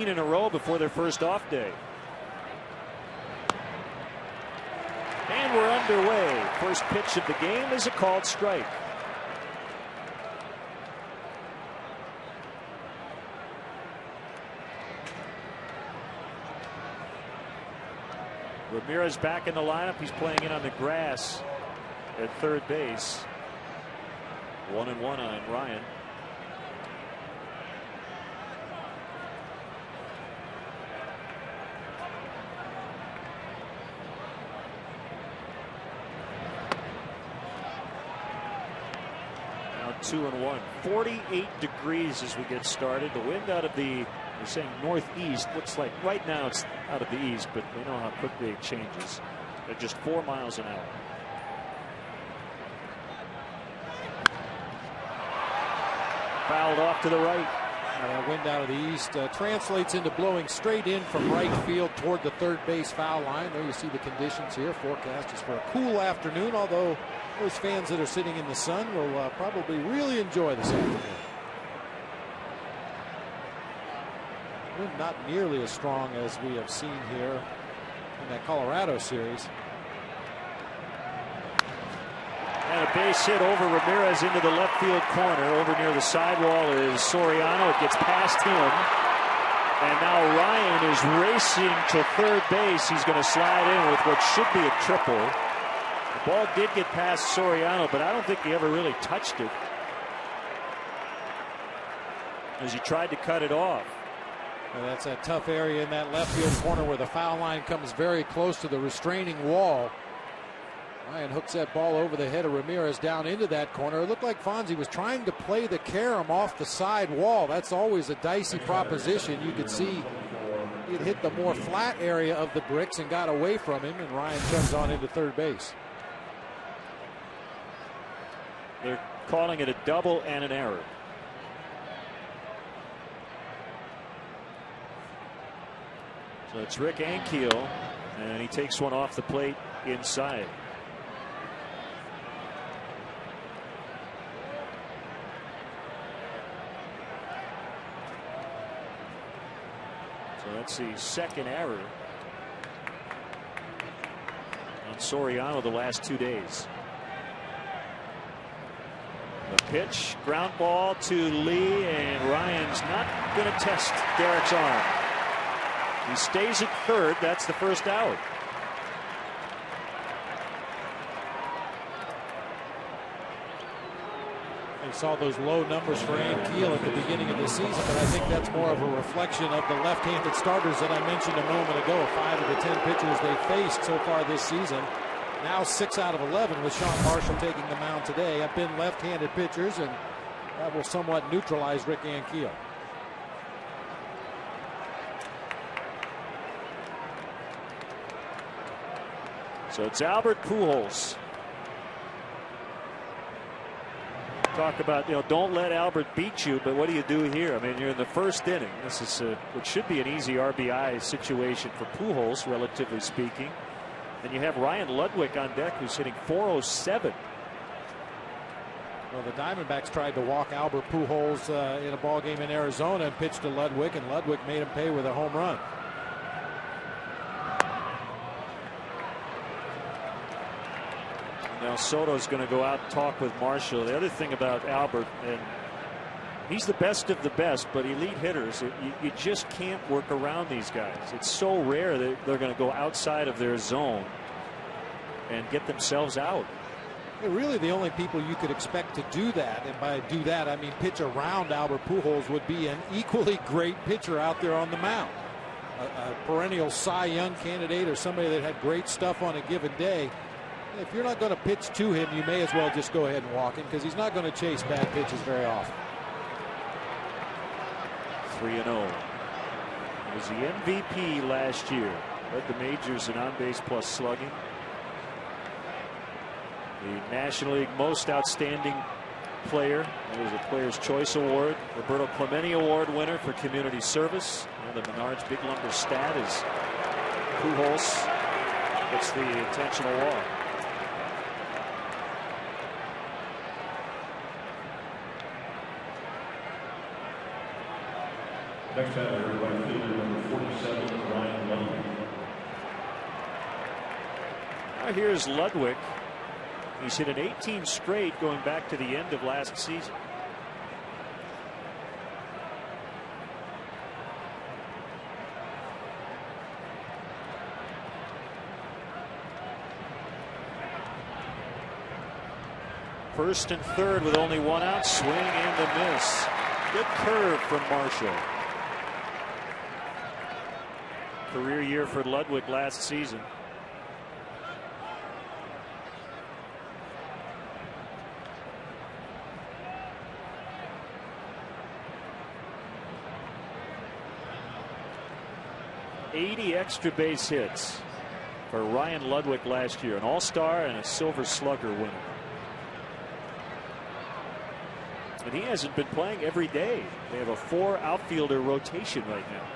in a row before their first off day. And we're underway. First pitch of the game is a called strike. Ramirez back in the lineup. He's playing in on the grass at third base. 1-1 on Ryan. Now 2-1. 48 degrees as we get started. The wind out of the, we're saying northeast. Looks like right now it's out of the east, but we know how quickly it changes. At just 4 miles an hour. Fouled off to the right. That wind out of the east translates into blowing straight in from right field toward the third base foul line. There you see the conditions here. Forecast is for a cool afternoon, although those fans that are sitting in the sun will probably really enjoy this afternoon. Wind not nearly as strong as we have seen here in that Colorado series. And a base hit over Ramirez into the left field corner. Over near the sidewall is Soriano. It gets past him. And now Ryan is racing to third base. He's going to slide in with what should be a triple. The ball did get past Soriano, but I don't think he ever really touched it as he tried to cut it off. Well, that's a tough area in that left field corner where the foul line comes very close to the restraining wall. Ryan hooks that ball over the head of Ramirez down into that corner. It looked like Fonzie was trying to play the carom off the side wall. That's always a dicey proposition. You could see it hit the more flat area of the bricks and got away from him, and Ryan comes on into third base. They're calling it a double and an error. So it's Rick Ankiel, and he takes one off the plate inside. So that's the second error on Soriano the last 2 days. The pitch, ground ball to Lee, and Ryan's not going to test Derek's arm. He stays at third. That's the first out. We saw those low numbers for Ankiel at the beginning of the season, but I think that's more of a reflection of the left-handed starters that I mentioned a moment ago. 5 of the 10 pitchers they've faced so far this season. Now 6 out of 11 with Sean Marshall taking the mound today have been left-handed pitchers, and that will somewhat neutralize Rick Ankiel. So it's Albert Pujols. Talk about, don't let Albert beat you, but what do you do here? I mean, you're in the first inning. This is what should be an easy RBI situation for Pujols, relatively speaking. And you have Ryan Ludwig on deck, who's hitting .407. Well, the Diamondbacks tried to walk Albert Pujols in a ball game in Arizona and pitched to Ludwig, and Ludwig made him pay with a home run. Now Soto's going to go out and talk with Marshall. The other thing about Albert, and he's the best of the best, but elite hitters, you just can't work around these guys. It's so rare that they're going to go outside of their zone and get themselves out. Really, the only people you could expect to do that, and by do that I mean pitch around Albert Pujols, would be an equally great pitcher out there on the mound. A perennial Cy Young candidate or somebody that had great stuff on a given day. If you're not going to pitch to him, you may as well just go ahead and walk him, because he's not going to chase bad pitches very often. 3-0. He was the MVP last year. Led the majors in on-base plus slugging. The National League Most Outstanding Player. It was a Player's Choice Award. Roberto Clemente Award winner for community service. And the Menards Big Lumber stat is Pujols gets the intentional walk. Next batter, right fielder Now here's Ludwig. He's hit an 18 straight going back to the end of last season. First and third with only one out. Swing and a miss. Good curve from Marshall. Career year for Ludwig last season. '80 extra base hits for Ryan Ludwig last year. An all-star and a Silver Slugger winner. And he hasn't been playing every day. They have a 4 outfielder rotation right now.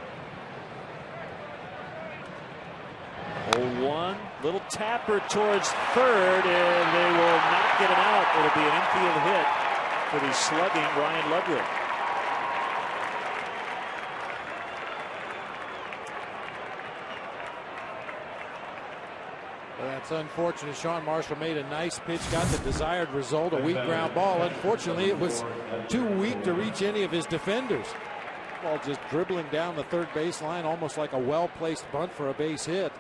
0-1. Little tapper towards third, and they will not get it out. It'll be an infield hit for the slugging Ryan Ludwig. That's unfortunate. Sean Marshall made a nice pitch, got the desired result, a weak ground ball. Unfortunately, it was too weak to reach any of his defenders. Ball just dribbling down the third baseline, almost like a well-placed bunt for a base hit.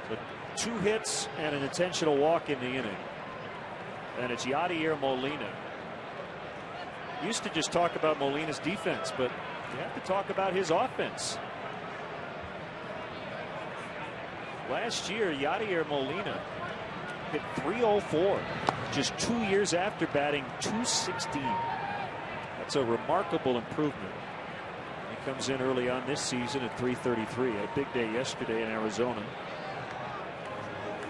So 2 hits and an intentional walk in the inning. And it's Yadier Molina. Used to just talk about Molina's defense, but you have to talk about his offense. Last year, Yadier Molina hit .304 just 2 years after batting .216. That's a remarkable improvement. He comes in early on this season at .333. A big day yesterday in Arizona.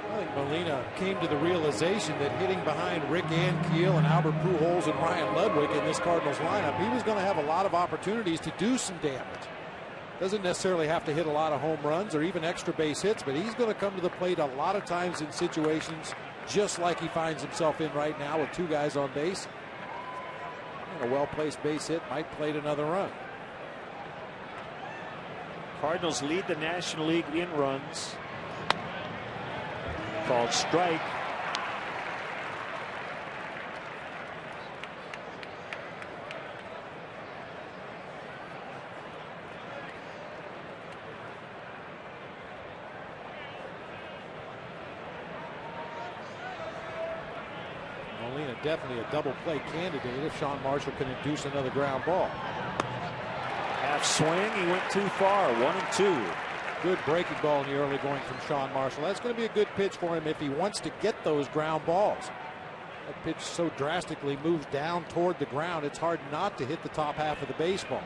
I think Molina came to the realization that hitting behind Rick Ankiel and Albert Pujols and Ryan Ludwig in this Cardinals lineup, he was going to have a lot of opportunities to do some damage. Doesn't necessarily have to hit a lot of home runs or even extra base hits, but he's going to come to the plate a lot of times in situations just like he finds himself in right now with 2 guys on base. And a well-placed base hit might plate another run. Cardinals lead the National League in runs. Called strike. Molina definitely a double play candidate if Sean Marshall can induce another ground ball. Half swing, he went too far. 1-2. Good breaking ball in the early going from Sean Marshall. That's going to be a good pitch for him if he wants to get those ground balls. That pitch so drastically moves down toward the ground, it's hard not to hit the top half of the baseball.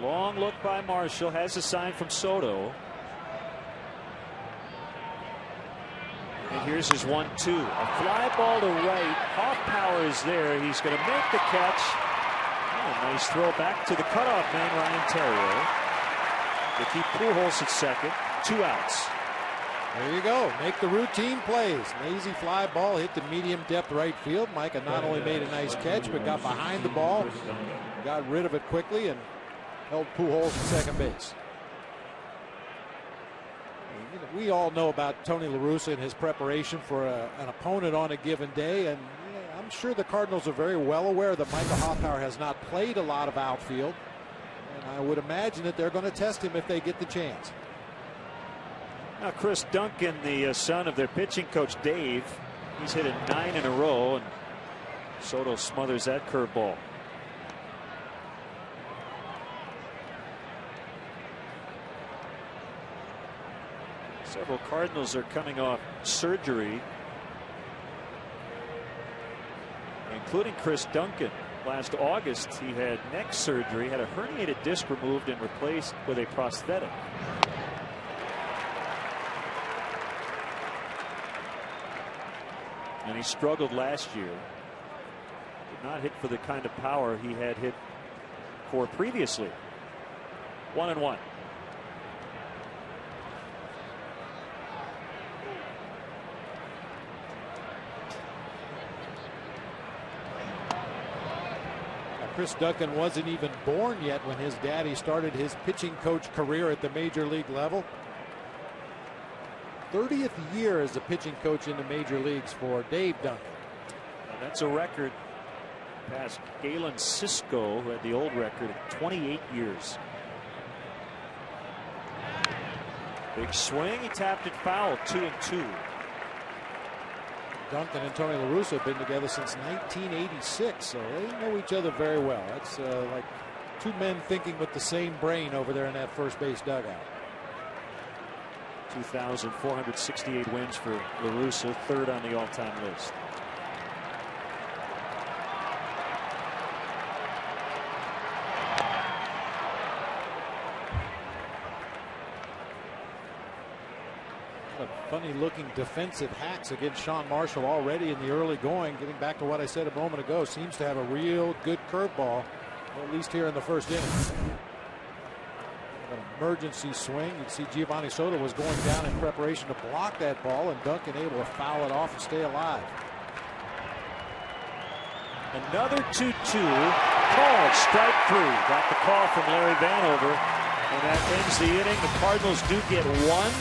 Long look by Marshall, has a sign from Soto. And here's his 1-2. A fly ball to right. Hoffpower is there. He's going to make the catch. Oh, nice throw back to the cutoff man, Ryan Terrier. They keep Pujols at second. 2 outs. There you go. Make the routine plays. Lazy fly ball hit the medium depth right field. Micah not only made a nice catch, but got behind the ball, got rid of it quickly, and held Pujols at second base. We all know about Tony La Russa and his preparation for an opponent on a given day, and I'm sure the Cardinals are very well aware that Micah Hoffpower has not played a lot of outfield, and I would imagine that they're going to test him if they get the chance. Now Chris Duncan, the son of their pitching coach Dave, he's hit it 9 in a row, and Soto smothers that curveball. Several Cardinals are coming off surgery, including Chris Duncan. Last August, he had neck surgery, had a herniated disc removed and replaced with a prosthetic. And he struggled last year. Did not hit for the kind of power he had hit for previously. 1-1. Chris Duncan wasn't even born yet when his daddy started his pitching coach career at the major league level. 30th year as a pitching coach in the major leagues for Dave Duncan. Now that's a record past Galen Cisco, who had the old record of 28 years. Big swing, he tapped it foul, 2-2. Duncan and Tony La Russa have been together since 1986, so they know each other very well. That's like two men thinking with the same brain over there in that first base dugout. 2,468 wins for La Russa, third on the all-time list. Funny looking defensive hacks against Sean Marshall already in the early going. Getting back to what I said a moment ago, seems to have a real good curveball, at least here in the first inning. An emergency swing. You can see Giovanni Soto was going down in preparation to block that ball, and Duncan able to foul it off and stay alive. Another 2-2 called, strike three. Got the call from Larry Vanover, and that ends the inning. The Cardinals do get one.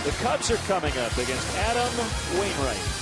The Cubs are coming up against Adam Wainwright.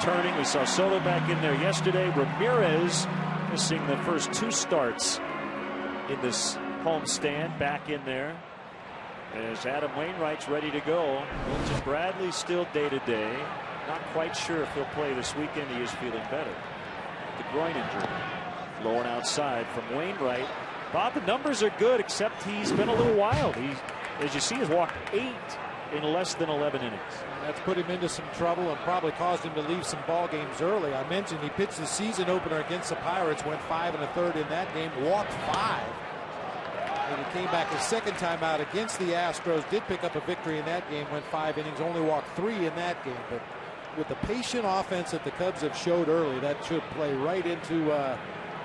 Turning, we saw Soto back in there yesterday. Ramirez missing the first two starts in this homestand, back in there as Adam Wainwright's ready to go. Wilton Bradley still day-to-day. Not quite sure if he'll play this weekend. He is feeling better. The groin injury. Low and outside from Wainwright. Bob, the numbers are good, except he's been a little wild. He, as you see, has walked 8 in less than 11 innings. That's put him into some trouble and probably caused him to leave some ball games early. I mentioned he pitched the season opener against the Pirates, went 5 1/3 in that game, walked 5. And he came back his second time out against the Astros, did pick up a victory in that game, went 5 innings, only walked 3 in that game. But with the patient offense that the Cubs have showed early, that should play right into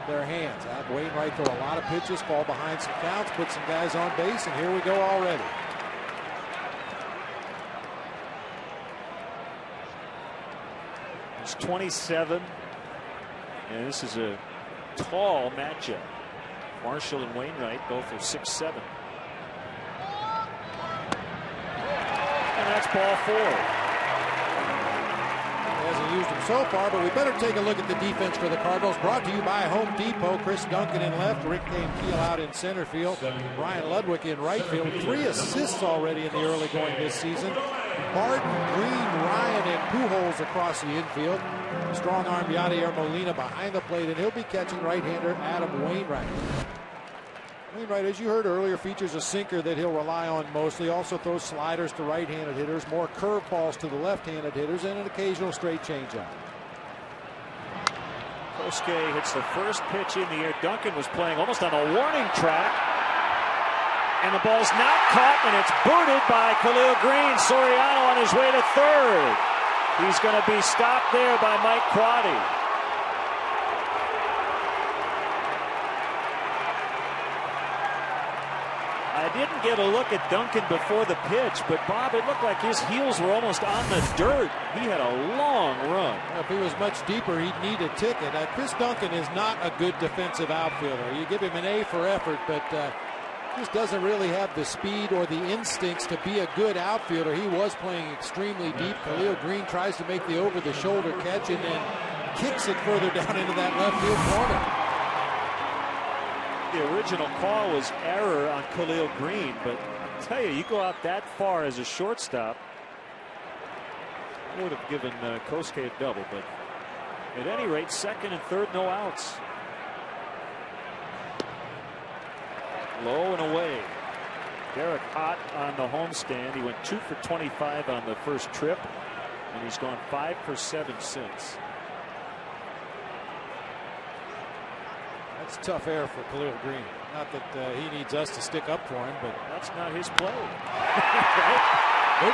their hands. Wainwright throw a lot of pitches, fall behind some counts, put some guys on base, and here we go already. It's 27, and this is a tall matchup. Marshall and Wainwright both are 6'7". And that's ball 4. He hasn't used him so far, but we better take a look at the defense for the Cardinals. Brought to you by Home Depot. Chris Duncan in left, Rick Keel out in center field, Brian Ludwig in right field. 3 assists already in the early going this season. Martin, Green, Ryan, and Pujols across the infield. Strong arm Yadier Molina behind the plate, and he'll be catching right-hander Adam Wainwright. Wainwright, as you heard earlier, features a sinker that he'll rely on mostly. Also throws sliders to right-handed hitters, more curveballs to the left-handed hitters, and an occasional straight changeup. Kosuke hits the first pitch in the air. Duncan was playing almost on a warning track. And the ball's not caught, and it's booted by Khalil Green. Soriano on his way to third. He's going to be stopped there by Mike Quade. I didn't get a look at Duncan before the pitch, but Bob, it looked like his heels were almost on the dirt. He had a long run. Well, if he was much deeper, he'd need a ticket. Chris Duncan is not a good defensive outfielder. You give him an A for effort, but just doesn't really have the speed or the instincts to be a good outfielder. He was playing extremely deep. Khalil Green tries to make the over-the-shoulder catch and then kicks it further down into that left field corner. The original call was error on Khalil Green, but I tell you, you go out that far as a shortstop, I would have given Kosuke a double, but at any rate, second and third, no outs. Low and away. Derek hot on the homestand. He went 2 for 25 on the first trip, and he's gone 5 for 7 since. That's tough air for Khalil Green. Not that he needs us to stick up for him, but that's not his play. Nope.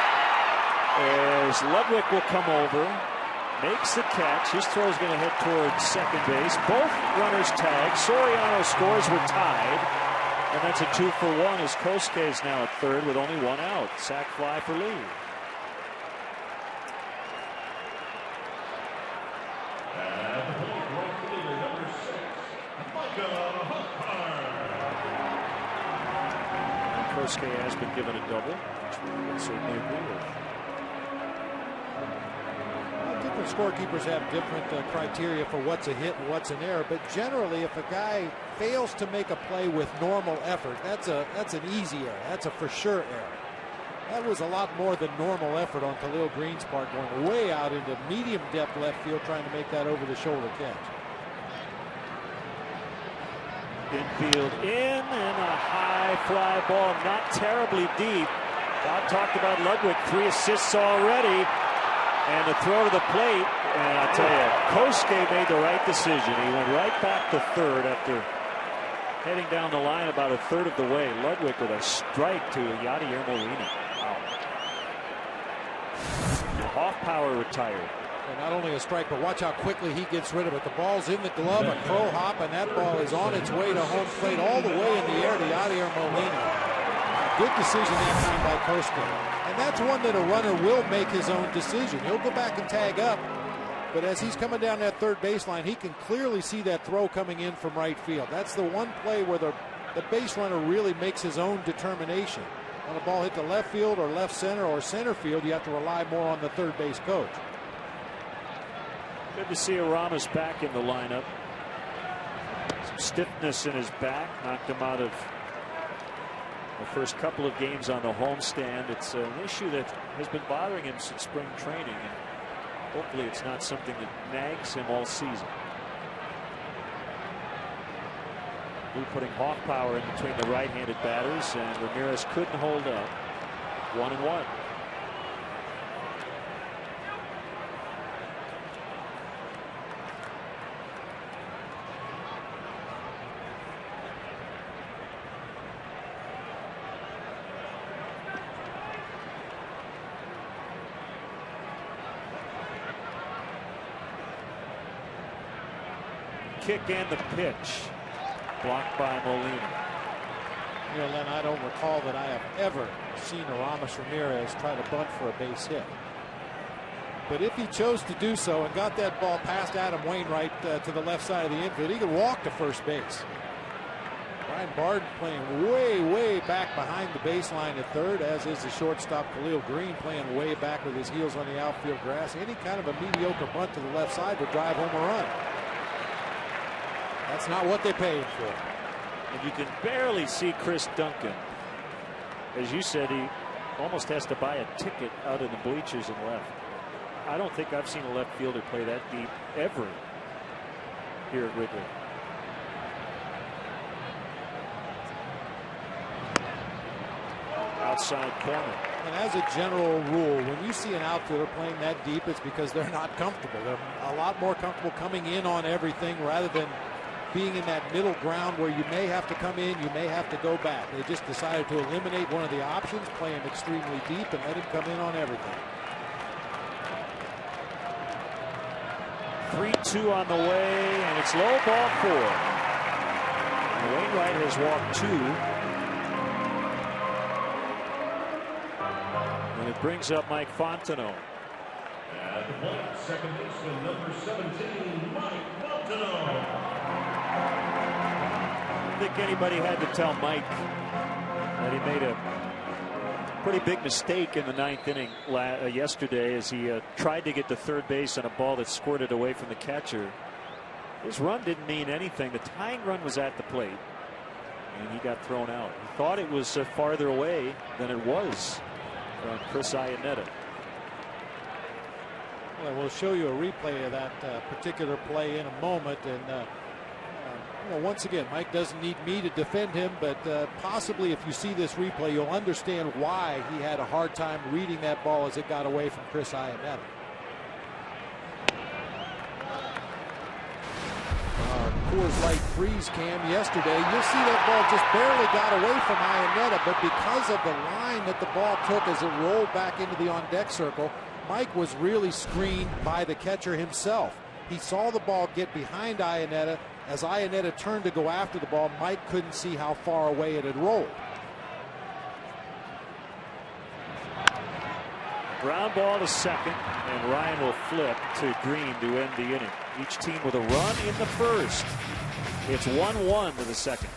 As Ludwig will come over, makes the catch. His throw is going to head towards second base. Both runners tag. Soriano scores. We're tied. And that's a 2 for 1 as Kosuke is now at third with only 1 out. Sac fly for Lee. Kosuke has been given a double, which we would certainly agree with. Different scorekeepers have different criteria for what's a hit and what's an error, but generally if a guy fails to make a play with normal effort, that's an easy error. That's a for sure error. That was a lot more than normal effort on Khalil Green's part, going way out into medium depth left field trying to make that over the shoulder catch. Infield in, and a high fly ball, not terribly deep. Bob talked about Ludwig, 3 assists already. And the throw to the plate, and I tell you, Kosuke made the right decision. He went right back to third after heading down the line about a third of the way. Ludwig with a strike to Yadier Molina. Wow. Hoffpower retired. And not only a strike, but watch how quickly he gets rid of it. The ball's in the glove, a crow hop, and that ball is on its way to home plate all the way in the air to Yadier Molina. Good decision that time by Kosuke. And that's one that a runner will make his own decision. He'll go back and tag up, but as he's coming down that third baseline, he can clearly see that throw coming in from right field. That's the one play where the base runner really makes his own determination. On a ball hit to left field or left center or center field, you have to rely more on the third base coach. Good to see Aramis back in the lineup. Some stiffness in his back knocked him out of the first couple of games on the homestand. It's an issue that has been bothering him since spring training, and hopefully it's not something that nags him all season. We're putting Hoffpower in between the right-handed batters, and Ramirez couldn't hold up. 1-1. Kick and the pitch blocked by Molina. You know, Len, I don't recall that I have ever seen Aramis Ramirez try to bunt for a base hit. But if he chose to do so and got that ball past Adam Wainwright to the left side of the infield, he could walk to first base. Brian Barden playing way back behind the baseline at third, as is the shortstop Khalil Green playing way back with his heels on the outfield grass. Any kind of a mediocre bunt to the left side would drive home a run. That's not what they pay him for. And you can barely see Chris Duncan. As you said, he almost has to buy a ticket out in the bleachers and left. I don't think I've seen a left fielder play that deep ever here at Wrigley. outside corner. And as a general rule, when you see an outfielder playing that deep, it's because they're not comfortable. They're a lot more comfortable coming in on everything rather than being in that middle ground where you may have to come in, you may have to go back. They just decided to eliminate one of the options, play him extremely deep, and let him come in on everything. 3-2 on the way, and it's low, ball 4. Wainwright has walked 2. And it brings up Mike Fontenot. At the plate, second baseman number 17, Mike Fontenot. I think anybody had to tell Mike that he made a pretty big mistake in the 9th inning yesterday as he tried to get to third base on a ball that squirted away from the catcher. His run didn't mean anything. The tying run was at the plate, and he got thrown out. He thought it was farther away than it was from Chris Iannetta. Well, we'll show you a replay of that particular play in a moment. And once again, Mike doesn't need me to defend him, but possibly if you see this replay, you'll understand why he had a hard time reading that ball as it got away from Chris Iannetta. Coors Light freeze cam yesterday. You'll see that ball just barely got away from Iannetta, but because of the line that the ball took as it rolled back into the on-deck circle, Mike was really screened by the catcher himself. He saw the ball get behind Iannetta. As Iannetta turned to go after the ball, Mike couldn't see how far away it had rolled. Ground ball to second, and Ryan will flip to Green to end the inning. Each team with a run in the first. It's 1-1 to the second.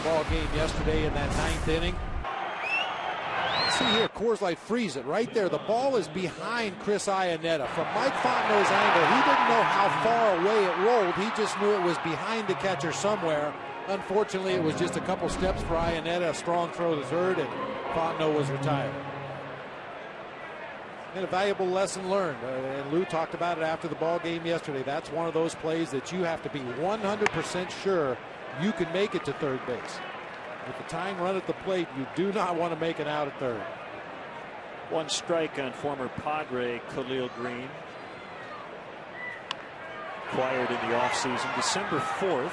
Ball game yesterday in that 9th inning. See here, Coors Light freeze it right there. The ball is behind Chris Iannetta. From Mike Fontenot's angle, he didn't know how far away it rolled. He just knew it was behind the catcher somewhere. Unfortunately, it was just a couple steps for Iannetta. A strong throw to third, and Fontenot was retired. And a valuable lesson learned. And Lou talked about it after the ball game yesterday. That's one of those plays that you have to be 100% sure you can make it to third base. With the tying run at the plate, you do not want to make it out at third. One strike on former Padre Khalil Green. Acquired in the offseason, December 4th.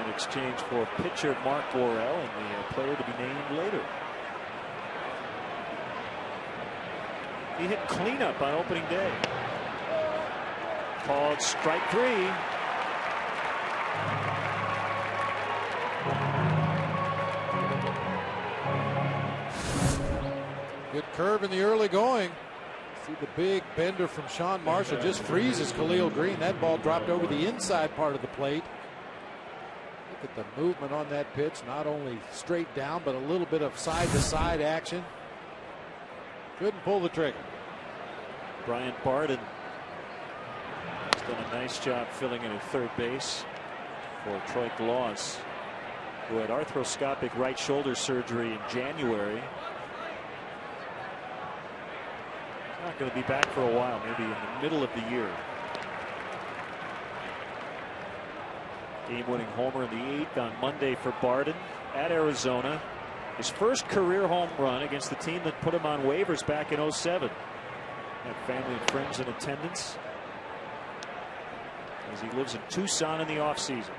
In exchange for pitcher Mark Worrell and the player to be named later. He hit cleanup on opening day. Called strike 3. Good curve in the early going. See the big bender from Sean Marshall just freezes Khalil Green. That ball dropped over the inside part of the plate. Look at the movement on that pitch. Not only straight down, but a little bit of side-to-side action. Couldn't pull the trigger. Brian Barden has done a nice job filling in at third base for Troy Gloss, who had arthroscopic right shoulder surgery in January. He's not going to be back for a while, maybe in the middle of the year. Game-winning homer in the 8th on Monday for Barden at Arizona. His first career home run against the team that put him on waivers back in '07. Had family and friends in attendance as he lives in Tucson in the offseason.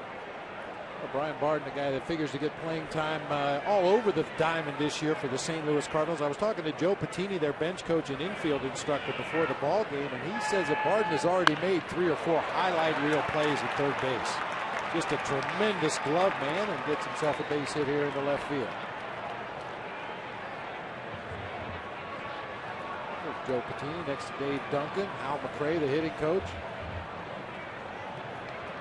Well, Brian Barden, a guy that figures to get playing time all over the diamond this year for the St. Louis Cardinals. I was talking to Joe Patini, their bench coach and infield instructor, before the ball game, and he says that Barden has already made 3 or 4 highlight reel plays at third base. Just a tremendous glove man, and gets himself a base hit here in the left field. There's Joe Patini next to Dave Duncan. Al McRae, the hitting coach.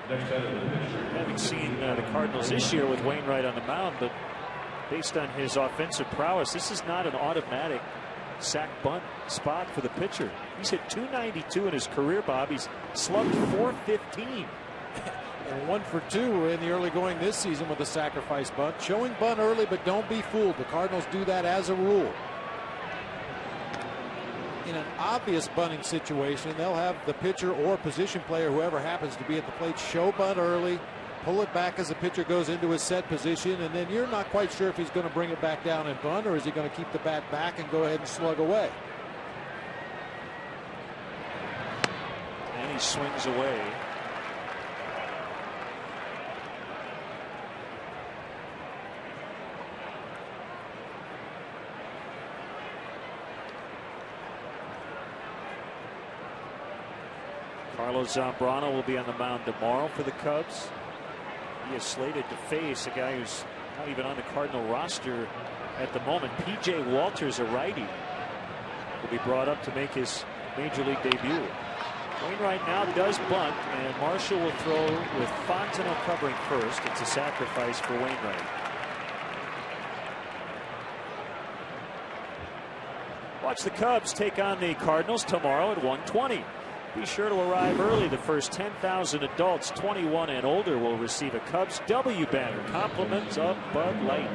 Having seen the Cardinals this year with Wainwright on the mound, but based on his offensive prowess, this is not an automatic sack bunt spot for the pitcher. He's hit .292 in his career, Bob. He's slugged .415. And 1 for 2 in the early going this season with a sacrifice bunt. Showing bunt early, but don't be fooled. The Cardinals do that as a rule. In an obvious bunting situation, they'll have the pitcher or position player, whoever happens to be at the plate, show bunt early, pull it back as the pitcher goes into his set position, and then you're not quite sure if he's going to bring it back down and bunt, or is he going to keep the bat back and go ahead and slug away. And he swings away. Carlos Zambrano will be on the mound tomorrow for the Cubs. He is slated to face a guy who's not even on the Cardinal roster at the moment. P.J. Walters, a righty, will be brought up to make his major league debut. Wainwright now does bunt, and Marshall will throw with Fontenot covering first. It's a sacrifice for Wainwright. Watch the Cubs take on the Cardinals tomorrow at 1:20. Be sure to arrive early. The first 10,000 adults 21 and older will receive a Cubs W banner. Compliments of Bud Light.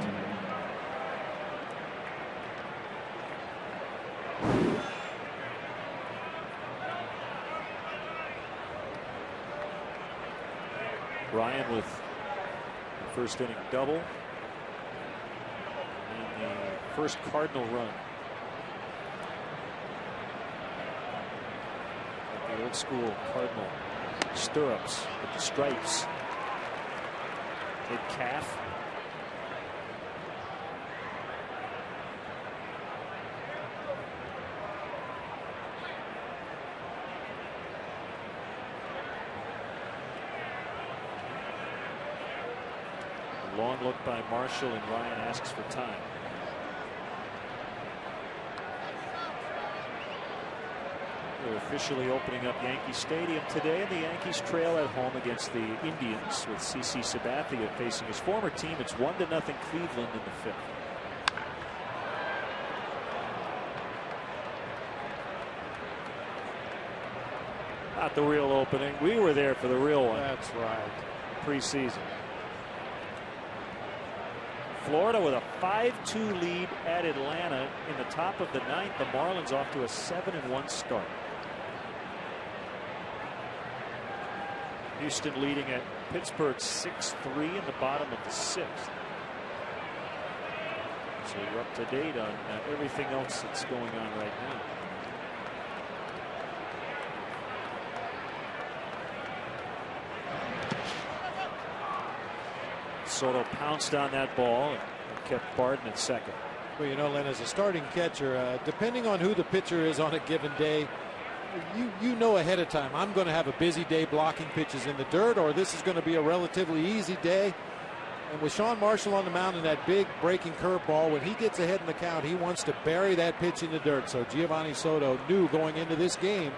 Ryan with the first inning double. And the first Cardinal run. The old school Cardinal stirrups with the stripes. Mid calf. A long look by Marshall, and Ryan asks for time. They're officially opening up Yankee Stadium today, and the Yankees trail at home against the Indians with CC Sabathia facing his former team. It's 1-0 Cleveland in the 5th. Not the real opening. We were there for the real one. That's right. Preseason. Florida with a 5-2 lead at Atlanta in the top of the 9th. The Marlins off to a 7-1 start. Houston leading at Pittsburgh 6-3 in the bottom of the 6th. So you're up to date on everything else that's going on right now. Soto pounced on that ball and kept Barden at second. Well, you know, Len, as a starting catcher, depending on who the pitcher is on a given day, you know ahead of time, I'm going to have a busy day blocking pitches in the dirt, or this is going to be a relatively easy day. And with Sean Marshall on the mound and that big breaking curveball, when he gets ahead in the count, he wants to bury that pitch in the dirt. So Giovanni Soto knew going into this game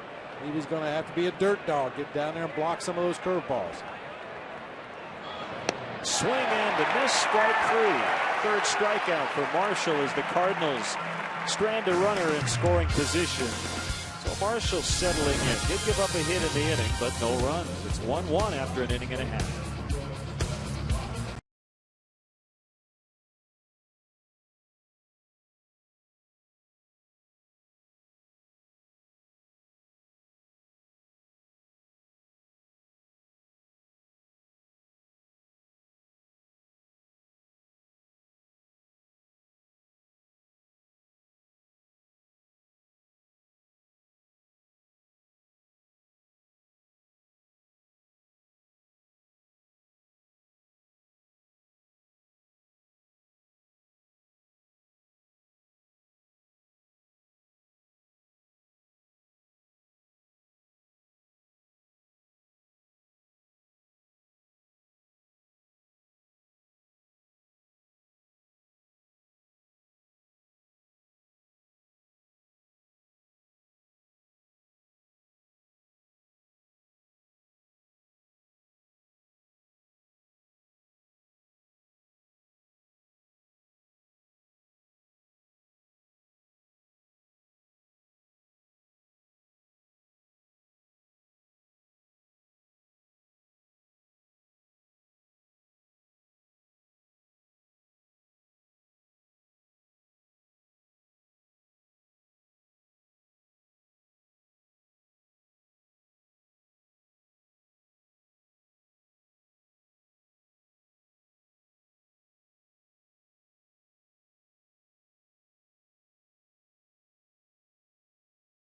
he was going to have to be a dirt dog, get down there and block some of those curveballs. Swing and a miss, strike 3. Third strikeout for Marshall as the Cardinals strand a runner in scoring position. It's Marshall settling in. Did give up a hit in the inning, but no runs. It's 1-1 after an inning and a half.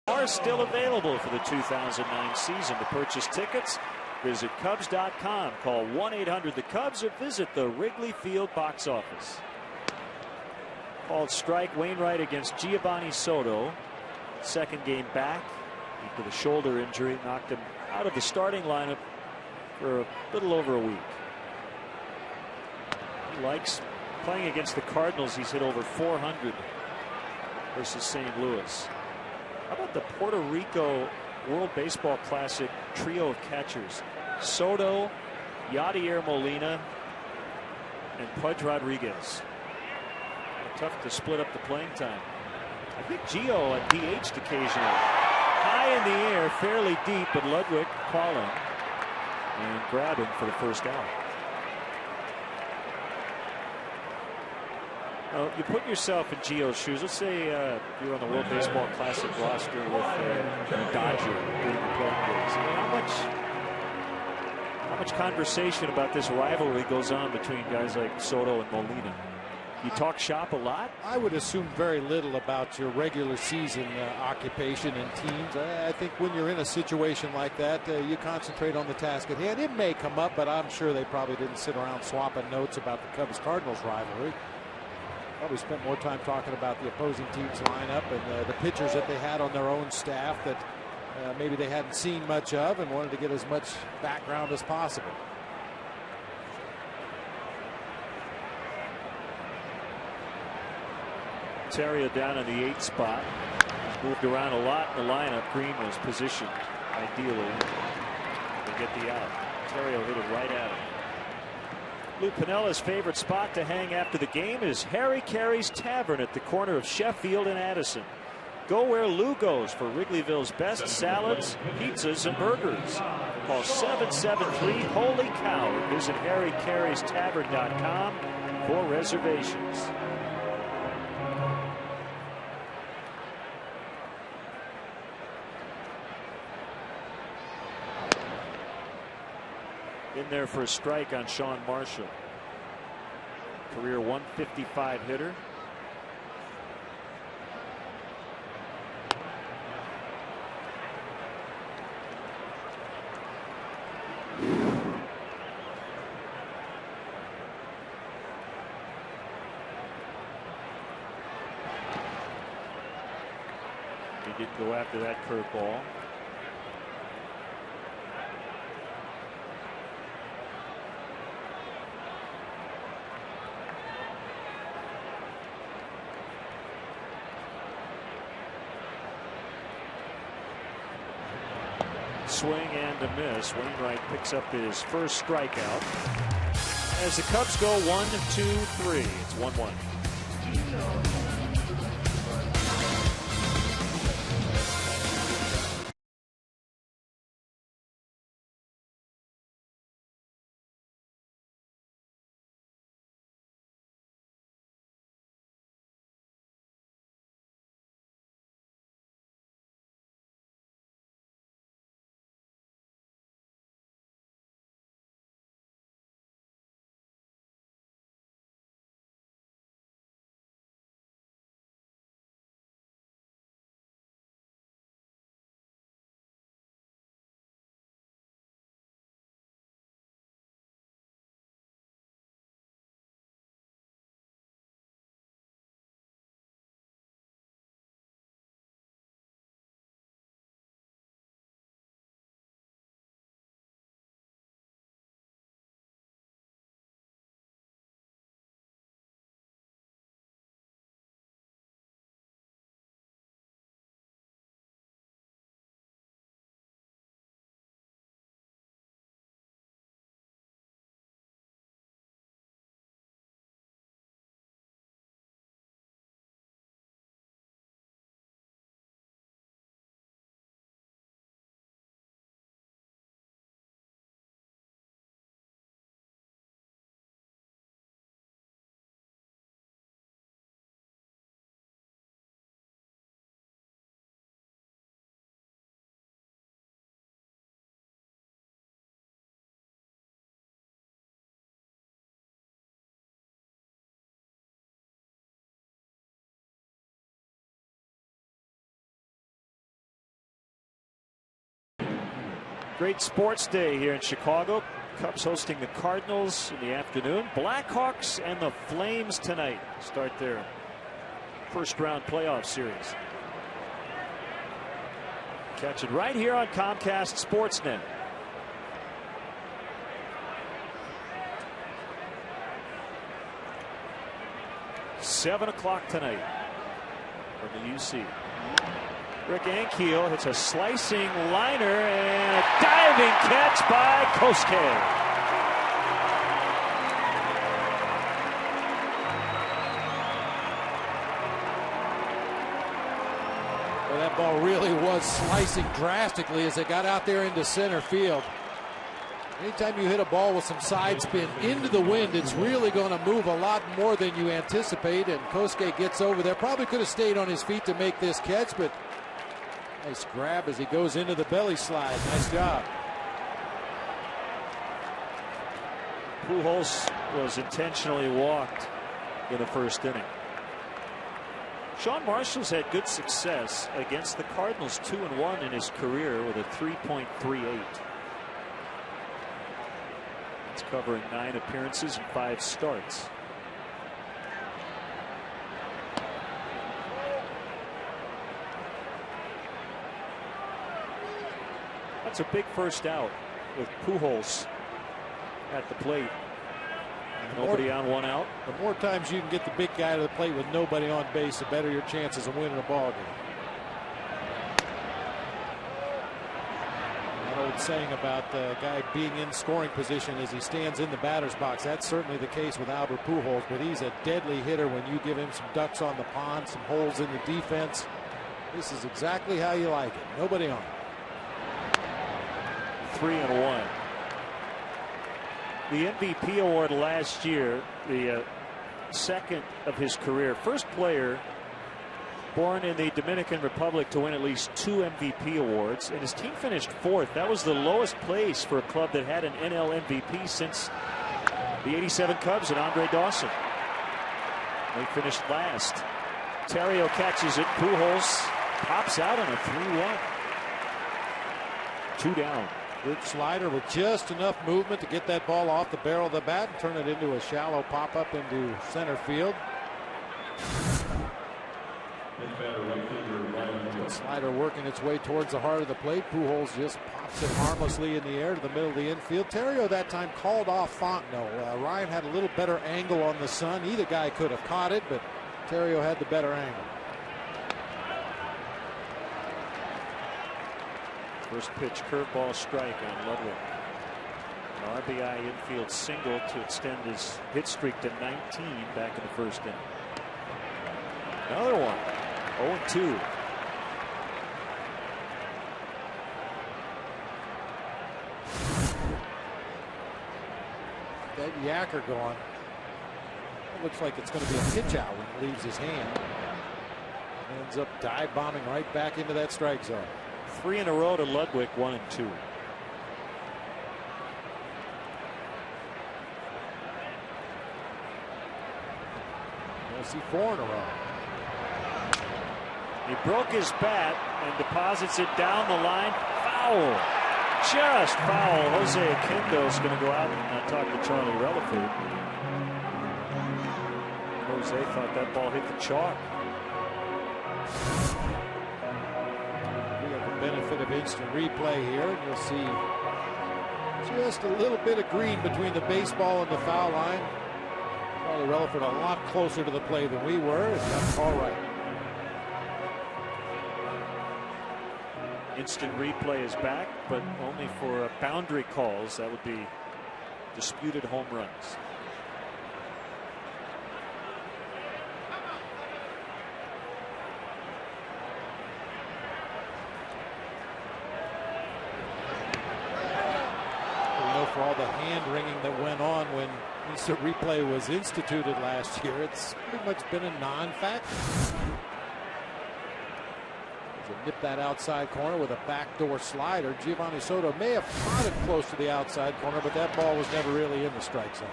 Are still available for the 2009 season. To purchase tickets, visit Cubs.com. Call 1-800-THE-CUBS or visit the Wrigley Field box office. Called strike. Wainwright against Giovanni Soto. Second game back with a shoulder injury. Knocked him out of the starting lineup for a little over a week. He likes playing against the Cardinals. He's hit over 400 versus St. Louis. How about the Puerto Rico World Baseball Classic trio of catchers? Soto, Yadier Molina, and Pudge Rodriguez. Tough to split up the playing time. I think Gio at DH'd occasionally. High in the air, fairly deep, but Ludwig calling and grabbing for the first out. You put yourself in Gio's shoes. Let's say you're on the World Baseball Classic roster with Dodger during the playing days. How much conversation about this rivalry goes on between guys like Soto and Molina? You talk shop a lot? I would assume very little about your regular season occupation and teams. I think when you're in a situation like that, you concentrate on the task at hand. It may come up, but I'm sure they probably didn't sit around swapping notes about the Cubs-Cardinals rivalry. Probably spent more time talking about the opposing team's lineup and the pitchers that they had on their own staff that maybe they hadn't seen much of and wanted to get as much background as possible. Terrio down in the 8th spot. He's moved around a lot in the lineup. Green was positioned ideally to get the out. Terrio hit it right at him. Lou Pinella's favorite spot to hang after the game is Harry Carey's Tavern at the corner of Sheffield and Addison. Go where Lou goes for Wrigleyville's best salads, pizzas, and burgers. Call 773-HOLY-COW or visit HarryCarey'sTavern.com for reservations. In there for a strike on Sean Marshall. Career 155 hitter. He didn't go after that curveball. Swing and a miss. Wainwright picks up his first strikeout as the Cubs go 1-2-3. It's 1-1. Great sports day here in Chicago. Cubs hosting the Cardinals in the afternoon. Blackhawks and the Flames tonight start their first round playoff series. Catch it right here on Comcast Sportsnet. Seven o'clock tonight from the UC. Rick Ankiel hits a slicing liner and a diving catch by Kosuke. Well, that ball really was slicing drastically as it got out there into center field. Anytime you hit a ball with some side spin into the wind, it's really going to move a lot more than you anticipate. And Kosuke gets over there. Probably could have stayed on his feet to make this catch, but nice grab as he goes into the belly slide. Nice job. Pujols was intentionally walked in the first inning. Sean Marshall's had good success against the Cardinals, 2-1 in his career with a 3.38. It's covering 9 appearances and 5 starts. That's a big first out with Pujols at the plate. Nobody on, 1 out. The more times you can get the big guy to the plate with nobody on base, the better your chances of winning a ball game. That old saying about the guy being in scoring position as he stands in the batter's box, that's certainly the case with Albert Pujols, but he's a deadly hitter when you give him some ducks on the pond, some holes in the defense. This is exactly how you like it. Nobody on. 3-1. The MVP award last year, the second of his career. First player born in the Dominican Republic to win at least 2 MVP awards, and his team finished 4th. That was the lowest place for a club that had an NL MVP since the '87 Cubs and Andre Dawson. They finished last. Terrio catches it. Pujols pops out on a 3-1. 2 down. Good slider with just enough movement to get that ball off the barrel of the bat and turn it into a shallow pop-up into center field. The slider working its way towards the heart of the plate. Pujols just pops it harmlessly in the air to the middle of the infield. Terrio that time called off Fontenot. Ryan had a little better angle on the sun. Either guy could have caught it, but Terrio had the better angle. First pitch curveball strike on Ludwig. An RBI infield single to extend his hit streak to 19 back in the first inning. Another one. 0-2. That yacker going. It looks like it's going to be a pitch out when it leaves his hand. Ends up dive bombing right back into that strike zone. 3 in a row to Ludwig, 1-2. We'll see 4 in a row. He broke his bat and deposits it down the line. Foul. Just foul. Jose Akindo's going to go out and talk to Charlie Relaford. Jose thought that ball hit the chalk. Benefit of instant replay here, and you'll see just a little bit of green between the baseball and the foul line. Charlie Relaford a lot closer to the play than we were, and that's all right. Instant replay is back, but only for boundary calls. That would be disputed home runs. For all the hand wringing that went on when instant replay was instituted last year, it's pretty much been a non-factor. Nip that outside corner with a backdoor slider. Giovanni Soto may have caught it close to the outside corner, but that ball was never really in the strike zone.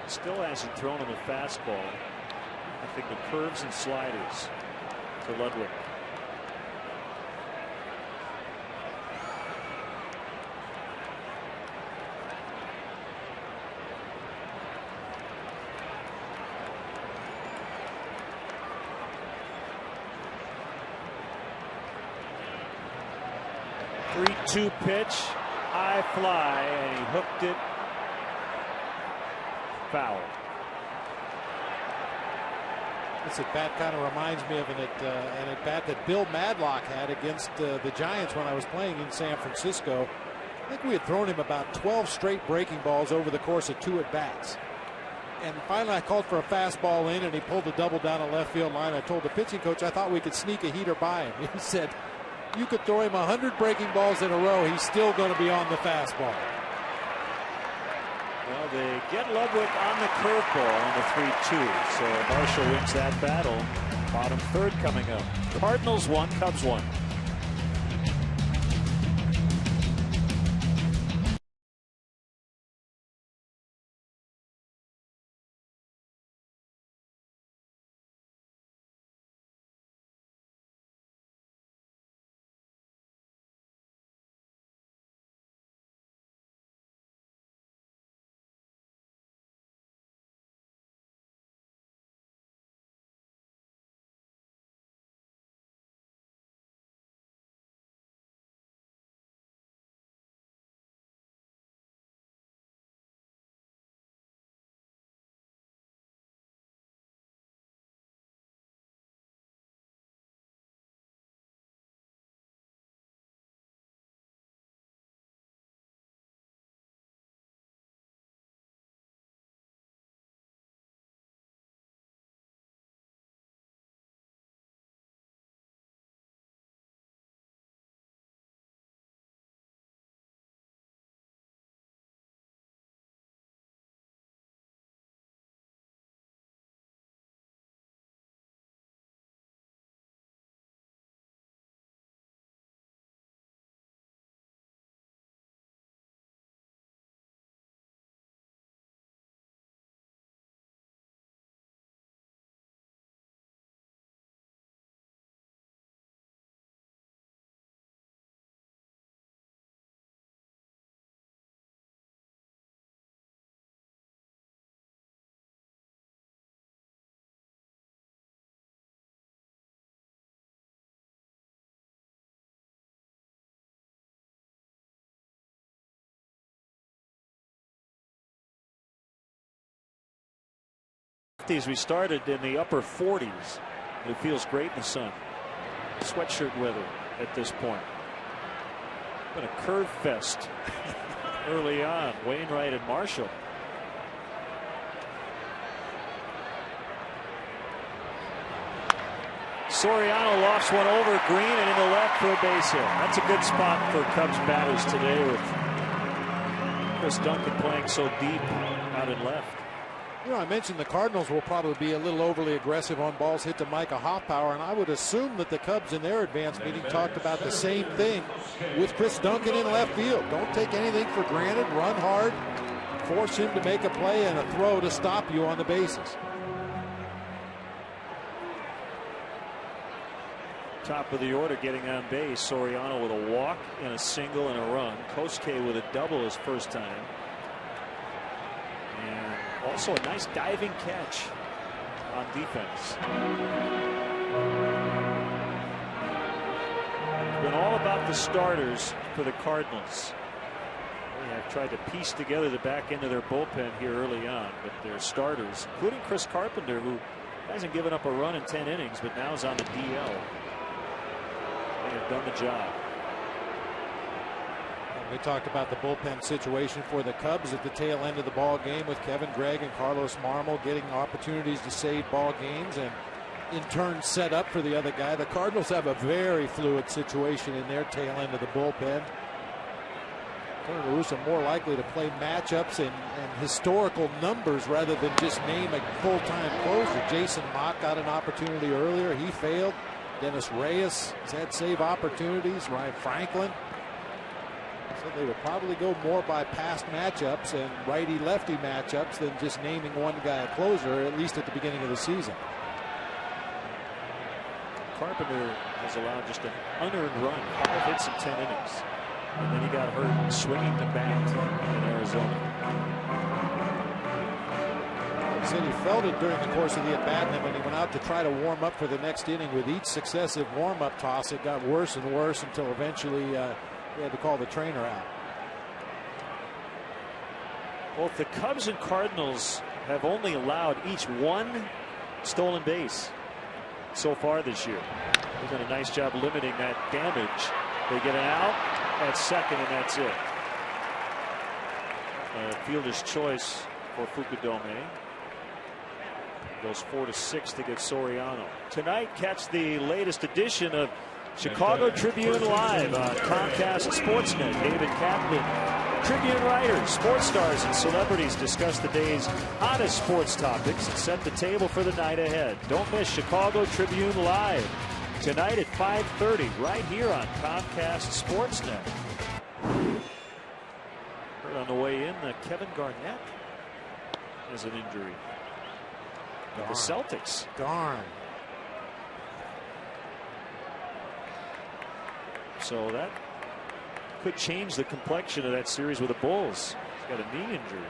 Still hasn't thrown him a fastball. I think the curves and sliders to Ludwig. 3-2 pitch, high fly, and he hooked it foul. This at bat kind of reminds me of an at bat that Bill Madlock had against the Giants when I was playing in San Francisco. I think we had thrown him about 12 straight breaking balls over the course of 2 at bats. And finally I called for a fastball in, and he pulled the double down a left field line. I told the pitching coach I thought we could sneak a heater by him. He said, you could throw him 100 breaking balls in a row, he's still going to be on the fastball. Well, they get Ludwig on the curveball in the 3-2. So Marshall wins that battle. Bottom third coming up. Cardinals 1, Cubs 1. We started in the upper 40s. It feels great in the sun. Sweatshirt weather at this point. Been a curve fest early on. Wainwright and Marshall. Soriano lofts one over Green and into left for a base hit. That's a good spot for Cubs batters today with Chris Duncan playing so deep out in left. You know, I mentioned the Cardinals will probably be a little overly aggressive on balls hit to Micah Hoffpauir, and I would assume that the Cubs in their advance meeting talked about the same thing with Chris Duncan in left field. Don't take anything for granted. Run hard. Force him to make a play and a throw to stop you on the bases. Top of the order getting on base. Soriano with a walk and a single and a run. Kosuke with a double his first time. And also a nice diving catch on defense. It's been all about the starters for the Cardinals. They have tried to piece together the back end of their bullpen here early on, but their starters, including Chris Carpenter, who hasn't given up a run in 10 innings, but now is on the DL. They have done the job. We talked about the bullpen situation for the Cubs at the tail end of the ball game with Kevin Gregg and Carlos Marmol getting opportunities to save ball games and in turn set up for the other guy. The Cardinals have a very fluid situation in their tail end of the bullpen. Tony La Russa more likely to play matchups and historical numbers rather than just name a full-time closer. Jason Mock got an opportunity earlier. He failed. Dennis Reyes has had save opportunities. Ryan Franklin. So they would probably go more by past matchups and righty-lefty matchups than just naming one guy a closer, at least at the beginning of the season. Carpenter has allowed just an unearned run, 5 hits in 10 innings. And then he got hurt swinging the bat in Arizona. He said he felt it during the course of the at-bat, and then when he went out to try to warm up for the next inning, with each successive warm-up toss, it got worse and worse until eventually He had to call the trainer out. Both the Cubs and Cardinals have only allowed each one stolen base so far this year. They've done a nice job limiting that damage. They get an out at second, and that's it. Fielder's choice for Fukudome. Goes 4-6 to get Soriano. Tonight, catch the latest edition of Chicago Tribune Live on Comcast Sportsnet. David Kaplan, Tribune writers, sports stars, and celebrities discuss the day's hottest sports topics and set the table for the night ahead. Don't miss Chicago Tribune Live tonight at 5:30 right here on Comcast Sportsnet. Heard on the way in that Kevin Garnett has an injury. The Celtics. Darn. So that could change the complexion of that series with the Bulls. He's got a knee injury.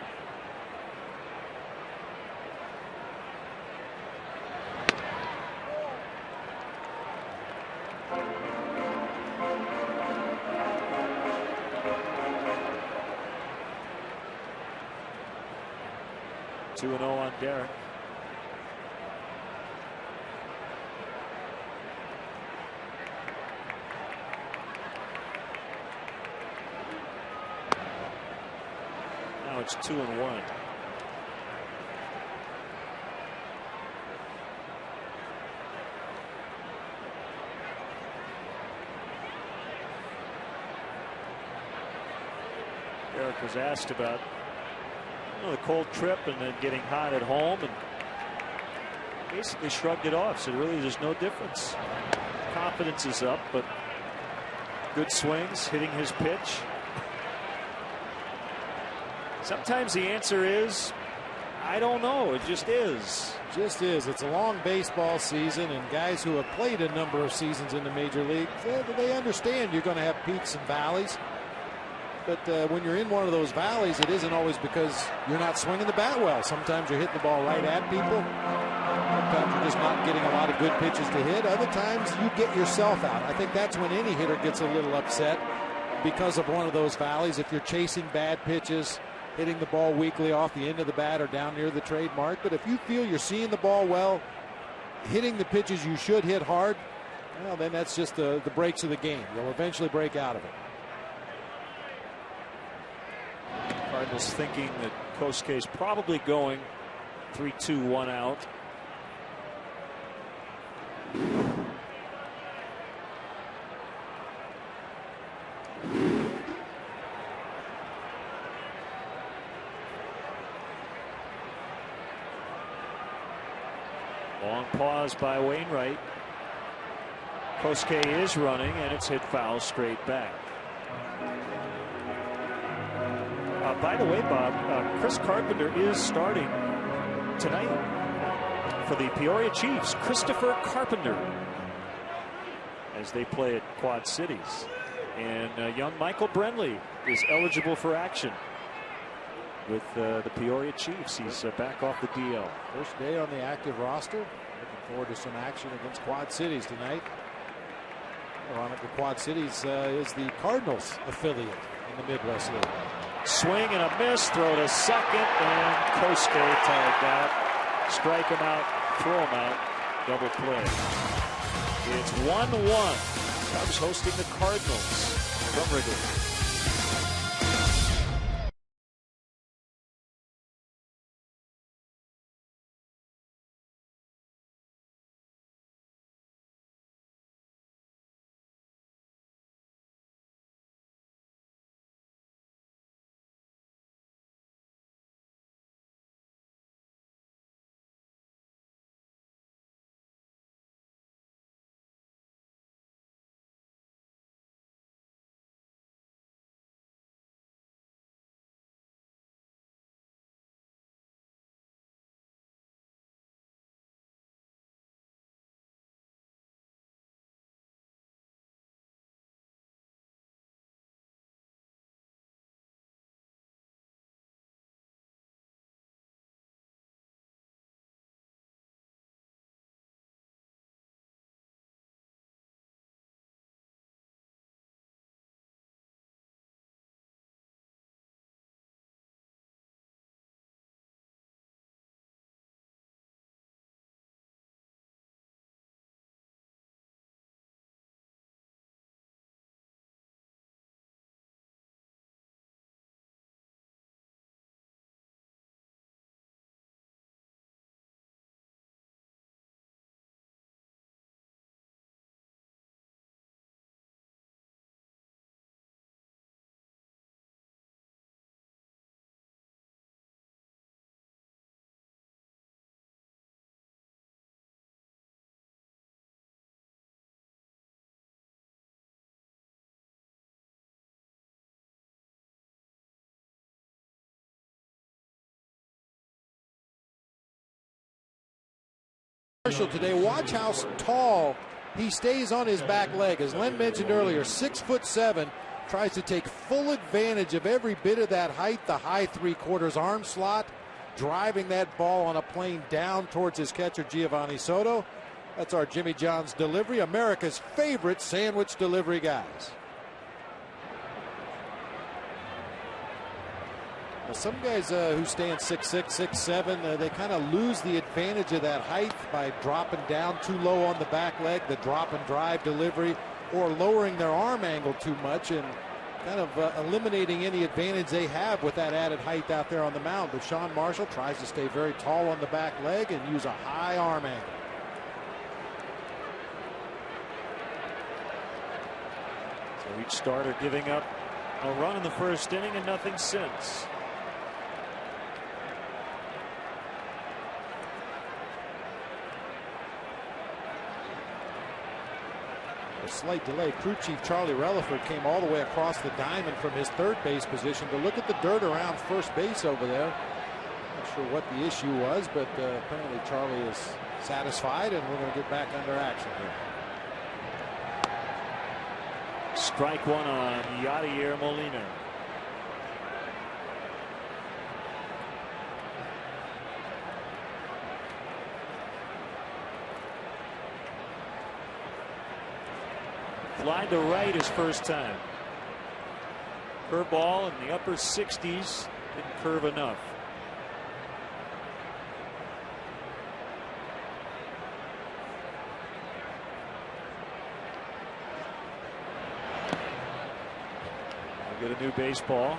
Two 2-0 on Derek. Now it's 2-1. Derek was asked about the cold trip and then getting hot at home, and basically shrugged it off. So really there's no difference. Confidence is up, but good swings, hitting his pitch. Sometimes the answer is, I don't know. It just is. Just is. It's a long baseball season, and guys who have played a number of seasons in the major league, they understand you're going to have peaks and valleys. But when you're in one of those valleys, it isn't always because you're not swinging the bat well. Sometimes you're hitting the ball right at people. Sometimes you're just not getting a lot of good pitches to hit. Other times you get yourself out. I think that's when any hitter gets a little upset because of one of those valleys. If you're chasing bad pitches, hitting the ball weakly off the end of the bat or down near the trademark. But if you feel you're seeing the ball well, hitting the pitches you should hit hard, well, then that's just the breaks of the game. You'll eventually break out of it. Cardinals thinking that Kosuke's probably going 3-2-1 out. Long pause by Wainwright. Kosuke is running, and it's hit foul straight back. By the way, Bob, Chris Carpenter is starting tonight for the Peoria Chiefs. Christopher Carpenter, as they play at Quad Cities. And young Michael Brenly is eligible for action with the Peoria Chiefs. He's back off the DL. First day on the active roster. Looking forward to some action against Quad Cities tonight. Ironically, Quad Cities is the Cardinals affiliate in the Midwest League. Swing and a miss, throw to second, and Kosuke tagged out. Strike him out, throw him out, double play. It's 1-1. Cubs hosting the Cardinals from Wrigley. Marshall today. Watch how tall he stays on his back leg. As Len mentioned earlier, 6'7", tries to take full advantage of every bit of that height, the high 3/4 arm slot, driving that ball on a plane down towards his catcher, Giovanni Soto. That's our Jimmy John's delivery, America's favorite sandwich delivery guys. Now, some guys who stand 6'6", 6'7", they kind of lose the advantage of that height by dropping down too low on the back leg, the drop and drive delivery, or lowering their arm angle too much and kind of eliminating any advantage they have with that added height out there on the mound. But Sean Marshall tries to stay very tall on the back leg and use a high arm angle. So each starter giving up a run in the first inning and nothing since. A slight delay. Crew chief Charlie Relaford came all the way across the diamond from his third base position to look at the dirt around first base over there. Not sure what the issue was, but apparently Charlie is satisfied, and we're going to get back under action here. Strike one on Yadier Molina. Fly to right his first time. Curveball in the upper 60s. Didn't curve enough. We'll get a new baseball.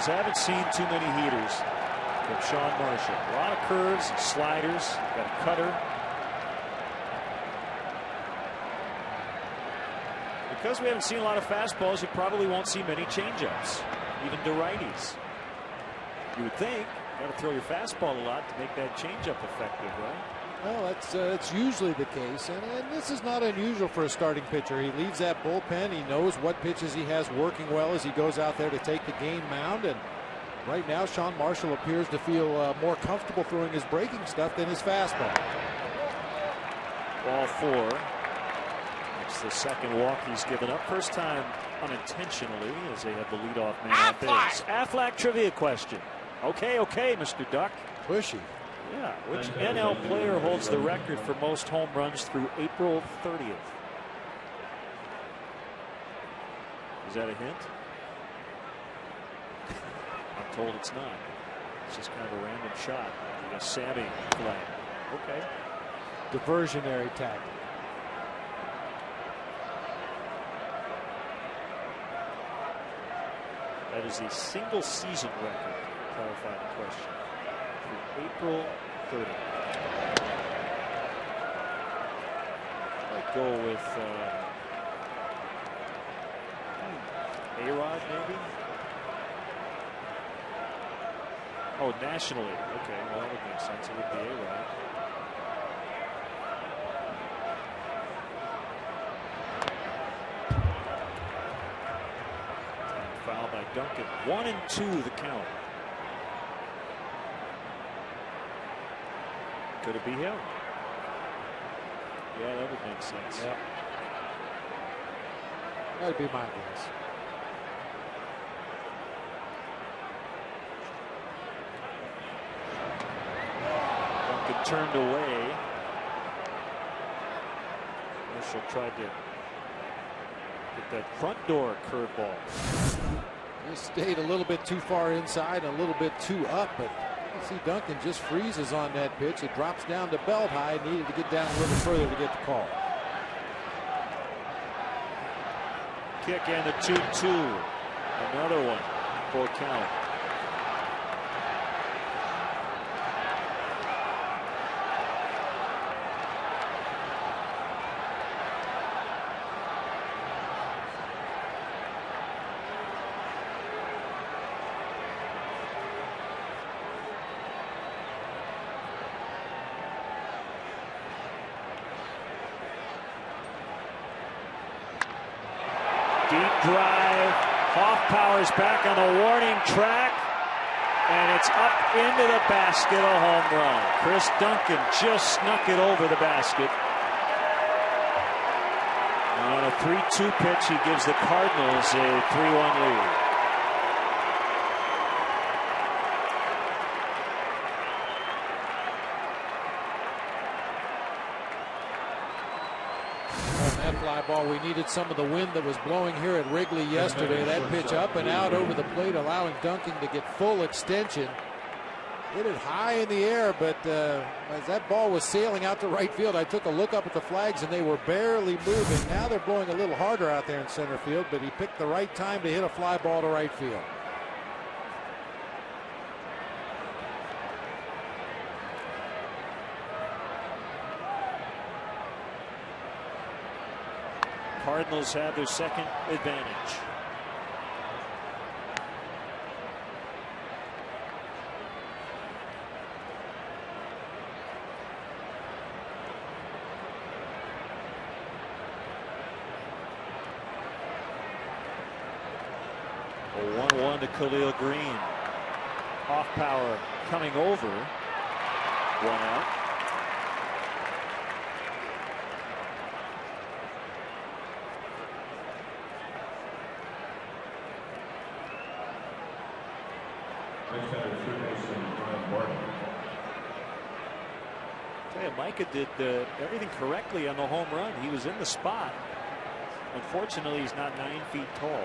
Haven't seen too many heaters from Sean Marshall. A lot of curves and sliders. Got a cutter. Because we haven't seen a lot of fastballs, you probably won't see many changeups, even to righties. You would think you got to throw your fastball a lot to make that changeup effective, right? Well, that's usually the case, and this is not unusual for a starting pitcher. He leaves that bullpen. He knows what pitches he has working well as he goes out there to take the game mound. And right now, Sean Marshall appears to feel more comfortable throwing his breaking stuff than his fastball. Ball 4. It's the second walk he's given up. First time unintentionally, as they have the leadoff man on base. Aflac trivia question. Okay, Mr. Duck. Pushy. Yeah, which NL player holds the record for most home runs through April 30th? Is that a hint? I'm told it's not. It's just kind of a random shot. A Sammy flag. Okay. Diversionary tactic. That is a single season record. Clarify the question. Through April 30th. I'd go with A-Rod maybe. Oh, nationally. Okay, well that would make sense. It would be A-Rod. Foul by Duncan. 1-2 the count. Could it be him? Yeah, that would make sense. Yep. That'd be my guess. Duncan turned away. Marshall tried to get that front door curveball. He stayed a little bit too far inside, a little bit too up, but you see Duncan just freezes on that pitch. It drops down to belt high. Needed to get down a little further to get the call. Kick and the 2-2. Another one. Full count. Deep drive. Hoffpower's back on the warning track. And it's up into the basket, a home run. Chris Duncan just snuck it over the basket. And on a 3-2 pitch, he gives the Cardinals a 3-1 lead. That fly ball, we needed some of the wind that was blowing here at Wrigley yesterday. That pitch up and out over the plate, allowing Duncan to get full extension. Hit it high in the air, but as that ball was sailing out to right field, I took a look up at the flags and they were barely moving. Now they're blowing a little harder out there in center field, but he picked the right time to hit a fly ball to right field. Cardinals have their second advantage. A 1-1 to Khalil Green. Hoffpower coming over. One out. Micah did everything correctly on the home run. He was in the spot. Unfortunately, he's not 9 feet tall.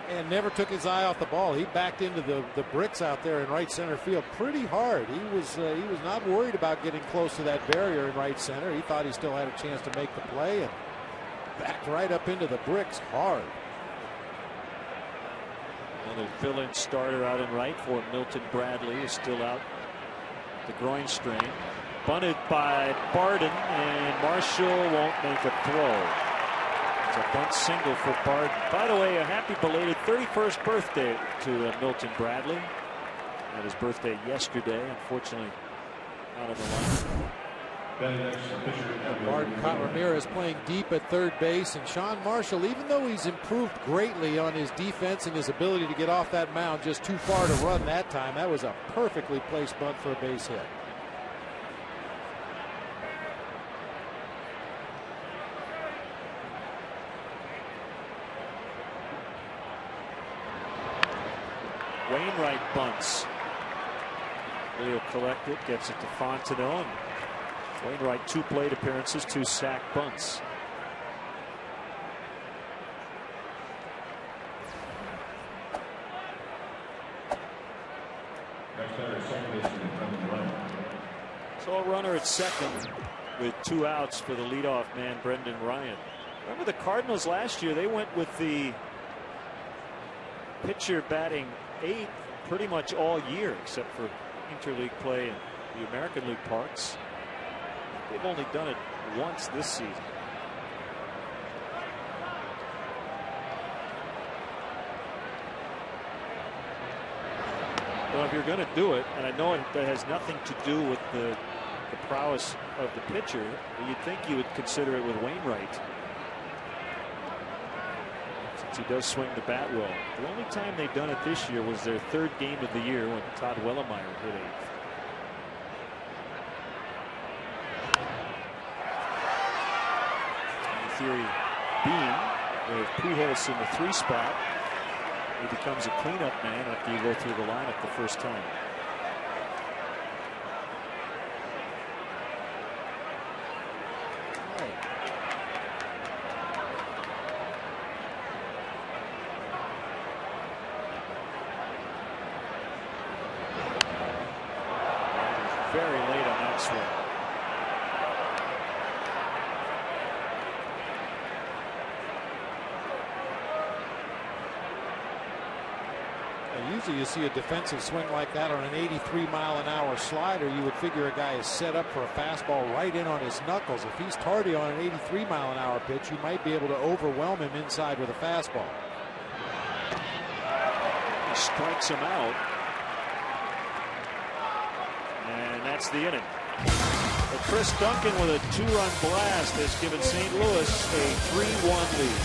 And never took his eye off the ball. He backed into the bricks out there in right center field pretty hard. He was not worried about getting close to that barrier in right center. He thought he still had a chance to make the play and backed right up into the bricks hard. Well, the fill-in starter out in right for Milton Bradley is still out the groin strain. Bunted by Barden, and Marshall won't make a throw. It's a bunt single for Barden. By the way, a happy belated 31st birthday to Milton Bradley. Had his birthday yesterday. Unfortunately, out of the line. Barden caught Ramirez playing deep at third base, and Sean Marshall, even though he's improved greatly on his defense and his ability to get off that mound just too far to run that time, that was a perfectly placed bunt for a base hit. Wainwright bunts. He'll collect it, gets it to Fontenot. Wainwright, 2 plate appearances, 2 sack bunts. So a runner at second with 2 outs for the leadoff man, Brendan Ryan. Remember the Cardinals last year, they went with the pitcher batting 8th pretty much all year except for interleague play in the American League parks. They've only done it once this season. Well, if you're going to do it, and I know that has nothing to do with the prowess of the pitcher, you'd think you would consider it with Wainwright. He does swing the bat well. The only time they've done it this year was their 3rd game of the year when Todd Wellemeyer hit 8th. In theory, being with Pujols in the 3 spot, he becomes a cleanup man after you go through the lineup the first time. Very late on that swing. Usually you see a defensive swing like that on an 83-mile-an-hour slider. You would figure a guy is set up for a fastball right in on his knuckles. If he's tardy on an 83-mile-an-hour pitch, you might be able to overwhelm him inside with a fastball. He strikes him out. And that's the inning. But Chris Duncan with a 2-run blast has given St. Louis a 3-1 lead.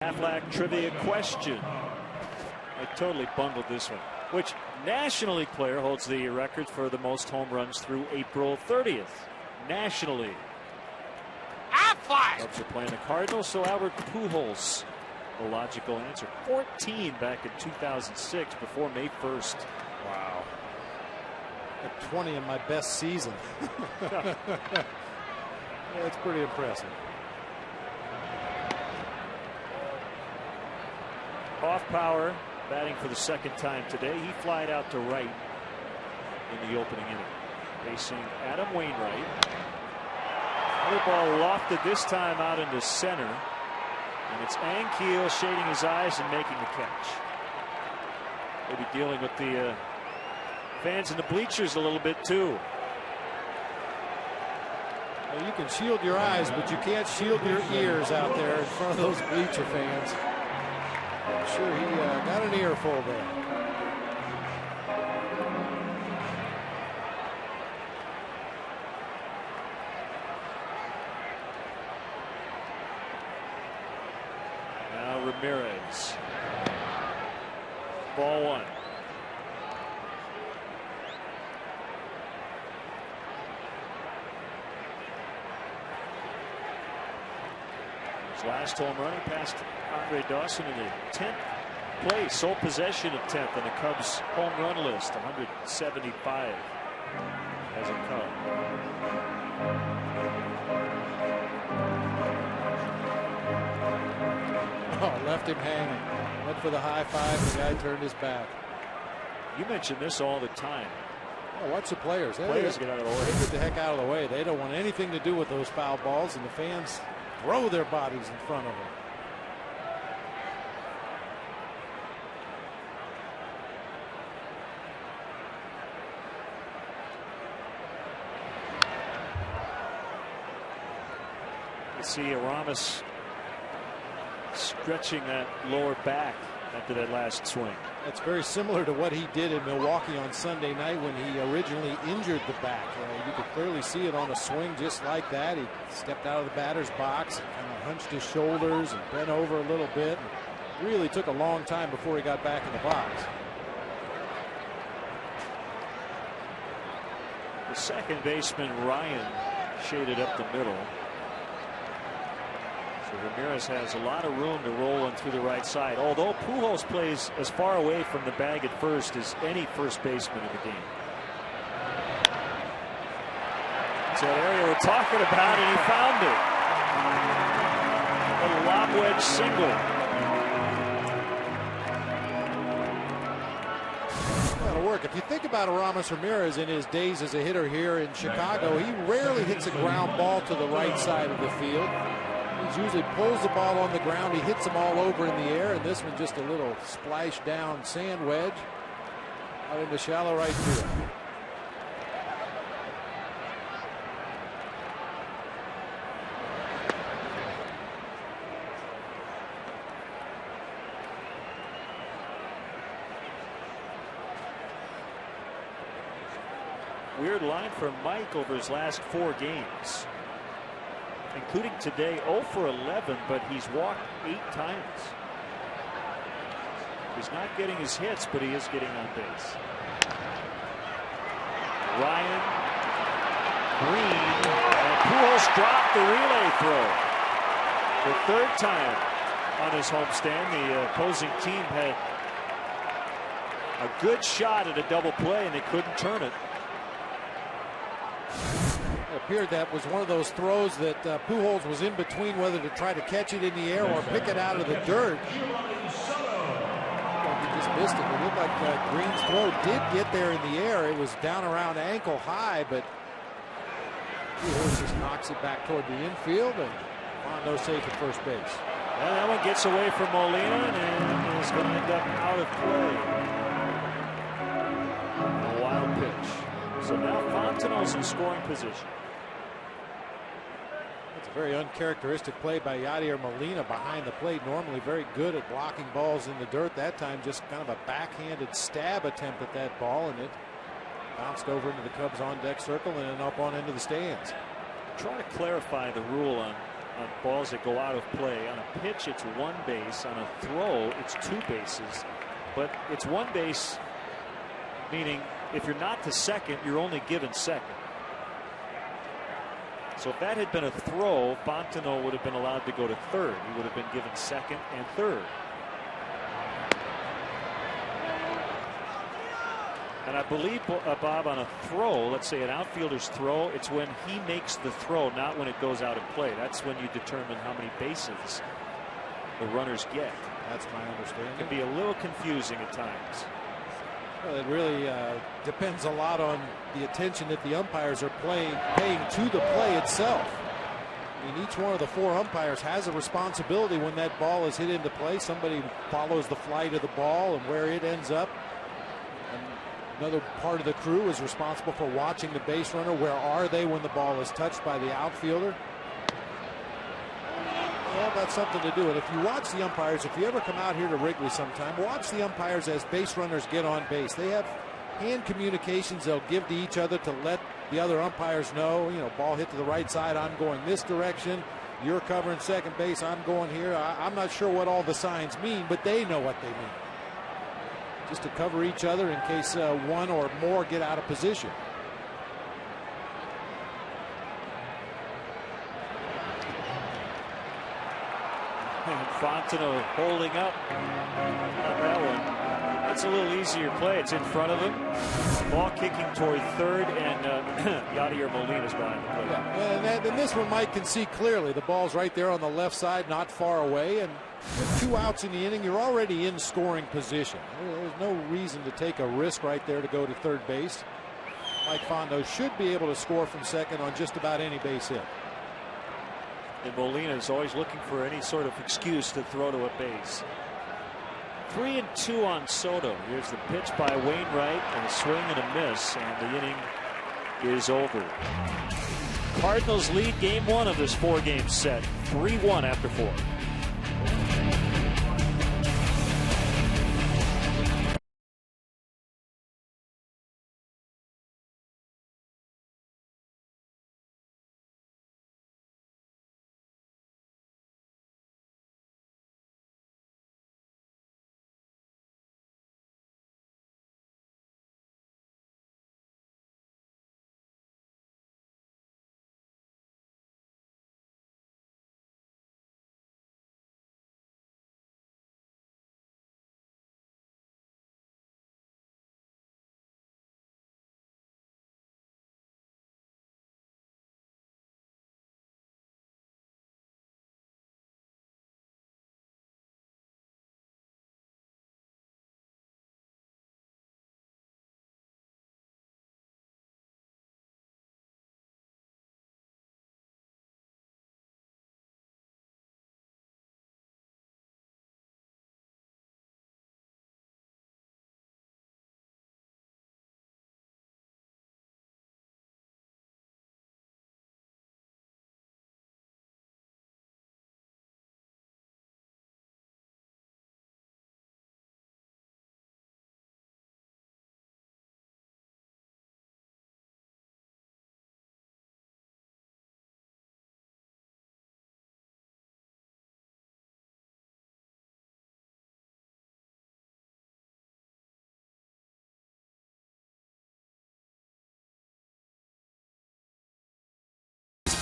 Aflac trivia question. I totally bungled this one. Which National League player holds the record for the most home runs through April 30th? National League. Aflac! Cubs are playing the Cardinals, so Albert Pujols, the logical answer. 14 back in 2006 before May 1st. Wow. At 20 in my best season. Yeah, it's pretty impressive. Hoffpauir batting for the second time today. He flied out to right in the opening inning, facing Adam Wainwright. Another ball lofted this time out into center, and it's Ankiel shading his eyes and making the catch. Maybe dealing with the fans in the bleachers a little bit too. Well, you can shield your eyes, but you can't shield your ears out there in front of those bleacher fans. I'm sure he got an earful there. Now Ramirez. Ball one. His last home run, he passed Andre Dawson in the 10th place, sole possession of 10th on the Cubs home run list, 175 as a Cub. Oh, left him hanging. Went for the high five. The guy turned his back. You mention this all the time. Oh, watch the players. Players get out of the way. They get the heck out of the way. They don't want anything to do with those foul balls, and the fans throw their bodies in front of them. You see Aramis stretching that lower back after that last swing. That's very similar to what he did in Milwaukee on Sunday night when he originally injured the back. You could clearly see it on a swing just like that. He stepped out of the batter's box and kind of hunched his shoulders and bent over a little bit. And really took a long time before he got back in the box. The second baseman, Ryan, shaded up the middle. So Ramirez has a lot of room to roll in through the right side, although Pujols plays as far away from the bag at first as any first baseman in the game. It's that area we're talking about, and he found it. A lob wedge single. That'll work. If you think about Aramis Ramirez in his days as a hitter here in Chicago, he rarely hits a ground ball to the right side of the field. He usually pulls the ball on the ground. He hits them all over in the air, and this one just a little splash down sand wedge out into shallow right field. Weird line for Mike over his last 4 games, including today. 0 for 11, but he's walked 8 times. He's not getting his hits, but he is getting on base. Ryan, Green, and Pujols dropped the relay throw. The 3rd time on his homestand. The opposing team had a good shot at a double play, and they couldn't turn it. It appeared that was one of those throws that Pujols was in between whether to try to catch it in the air or pick it out of the dirt. He just missed it. It looked like Green's throw did get there in the air. It was down around ankle high, but Pujols just knocks it back toward the infield, and Mondo safe at first base. Well, that one gets away from Molina and is going to end up out of play. A wild pitch. So now Fontenot's in scoring position. That's a very uncharacteristic play by Yadier Molina behind the plate. Normally very good at blocking balls in the dirt. That time just kind of a backhanded stab attempt at that ball, and it bounced over into the Cubs on deck circle and then up on into the stands. Trying to clarify the rule on on balls that go out of play. On a pitch, it's one base. On a throw, it's two bases. But it's one base, meaning if you're not to second, you're only given second. So if that had been a throw, Fontenot would have been allowed to go to third. He would have been given second and third. And I believe, Bob, on a throw, let's say an outfielder's throw, it's when he makes the throw, not when it goes out of play. That's when you determine how many bases the runners get. That's my understanding. It can be a little confusing at times. Well, it really depends a lot on the attention that the umpires are paying to the play itself. I mean, each one of the four umpires has a responsibility when that ball is hit into play. Somebody follows the flight of the ball and where it ends up. And another part of the crew is responsible for watching the base runner. Where are they when the ball is touched by the outfielder? Well, that's something to do. And if you watch the umpires, if you ever come out here to Wrigley sometime, watch the umpires as base runners get on base. They have hand communications they'll give to each other to let the other umpires know, you know, ball hit to the right side, I'm going this direction. You're covering second base, I'm going here. I'm not sure what all the signs mean, but they know what they mean. Just to cover each other in case one or more get out of position. Fontenot holding up on that one. That's a little easier play. It's in front of him. Ball kicking toward third, and Yadier Molina's behind the plate. Yeah, and this one Mike can see clearly. The ball's right there on the left side, not far away. And with 2 outs in the inning, you're already in scoring position. There's no reason to take a risk right there to go to third base. Mike Fontenot should be able to score from second on just about any base hit. And Molina is always looking for any sort of excuse to throw to a base. 3-2 on Soto. Here's the pitch by Wainwright, and a swing and a miss, and the inning is over. Cardinals lead game one of this 4-game set, 3-1 after 4.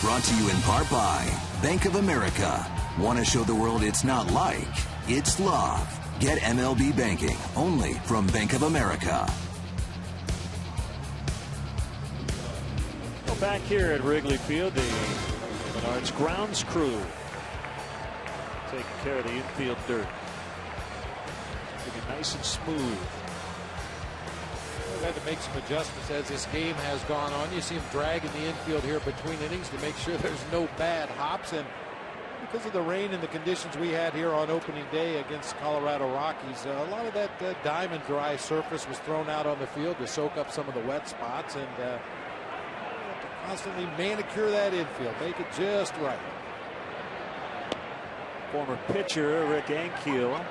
Brought to you in part by Bank of America. Want to show the world it's not like, it's love. Get MLB banking only from Bank of America. Well, back here at Wrigley Field, the Menards grounds crew taking care of the infield dirt. Looking nice and smooth. They've had to make some adjustments as this game has gone on. You see them dragging the infield here between innings to make sure there's no bad hops. And because of the rain and the conditions we had here on opening day against Colorado Rockies, a lot of that diamond dry surface was thrown out on the field to soak up some of the wet spots. And have to constantly manicure that infield, make it just right. Former pitcher Rick Ankiel,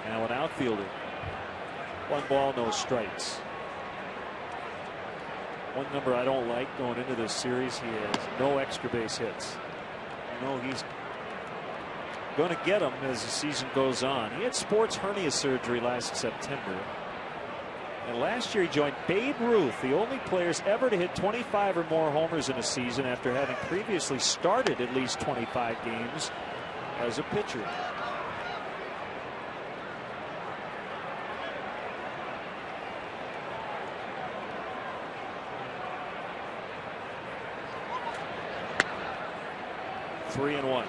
now an outfielder. 1 ball, no strikes. One number I don't like going into this series, he has no extra base hits. You know, he's going to get them as the season goes on. He had sports hernia surgery last September. And last year he joined Babe Ruth, the only players ever to hit 25 or more homers in a season after having previously started at least 25 games as a pitcher. Three and one.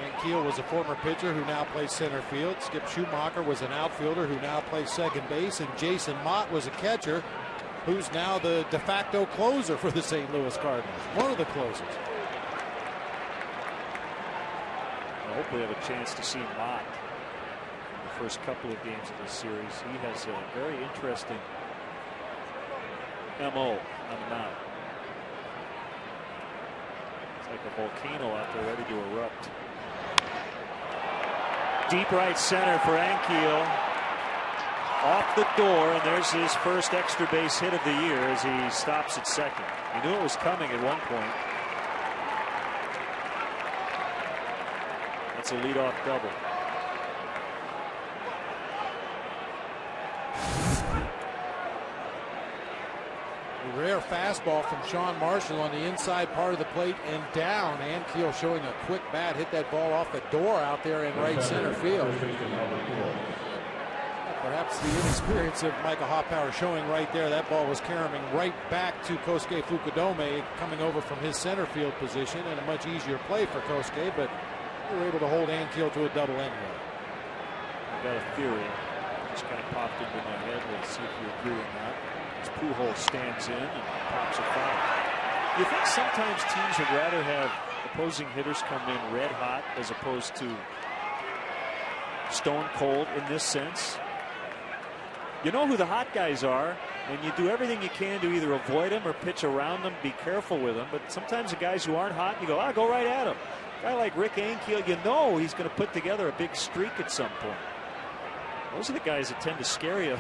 Hank Keel was a former pitcher who now plays center field. Skip Schumacher was an outfielder who now plays second base. And Jason Mott was a catcher who's now the de facto closer for the St. Louis Cardinals. One of the closers. I hope we have a chance to see Mott in the first couple of games of this series. He has a very interesting MO on the mound. It's like a volcano out there ready to erupt. Deep right center for Ankiel. Off the door, and there's his first extra base hit of the year as he stops at second. He knew it was coming at one point. That's a leadoff double. A rare fastball from Sean Marshall on the inside part of the plate and down. Ankiel showing a quick bat, hit that ball off the door out there in right center field. Perhaps the inexperience of Michael Hoffpower showing right there. That ball was carrying right back to Kosuke Fukudome coming over from his center field position, and a much easier play for Kosuke, but they were able to hold Ankiel to a double anyway. I've got a theory. Just kind of popped into my head. Let's see if you agree or not. As Pujols stands in and pops a foul. You think sometimes teams would rather have opposing hitters come in red hot as opposed to stone cold in this sense? You know who the hot guys are, and you do everything you can to either avoid them or pitch around them, be careful with them. But sometimes the guys who aren't hot, you go, go right at him. A guy like Rick Ankiel, you know he's going to put together a big streak at some point. Those are the guys that tend to scare you.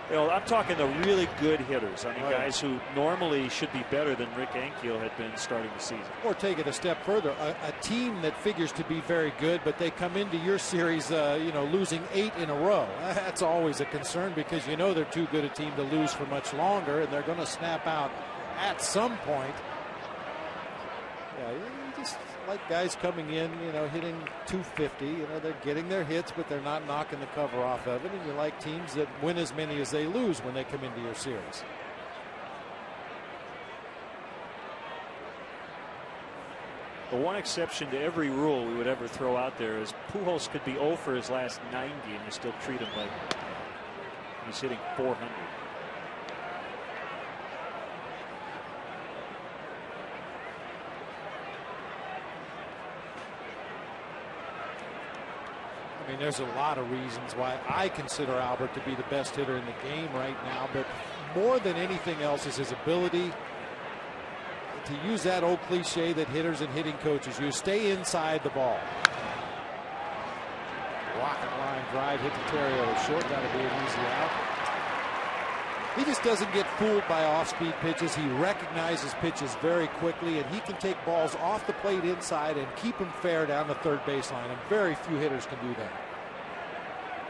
You know, I'm talking the really good hitters. I mean, guys who normally should be better than Rick Ankiel had been starting the season. Or take it a step further, a team that figures to be very good, but they come into your series, losing 8 in a row. That's always a concern because you know they're too good a team to lose for much longer, and they're going to snap out at some point. Yeah, you just like guys coming in, hitting 250. They're getting their hits, but they're not knocking the cover off of it. And you like teams that win as many as they lose when they come into your series. The one exception to every rule we would ever throw out there is Pujols could be 0 for his last 90, and you still treat him like he's hitting 400. I mean, there's a lot of reasons why I consider Albert to be the best hitter in the game right now, but more than anything else is his ability to use that old cliche that hitters and hitting coaches use, stay inside the ball. Rocket line drive hit to Terrio short, got to be an easy out. He just doesn't get fooled by off-speed pitches. He recognizes pitches very quickly, and he can take balls off the plate inside and keep them fair down the third baseline, and very few hitters can do that.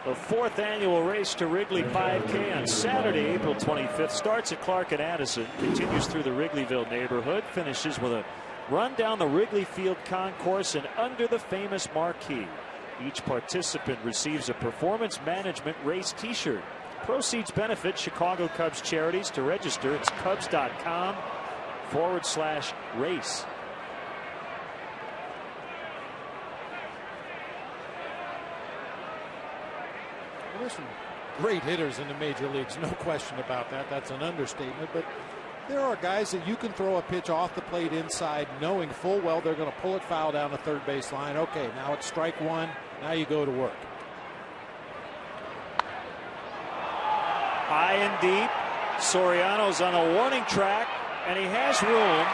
The 4th annual Race to Wrigley 5K on Saturday, April 25th, starts at Clark and Addison, continues through the Wrigleyville neighborhood, finishes with a run down the Wrigley Field concourse and under the famous marquee. Each participant receives a performance management race t-shirt. Proceeds benefit Chicago Cubs charities. To register, it's cubs.com/race. Well, there's some great hitters in the major leagues, no question about that. That's an understatement, but there are guys that you can throw a pitch off the plate inside knowing full well they're going to pull it foul down the third baseline. Okay, now it's strike one. Now you go to work. High and deep. Soriano's on a warning track, and he has room.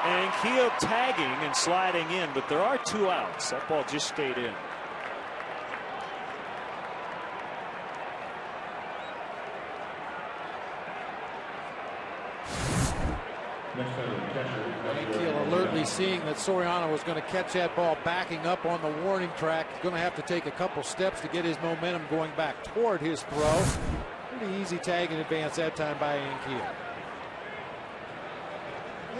And Keo tagging and sliding in, but there are 2 outs. That ball just stayed in. Keel alertly seeing that Soriano was going to catch that ball backing up on the warning track. He's going to have to take a couple steps to get his momentum going back toward his throw. Pretty easy tag in advance that time by Keel.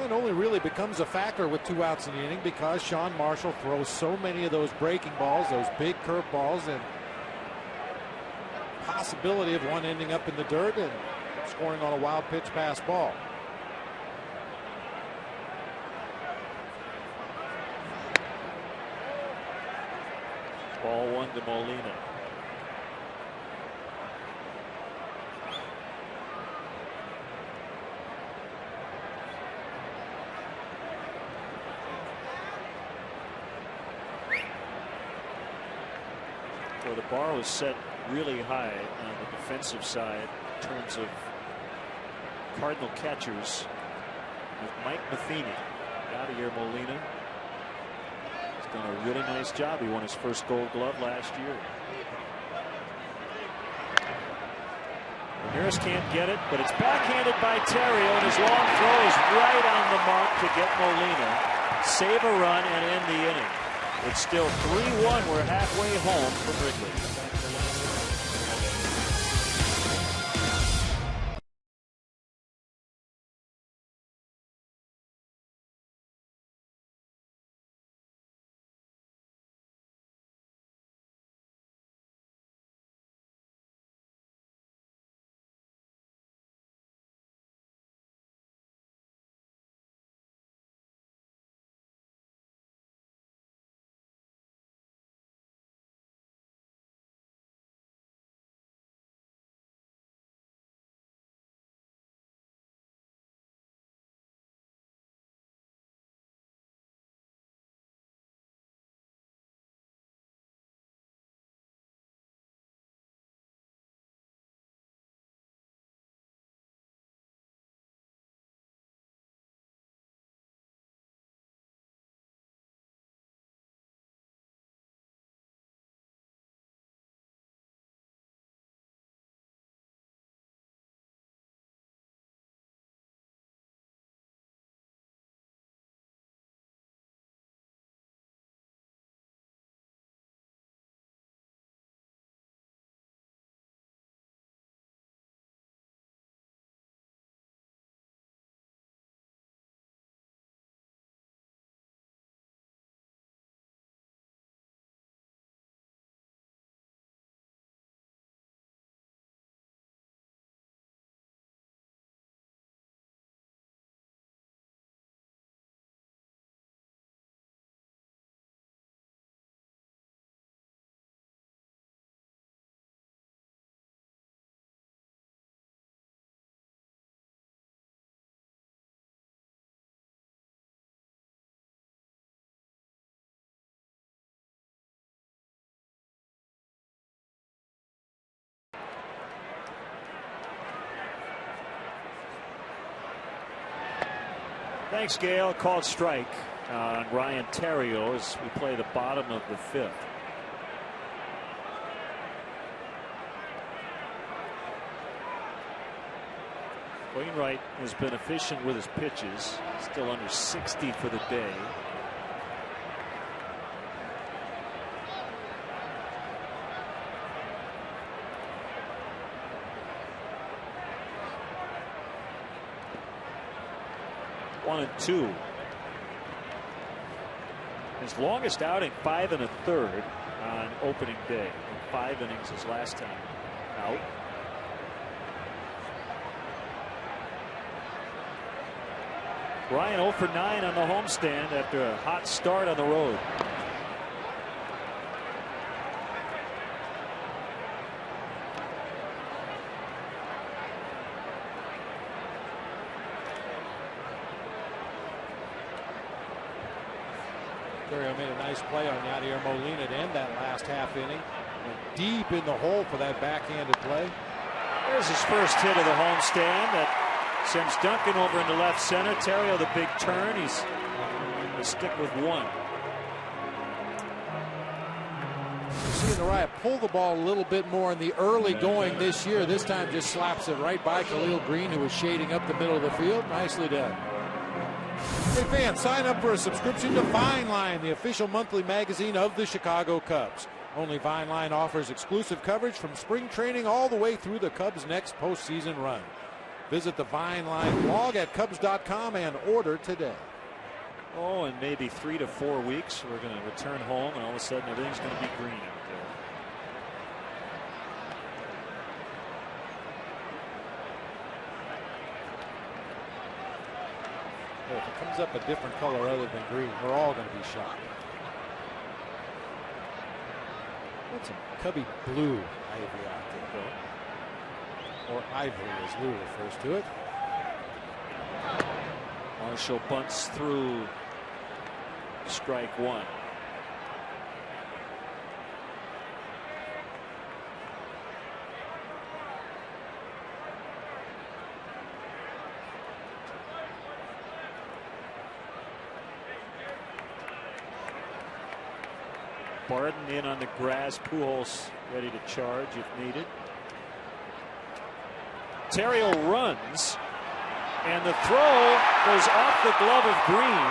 And only really becomes a factor with 2 outs in the inning because Sean Marshall throws so many of those breaking balls, those big curve balls, and possibility of one ending up in the dirt and scoring on a wild pitch pass ball. Ball 1 to Molina. So the bar was set really high on the defensive side in terms of Cardinal catchers with Mike Matheny. Yadier Molina has done a really nice job. He won his first Gold Glove last year. Ramirez can't get it, but it's backhanded by Terrio, and his long throw is right on the mark to get Molina. Save a run and end the inning. It's still 3-1. We're halfway home from Wrigley. Thanks, Gail. Called strike on Ryan Terrio as we play the bottom of the 5th. Wainwright has been efficient with his pitches. Still under 60 for the day. One and two. His longest outing, 5 1/3 on opening day. 5 innings his last time out. Ryan 0 for 9 on the homestand after a hot start on the road. Terrio made a nice play on Yadier Molina to end that last half inning. Went deep in the hole for that backhanded play. There's his first hit of the homestand that sends Duncan over into left center. Terrio the big turn. He's going to stick with one. Seeing Araya pull the ball a little bit more in the early going this year. This time just slaps it right by Khalil Green, who was shading up the middle of the field. Nicely done. Hey fans, sign up for a subscription to Vine Line, the official monthly magazine of the Chicago Cubs. Only Vine Line offers exclusive coverage from spring training all the way through the Cubs' next postseason run. Visit the Vine Line blog at Cubs.com and order today. Oh, in maybe 3 to 4 weeks, we're going to return home, and all of a sudden everything's going to be green out there. Well, if it comes up a different color other than green, we're all going to be shocked. What's a Cubby blue ivy out there? Or ivory, as Lou refers to it. Marshall bunts through strike one. Barden in on the grass. Pujols ready to charge if needed. Terrio runs, and the throw goes off the glove of Green.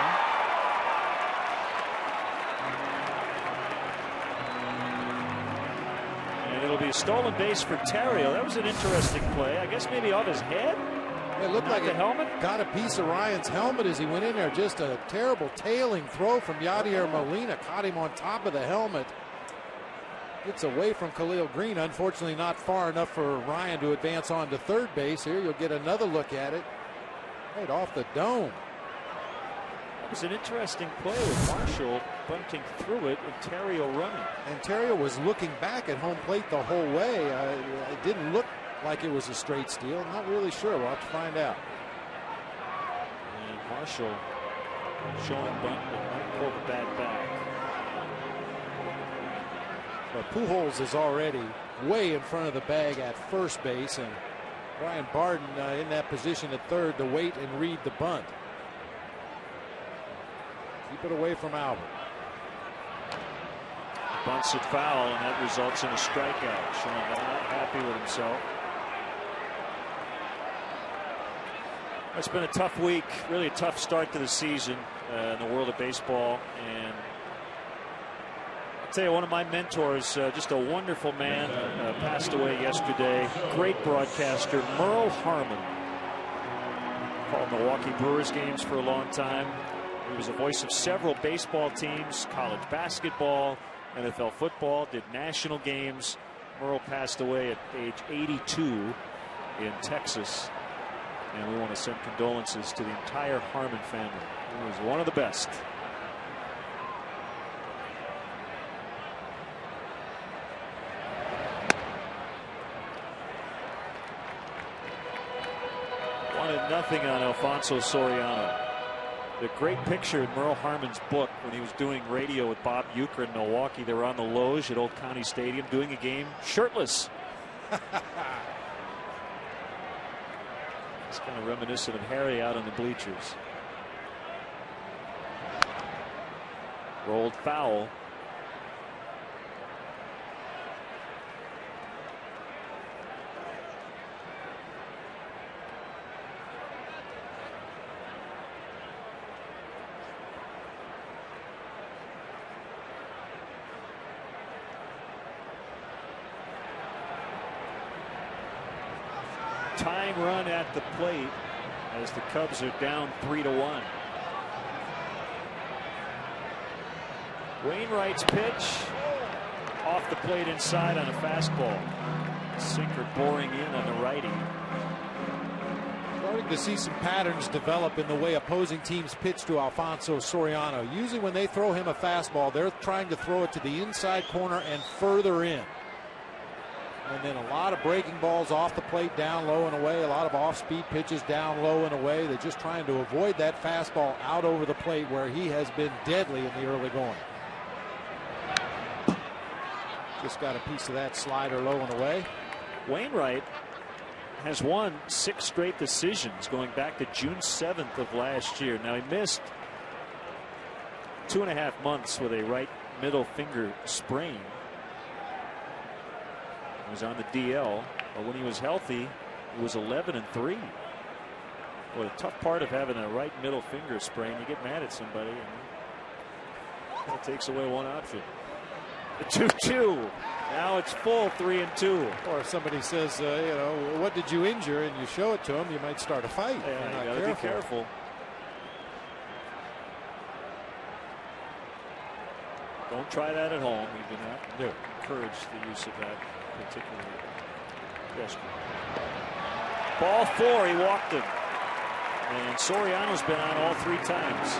And it'll be a stolen base for Terrio. That was an interesting play. I guess maybe off his head. It looked like the helmet. Got a piece of Ryan's helmet as he went in there. Just a terrible tailing throw from Yadier Molina. Caught him on top of the helmet. Gets away from Khalil Green. Unfortunately, not far enough for Ryan to advance on to third base. Here, you'll get another look at it. Right off the dome. It was an interesting play with Marshall bunting through it and Terrio running. And Terrio was looking back at home plate the whole way. It didn't look like it was a straight steal. Not really sure. We'll have to find out. And Marshall showing bunt but might pull the bat back. But Pujols is already way in front of the bag at first base, and Brian Barden in that position at third to wait and read the bunt. Keep it away from Albert. Bunts it foul, and that results in a strikeout. Showing not happy with himself. It's been a tough week, really a tough start to the season in the world of baseball. And I'll tell you, one of my mentors, just a wonderful man, passed away yesterday. Great broadcaster, Merle Harmon. Called Milwaukee Brewers games for a long time. He was a voice of several baseball teams, college basketball, NFL football, did national games. Merle passed away at age 82 in Texas. And we want to send condolences to the entire Harmon family. He was one of the best. Nothing on Alfonso Soriano. The great picture in Merle Harmon's book when he was doing radio with Bob Uecker in Milwaukee. They were on the Loge at Old County Stadium doing a game shirtless. It's kind of reminiscent of Harry out on the bleachers. Rolled foul. Tying run at the plate as the Cubs are down 3-1. Wainwright's pitch off the plate inside on a fastball. Sinker boring in on the righty. Starting to see some patterns develop in the way opposing teams pitch to Alfonso Soriano. Usually when they throw him a fastball, they're trying to throw it to the inside corner and further in. And then a lot of breaking balls off the plate down low and away. A lot of off-speed pitches down low and away. They're just trying to avoid that fastball out over the plate where he has been deadly in the early going. Just got a piece of that slider low and away. Wainwright has won 6 straight decisions going back to June 7th of last year. Now he missed 2.5 months with a right middle finger sprain. He was on the DL, but when he was healthy, he was 11-3. Well, the tough part of having a right middle finger sprain, you get mad at somebody and that takes away one option. The 2-2. Now it's full 3-2. Or if somebody says, you know, what did you injure, and you show it to them, you might start a fight. Yeah, you got to be careful. Don't try that at home. You do not encourage the use of that particular gesture. Ball 4, he walked him. And Soriano's been on all 3 times.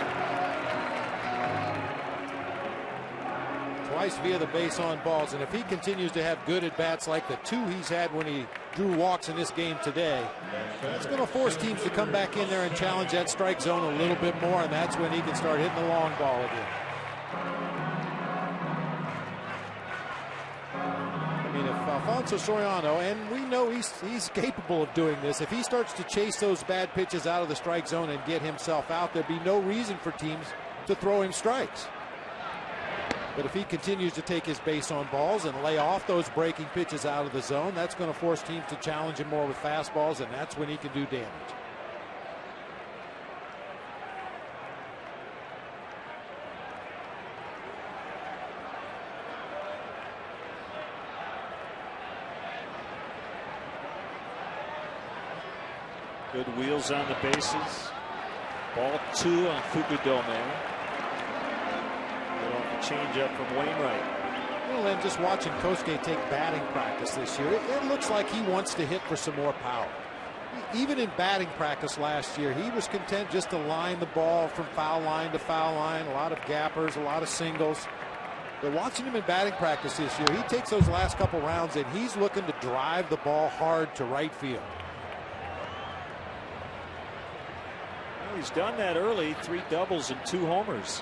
Twice via the base on balls, and if he continues to have good at bats like the 2 he's had when he drew walks in this game today, that's going to force teams to come back in there and challenge that strike zone a little bit more, and that's when he can start hitting the long ball again. I mean, if Alfonso Soriano, and we know he's capable of doing this, if he starts to chase those bad pitches out of the strike zone and get himself out, there'd be no reason for teams to throw him strikes. But if he continues to take his base on balls and lay off those breaking pitches out of the zone, that's going to force teams to challenge him more with fastballs, and that's when he can do damage. Good wheels on the bases. Ball 2 on Fukudome. Change up from Wainwright. Well, and just watching Kosuke take batting practice this year, it looks like he wants to hit for some more power. Even in batting practice last year, he was content just to line the ball from foul line to foul line. A lot of gappers, a lot of singles. But watching him in batting practice this year, he takes those last couple rounds and he's looking to drive the ball hard to right field. Well, he's done that early. 3 doubles and 2 homers.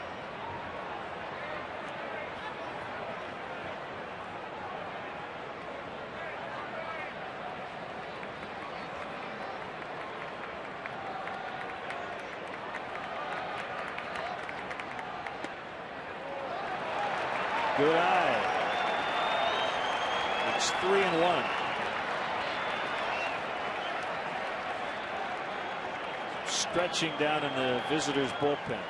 Good eye. It's 3-1. Stretching down in the visitors' bullpen.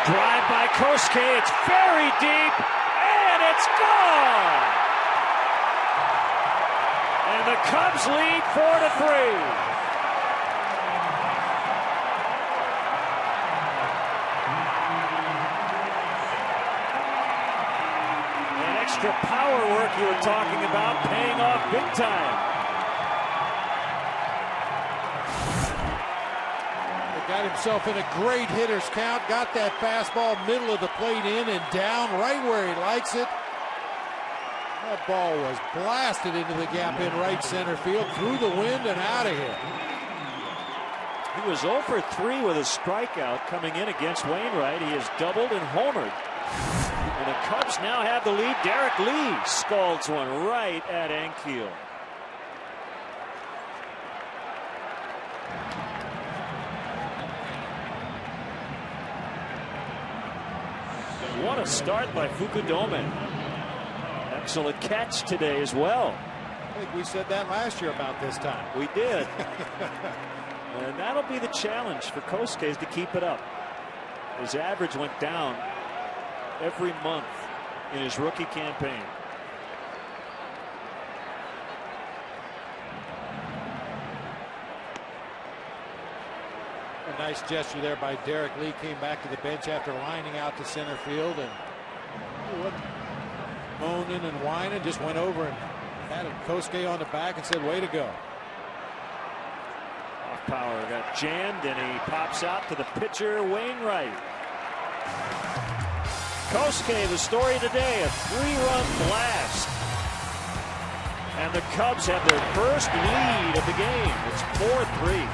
Drive by Kosuke. It's very deep, and it's gone. And the Cubs lead 4-3. That extra power work you were talking about paying off big time. Got himself in a great hitter's count, got that fastball middle of the plate in and down right where he likes it. That ball was blasted into the gap in right center field, through the wind and out of here. He was 0 for 3 with a strikeout coming in against Wainwright. He has doubled and homered. And the Cubs now have the lead. Derek Lee scalds one right at Ankiel. What a start by Fukudome. Excellent catch today as well. I think we said that last year about this time. We did. And that'll be the challenge for Kosuke, is to keep it up. His average went down every month in his rookie campaign. A nice gesture there by Derek Lee. Came back to the bench after lining out to center field and moaning and whining. Just went over and patted Kosuke on the back and said, way to go. Off power got jammed and he pops out to the pitcher Wainwright. Kosuke, the story today, a 3-run blast. And the Cubs have their first lead of the game. It's 4-3.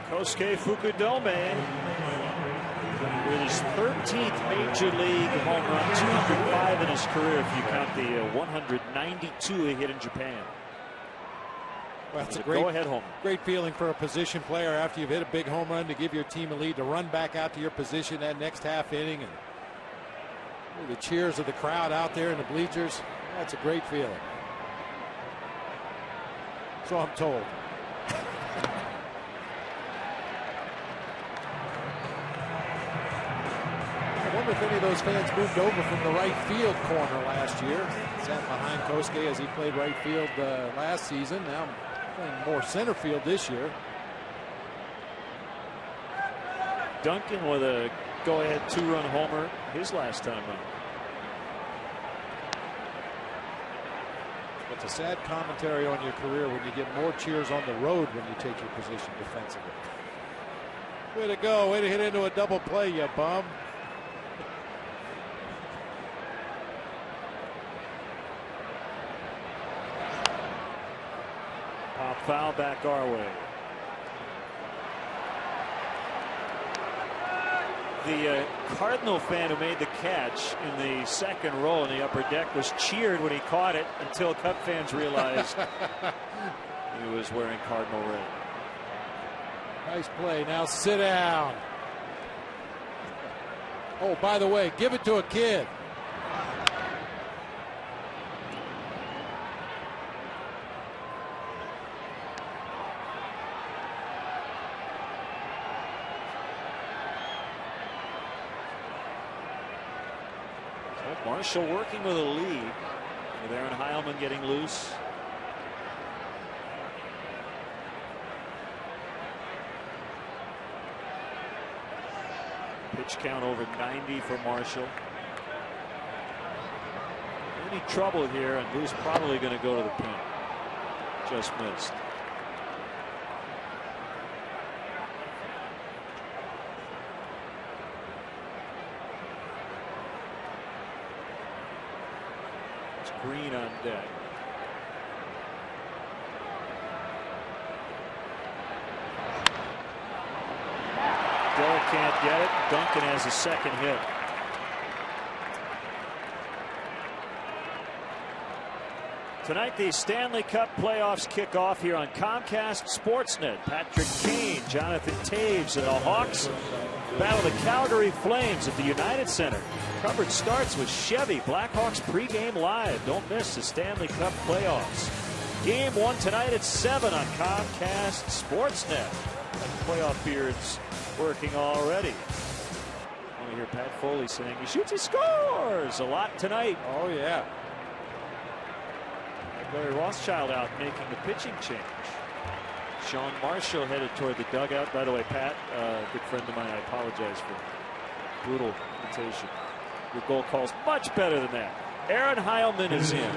Kosuke Fukudome with his 13th major league home run, 205 in his career if you count the 192 he hit in Japan. Well, that's a great feeling for a position player after you've hit a big home run to give your team a lead, to run back out to your position that next half inning, and the cheers of the crowd out there in the bleachers. That's a great feeling. So I'm told. I wonder if any of those fans moved over from the right field corner last year. Sat behind Kosuke as he played right field last season. Now playing more center field this year. Duncan with a go-ahead 2-run homer his last time out. It's a sad commentary on your career when you get more cheers on the road when you take your position defensively. Way to go. Way to hit into a double play, you bum. Pop foul back our way. The Cardinal fan who made the catch in the second row in the upper deck was cheered when he caught it, until Cub fans realized he was wearing Cardinal red. Nice play. Now sit down. Oh, by the way, give it to a kid. Marshall working with a lead, with Aaron Heilman getting loose. Pitch count over 90 for Marshall. Any trouble here, and Lou's probably going to go to the pin. Just missed. Green on deck. Dell can't get it. Duncan has a second hit. Tonight the Stanley Cup playoffs kick off here on Comcast Sportsnet. Patrick Kane, Jonathan Taves, and the Hawks battle the Calgary Flames at the United Center. Coverage starts with Chevy. Blackhawks pregame live. Don't miss the Stanley Cup playoffs. Game 1 tonight at 7 on Comcast Sportsnet. That playoff beard's working already. I want to hear Pat Foley saying he shoots, he scores. A lot tonight. Oh, yeah. Barry Rothschild out making the pitching change. Sean Marshall headed toward the dugout. By the way, Pat, good friend of mine, I apologize for brutal invitation. Your goal call's much better than that. Aaron Heilman is in.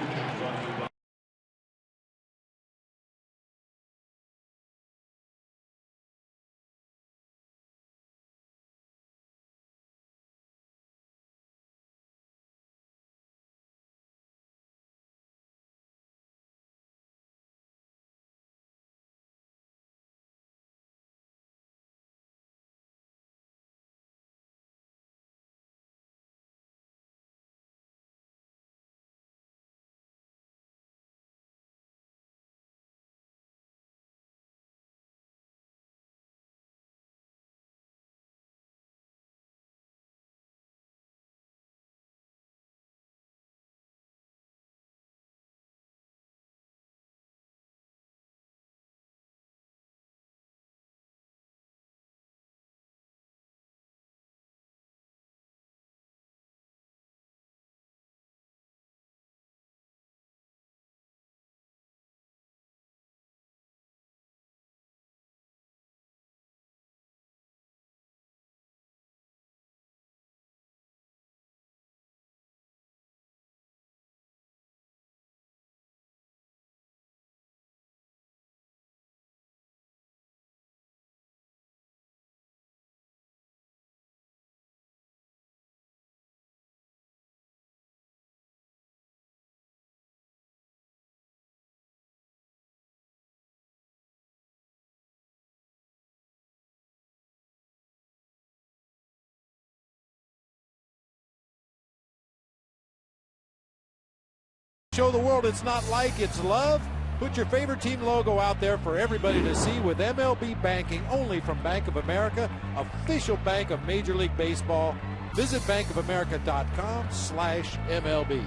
show the world it's not like, it's love? Put your favorite team logo out there for everybody to see with MLB banking only from Bank of America, official bank of Major League Baseball. Visit bankofamerica.com/MLB.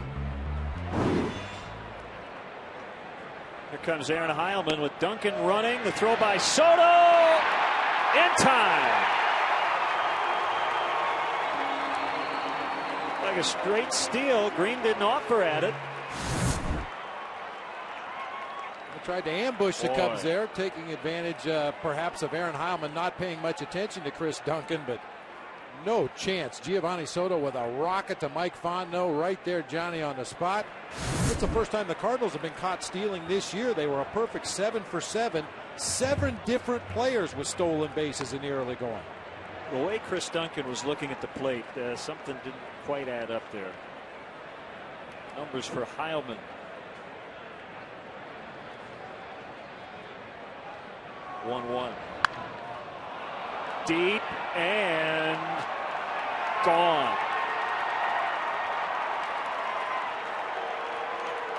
Here comes Aaron Heilman with Duncan running. The throw by Soto in time. Like a straight steal. Green didn't offer at it. Tried to ambush the Cubs there, taking advantage perhaps of Aaron Heilman not paying much attention to Chris Duncan, but no chance. Giovanni Soto with a rocket to Mike Fontenot right there, Johnny, on the spot. It's the first time the Cardinals have been caught stealing this year. They were a perfect 7 for 7. 7 different players with stolen bases in the early going. The way Chris Duncan was looking at the plate, something didn't quite add up there. Numbers for Heilman. 1-1. Deep and gone.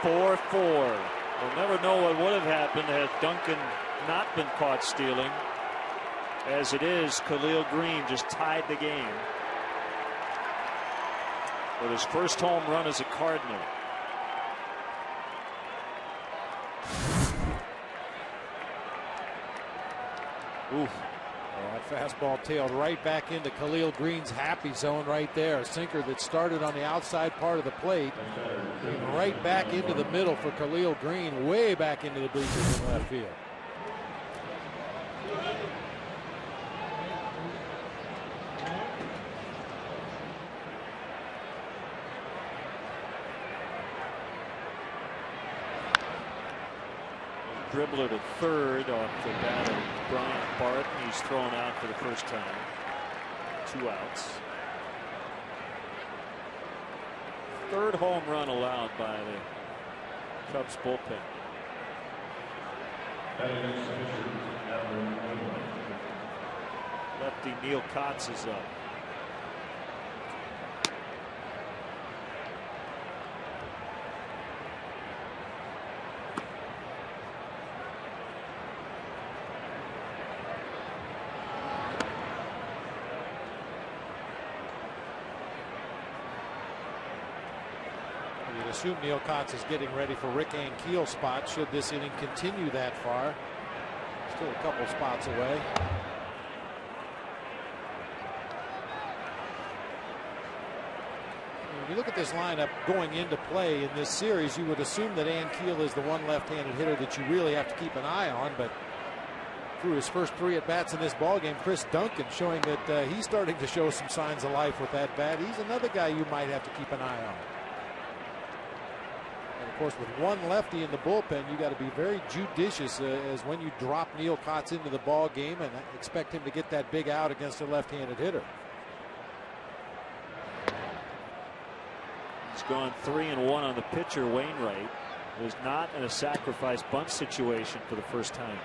4-4. We'll never know what would have happened had Duncan not been caught stealing. As it is, Khalil Green just tied the game with his first home run as a Cardinal. Oof. That fastball tailed right back into Khalil Green's happy zone right there. A sinker that started on the outside part of the plate. Came right back into the middle for Khalil Green, way back into the bleachers in left field. Dribbler to third off the bat of Bryant Barton. He's thrown out for the first time. 2 outs. Third home run allowed by the Cubs bullpen. Lefty Neil Kotz is up. You'd assume Neil Kotz is getting ready for Rick Ankiel's spot should this inning continue that far. Still a couple spots away. When you look at this lineup going into play in this series, you would assume that Ankiel is the one left-handed hitter that you really have to keep an eye on, but through his first 3 at-bats in this ballgame, Chris Duncan showing that he's starting to show some signs of life with that bat. He's another guy you might have to keep an eye on. Of course, with one lefty in the bullpen, you got to be very judicious as when you drop Neil Kotz into the ball game and expect him to get that big out against a left-handed hitter. He's gone 3-1 on the pitcher. Wainwright was not in a sacrifice bunt situation for the first time.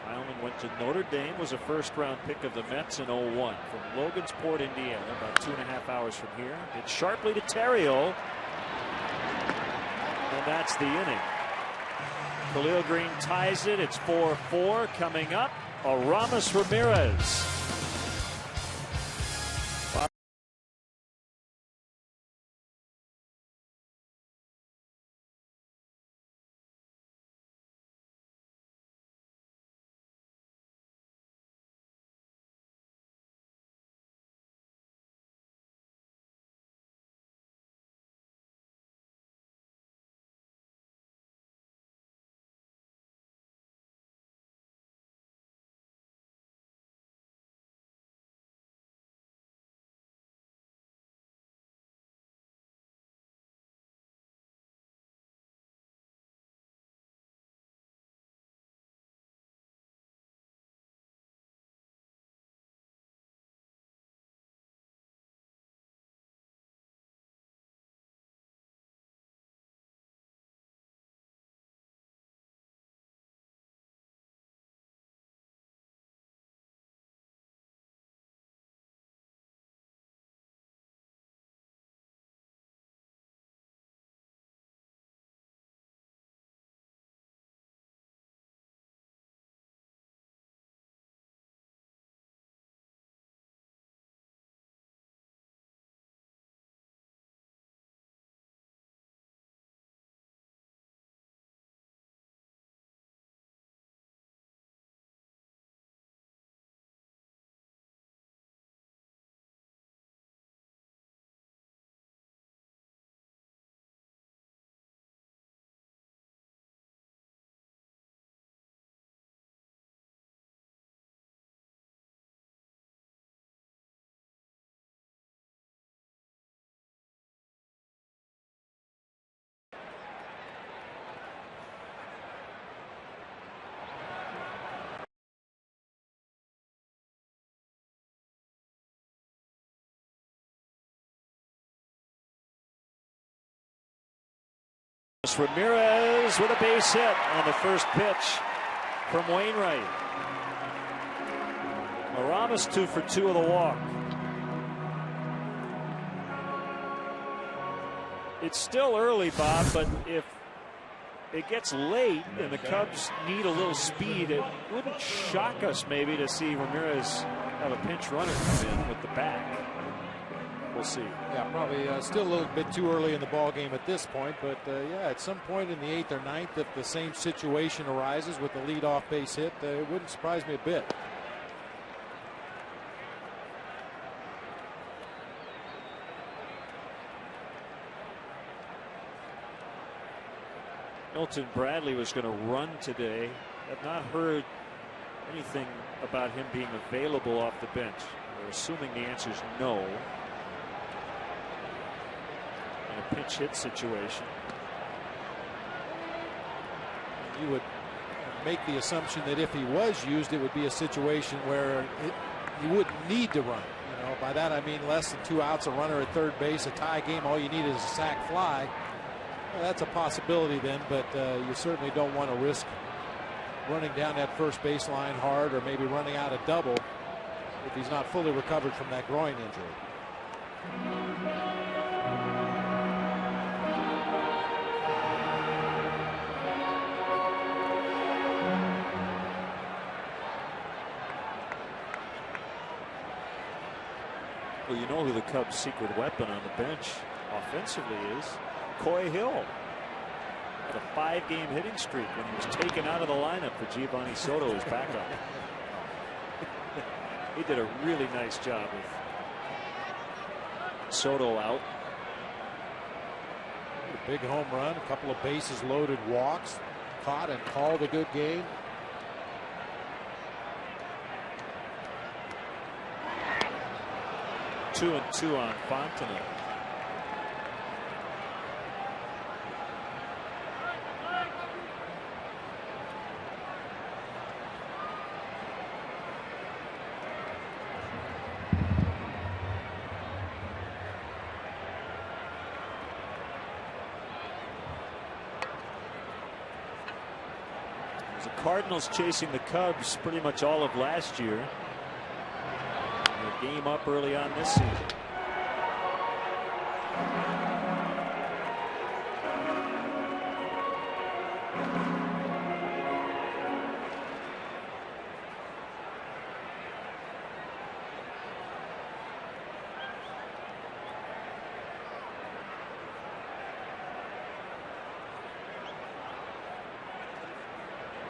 Heilman went to Notre Dame, was a first-round pick of the Mets in 01 from Logansport, Indiana, about 2.5 hours from here. Hits sharply to Terrio, and that's the inning. Khalil Green ties it. It's 4-4. Coming up, Aramis Ramirez. Ramirez with a base hit on the first pitch from Wainwright. Aramis 2 for 2 of the walk. It's still early, Bob, but if it gets late and the Cubs need a little speed, it wouldn't shock us maybe to see Ramirez have a pinch runner come in with the bat. We'll see. Yeah, probably still a little bit too early in the ball game at this point, but yeah, at some point in the 8th or 9th, if the same situation arises with the leadoff base hit, it wouldn't surprise me a bit. Milton Bradley was going to run today. I've not heard anything about him being available off the bench. We're assuming the answer is no. In a pinch hit situation. You would make the assumption that if he was used, it would be a situation where he wouldn't need to run. You know, by that I mean less than 2 outs, a runner at third base, a tie game. All you need is a sac fly. Well, that's a possibility then, but you certainly don't want to risk running down that first baseline hard or maybe running out a double if he's not fully recovered from that groin injury. Well, you know who the Cubs' secret weapon on the bench offensively is? Coy Hill. Had a 5-game hitting streak when he was taken out of the lineup for Giovanni Soto as backup. He did a really nice job with Soto out. A big home run, a couple of bases loaded walks, caught and called a good game. Two and 2 on Fontenot. The Cardinals chasing the Cubs pretty much all of last year. A game up early on this season.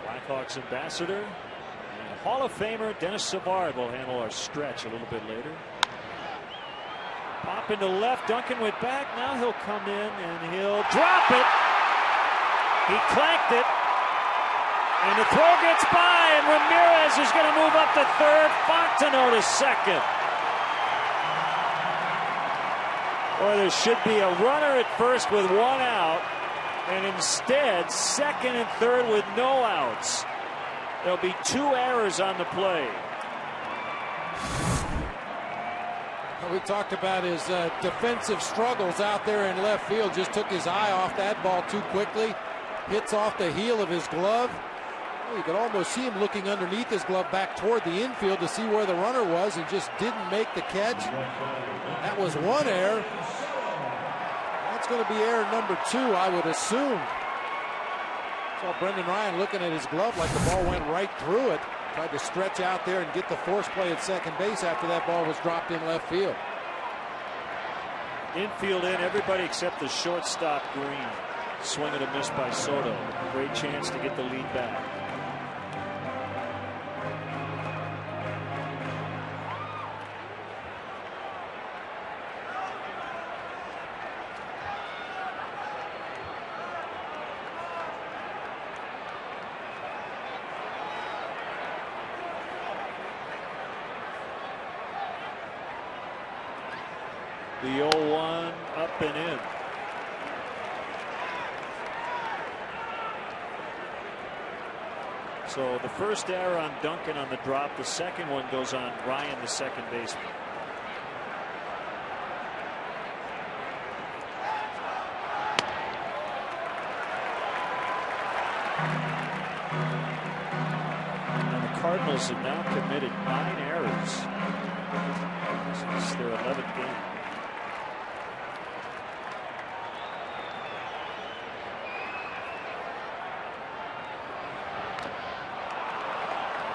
Blackhawks ambassador and Hall of Famer Dennis Savard will handle our stretch a little bit later. Pop into left. Duncan went back. Now he'll come in and he'll drop it. He clanked it. And the throw gets by, and Ramirez is going to move up to third. Fontenot to second. Or there should be a runner at first with 1 out. And instead, second and third with no outs. There'll be 2 errors on the play. What we talked about his defensive struggles out there in left field. Just took his eye off that ball too quickly. Hits off the heel of his glove. Well, you could almost see him looking underneath his glove back toward the infield to see where the runner was and just didn't make the catch. That was 1 error. That's going to be error number 2, I would assume. Saw Brendan Ryan looking at his glove like the ball went right through it. Tried to stretch out there and get the force play at second base after that ball was dropped in left field. Infield in, everybody except the shortstop Green. Swing and a miss by Soto. Great chance to get the lead back. The 0-1 up and in. So the first error on Duncan on the drop. The second one goes on Ryan, the second baseman. Cardinals have now committed 9 errors since their 11th game.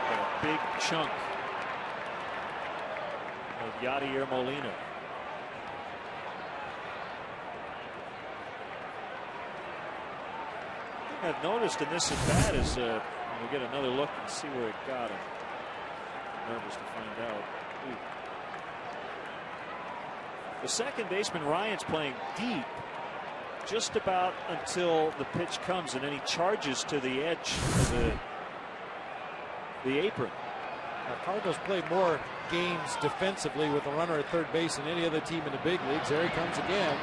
Got a big chunk of Yadier Molina. I've noticed in this at bat is we'll get another look and see where it got him. I'm nervous to find out. Ooh. The second baseman Ryan's playing deep just about until the pitch comes, and then he charges to the edge of the apron. Now, Cardinals play more games defensively with a runner at third base than any other team in the big leagues. There he comes again.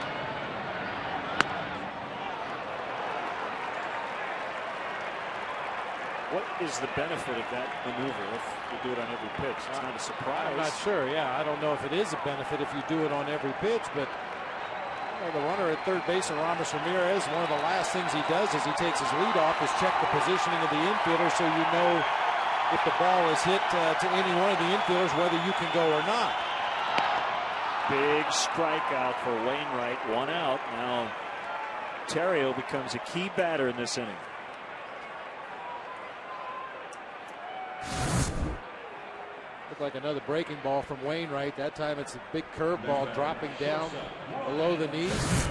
What is the benefit of that maneuver if you do it on every pitch? It's not a surprise. I'm not sure. Yeah, I don't know if it is a benefit if you do it on every pitch, but the runner at third base, Aramis Ramirez, one of the last things he does as he takes his lead off is check the positioning of the infielder so you know if the ball is hit to any one of the infielders, whether you can go or not. Big strikeout for Wainwright. 1 out. Now Terrio becomes a key batter in this inning. Looked like another breaking ball from Wainwright. That time it's a big curveball dropping down below the knees.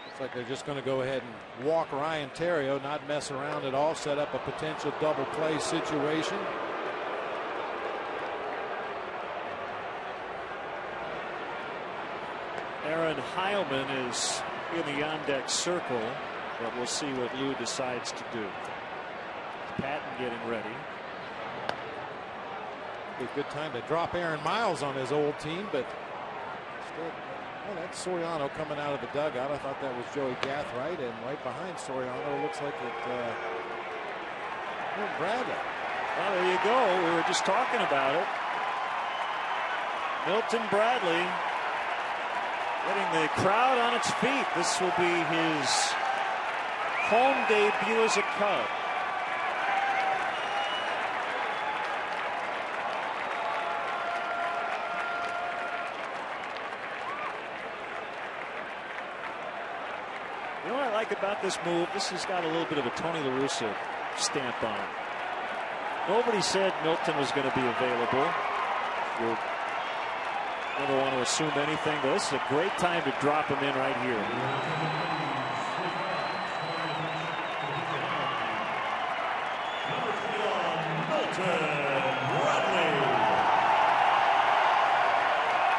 Looks like they're just going to go ahead and walk Ryan Terrio, not mess around at all, set up a potential double play situation. Aaron Heilman is in the on-deck circle, but we'll see what Lou decides to do. Patton getting ready. Be a good time to drop Aaron Miles on his old team, but still, oh, that's Soriano coming out of the dugout. I thought that was Joey Gathright, and right behind Soriano looks like it. Bradley. Well, there you go. We were just talking about it. Milton Bradley getting the crowd on its feet. This will be his home debut as a Cub. You know what I like about this move? This has got a little bit of a Tony La Russa stamp on it. Nobody said Milton was going to be available. You'll never want to assume anything, but this is a great time to drop him in right here.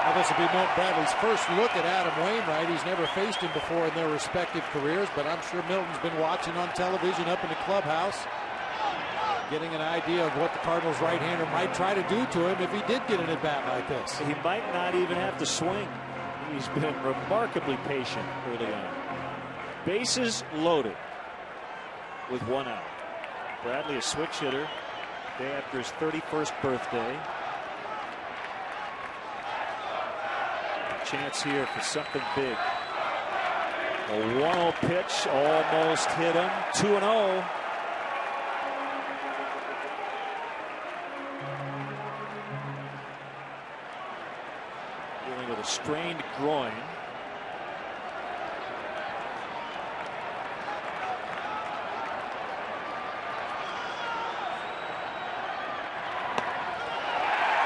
Now this will be Milton Bradley's first look at Adam Wainwright. He's never faced him before in their respective careers, but I'm sure Milton's been watching on television up in the clubhouse, getting an idea of what the Cardinals right-hander might try to do to him if he did get an at-bat like this. He might not even have to swing. He's been remarkably patient early on. Bases loaded with 1 out. Bradley, a switch hitter, day after his 31st birthday. A chance here for something big. A 1-0 pitch almost hit him. 2-0. Dealing with a strained groin.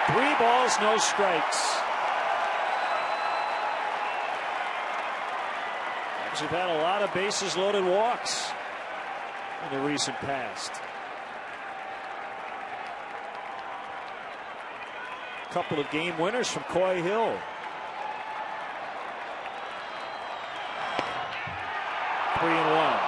Three balls, no strikes. We've had a lot of bases loaded walks in the recent past. A couple of game winners from Coy Hill. Three and one.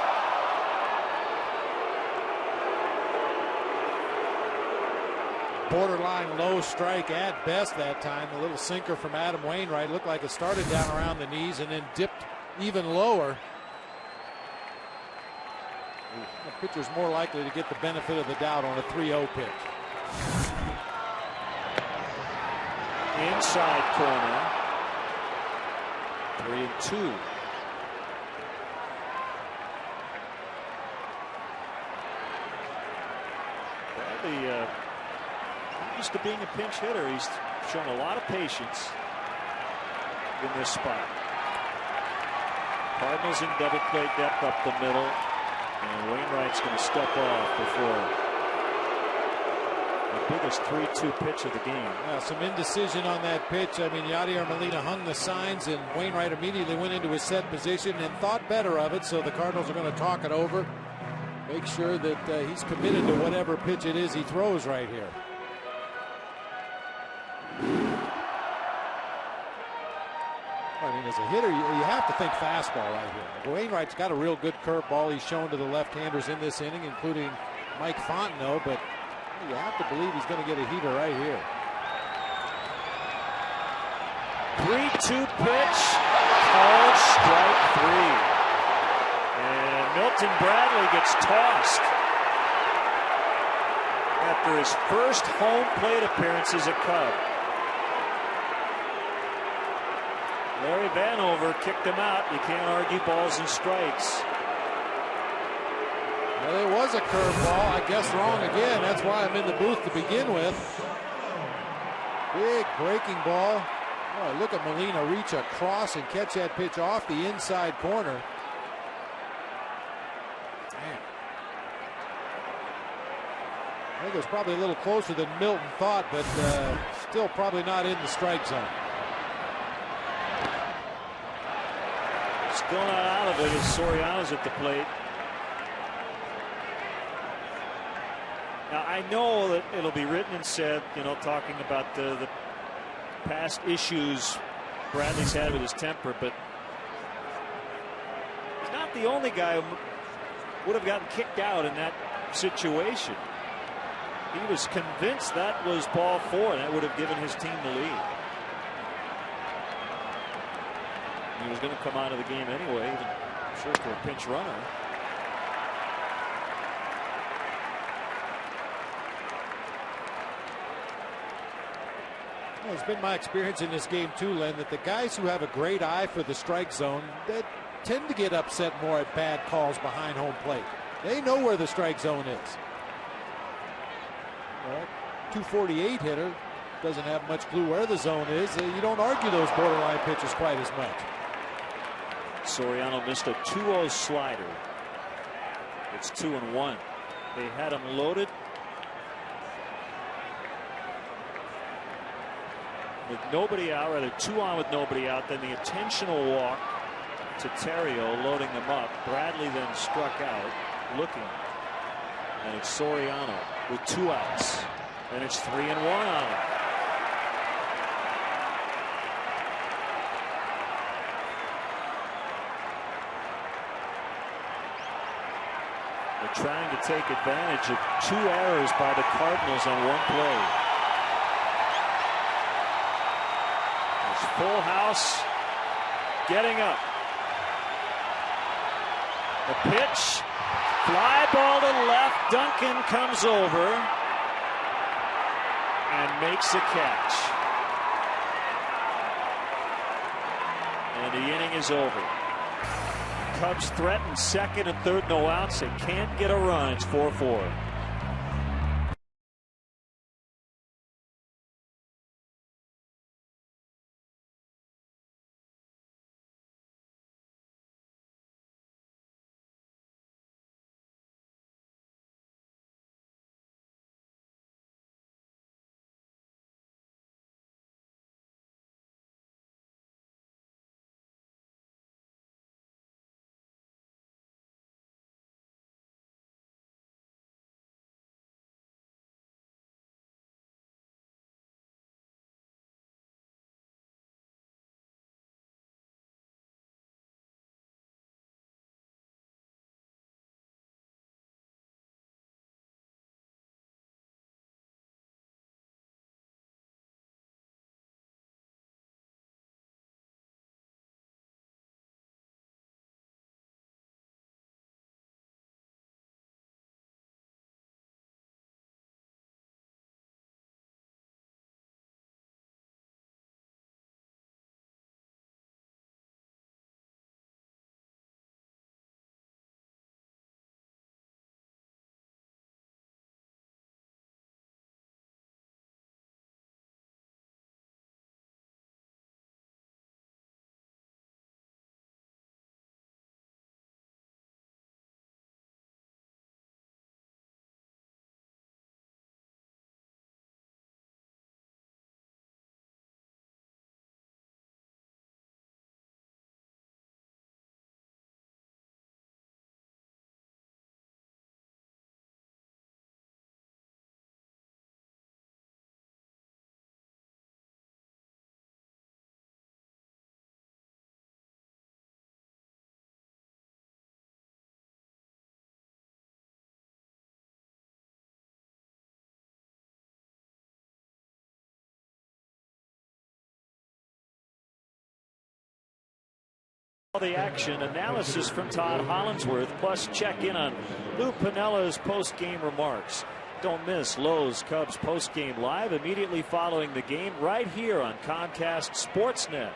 Borderline low strike at best that time. A little sinker from Adam Wainwright. Looked like it started down around the knees and then dipped even lower. The pitcher's more likely to get the benefit of the doubt on a 3-0 pitch. Inside corner. 3-2. Bradley used to being a pinch hitter. He's shown a lot of patience in this spot. Cardinals in double play depth up the middle, and Wainwright's going to step off before the biggest 3-2 pitch of the game. Some indecision on that pitch. I mean, Yadier Molina hung the signs, and Wainwright immediately went into his set position and thought better of it. So the Cardinals are going to talk it over, make sure that he's committed to whatever pitch it is he throws right here. I mean, as a hitter, you have to think fastball right here. Wainwright's got a real good curveball he's shown to the left-handers in this inning, including Mike Fontenot, but you have to believe he's going to get a heater right here. 3-2 pitch, called strike 3. And Milton Bradley gets tossed after his first home plate appearance as a Cub. Larry Vanover kicked him out. You can't argue balls and strikes. Well, it was a curveball. I guess wrong again. That's why I'm in the booth to begin with. Big breaking ball. Oh, look at Molina reach across and catch that pitch off the inside corner. Man. I think it was probably a little closer than Milton thought, but still probably not in the strike zone. Still not out of it as Soriano's at the plate. Now, I know that it'll be written and said, you know, talking about the past issues Bradley's had with his temper, but he's not the only guy who would have gotten kicked out in that situation. He was convinced that was ball 4, and that would have given his team the lead. He was going to come out of the game anyway, even sure for a pinch runner. Well, it's been my experience in this game too, Len, that the guys who have a great eye for the strike zone that tend to get upset more at bad calls behind home plate. They know where the strike zone is. Well, 248 hitter doesn't have much clue where the zone is. You don't argue those borderline pitches quite as much. Soriano missed a 2-0 slider. It's 2-1. They had him loaded with nobody out, rather 2 on with nobody out. Then the intentional walk to Terrio, loading them up. Bradley then struck out, looking, and it's Soriano with 2 outs, and it's 3-1 on him. They're trying to take advantage of 2 errors by the Cardinals on 1 play. It's full house getting up. The pitch, fly ball to left. Duncan comes over and makes a catch. And the inning is over. Cubs threaten second and third, no outs. They can't get a run. It's 4-4. All the action, analysis from Todd Hollinsworth, plus check in on Lou Piniella's post-game remarks. Don't miss Lowe's Cubs post-game live immediately following the game right here on Comcast Sportsnet.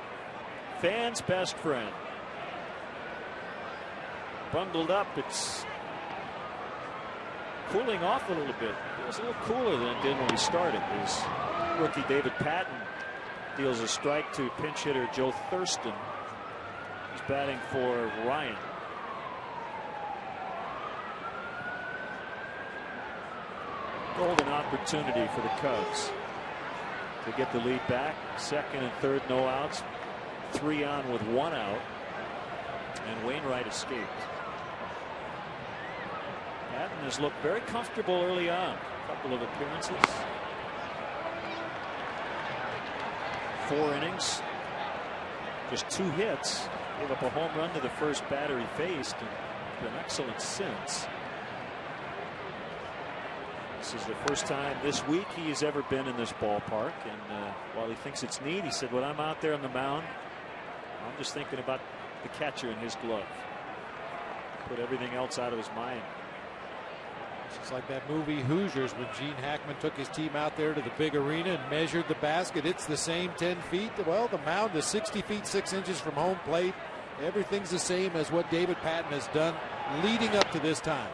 Fans' best friend. Bundled up, it's cooling off a little bit. It was a little cooler than it did when we started. As rookie David Patton deals a strike to pinch hitter Joe Thurston. He's batting for Ryan. Golden opportunity for the Cubs to get the lead back. Second and third, no outs. 3 on with 1 out. And Wainwright escaped. Patton has looked very comfortable early on. A couple of appearances. 4 innings. Just 2 hits. Gave up a home run to the first batter he faced and been excellent since. This is the first time this week he has ever been in this ballpark, and while he thinks it's neat, he said, when I'm out there on the mound, I'm just thinking about the catcher in his glove. Put everything else out of his mind. It's like that movie Hoosiers when Gene Hackman took his team out there to the big arena and measured the basket. It's the same 10 feet. Well, the mound is 60 feet 6 inches from home plate. Everything's the same as what David Patton has done leading up to this time.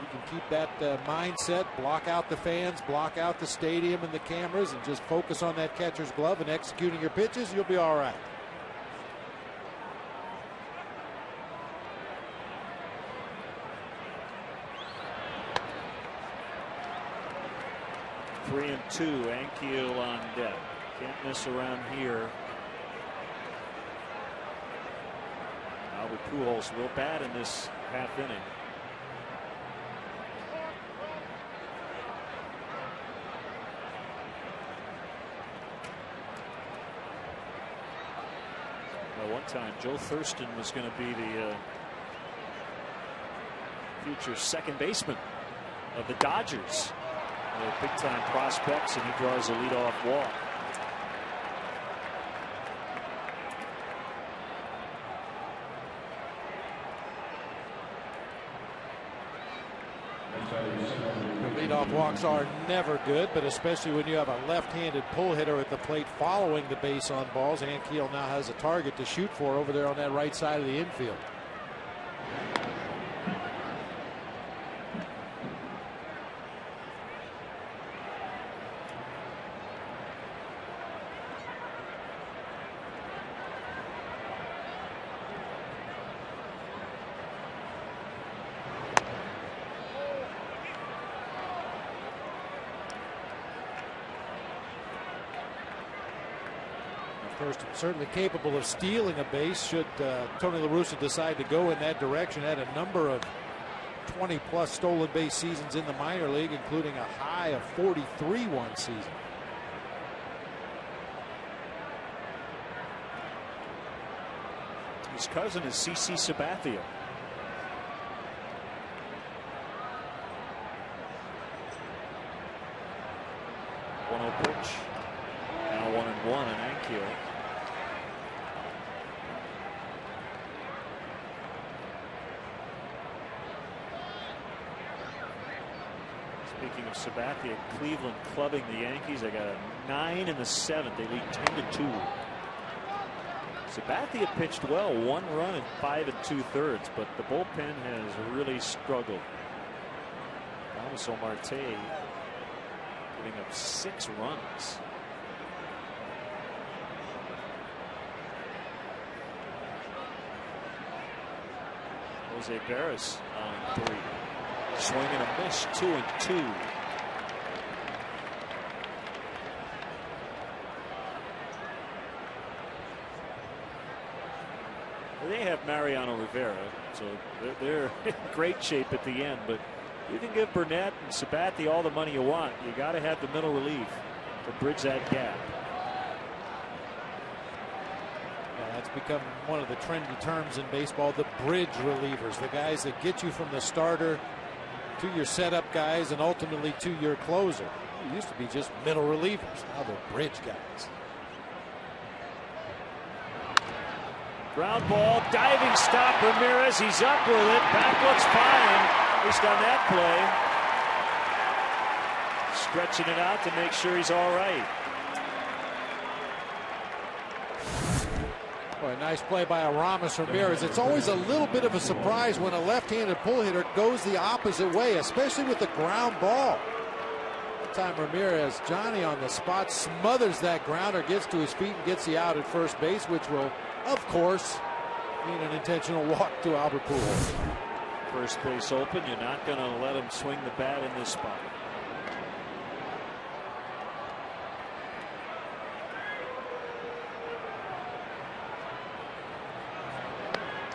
You can keep that mindset, block out the fans, block out the stadium and the cameras, and just focus on that catcher's glove and executing your pitches. You'll be all right. Three and 2, Ankiel on deck. Can't miss around here. Albert Pujols real bad in this half inning. At one time, Joe Thurston was going to be the future second baseman of the Dodgers. They're big-time prospects, and he draws a leadoff walk. The leadoff walks are never good, but especially when you have a left-handed pull hitter at the plate following the base on balls. Ankiel now has a target to shoot for over there on that right side of the infield. Thurston certainly capable of stealing a base should Tony La Russa decide to go in that direction. Had a number of 20-plus stolen base seasons in the minor league, including a high of 43 one season. His cousin is CC Sabathia. Pitch. Now 1-1 on Ankiel. Speaking of Sabathia, Cleveland clubbing the Yankees. They got a 9 in the 7th. They lead 10-2. Sabathia pitched well, 1 run in 5 2/3, but the bullpen has really struggled. Alonso Marte giving up 6 runs. Jose Barris on 3. Swing and a miss, 2-2. They have Mariano Rivera, so they're in great shape at the end, but you can give Burnett and Sabathia all the money you want. You got to have the middle relief to bridge that gap. That's become one of the trendy terms in baseball, the bridge relievers, the guys that get you from the starter to your setup guys and ultimately to your closer. It used to be just middle relievers. Now they're bridge guys. Ground ball, diving stop, Ramirez, he's up with it, back looks fine, at least on that play. Stretching it out to make sure he's all right. Boy, a nice play by Aramis Ramirez. It's always a little bit of a surprise when a left-handed pull hitter goes the opposite way, especially with the ground ball. That time Ramirez, Johnny on the spot, smothers that grounder, gets to his feet and gets the out at first base, which will, of course, mean an intentional walk to Albert Pujols. First base open, you're not going to let him swing the bat in this spot.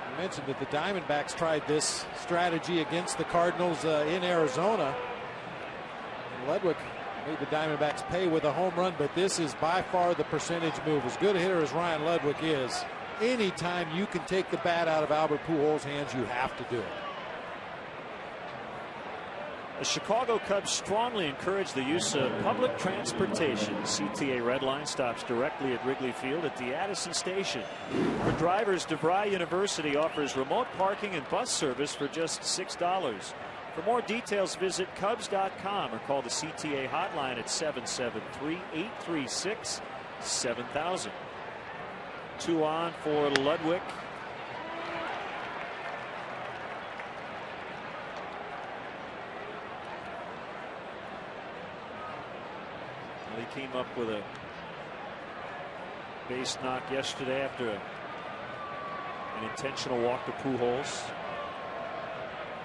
I mentioned that the Diamondbacks tried this strategy against the Cardinals in Arizona. And Ludwig made the Diamondbacks pay with a home run, but this is by far the percentage move. As good a hitter as Ryan Ludwig is, anytime you can take the bat out of Albert Pujols' hands, you have to do it. The Chicago Cubs strongly encourage the use of public transportation. CTA Red Line stops directly at Wrigley Field at the Addison Station. For drivers, DeVry University offers remote parking and bus service for just $6. For more details, visit Cubs.com or call the CTA hotline at 773-836-7000. 2 on for Ludwig. He came up with a base knock yesterday after an intentional walk to Pujols.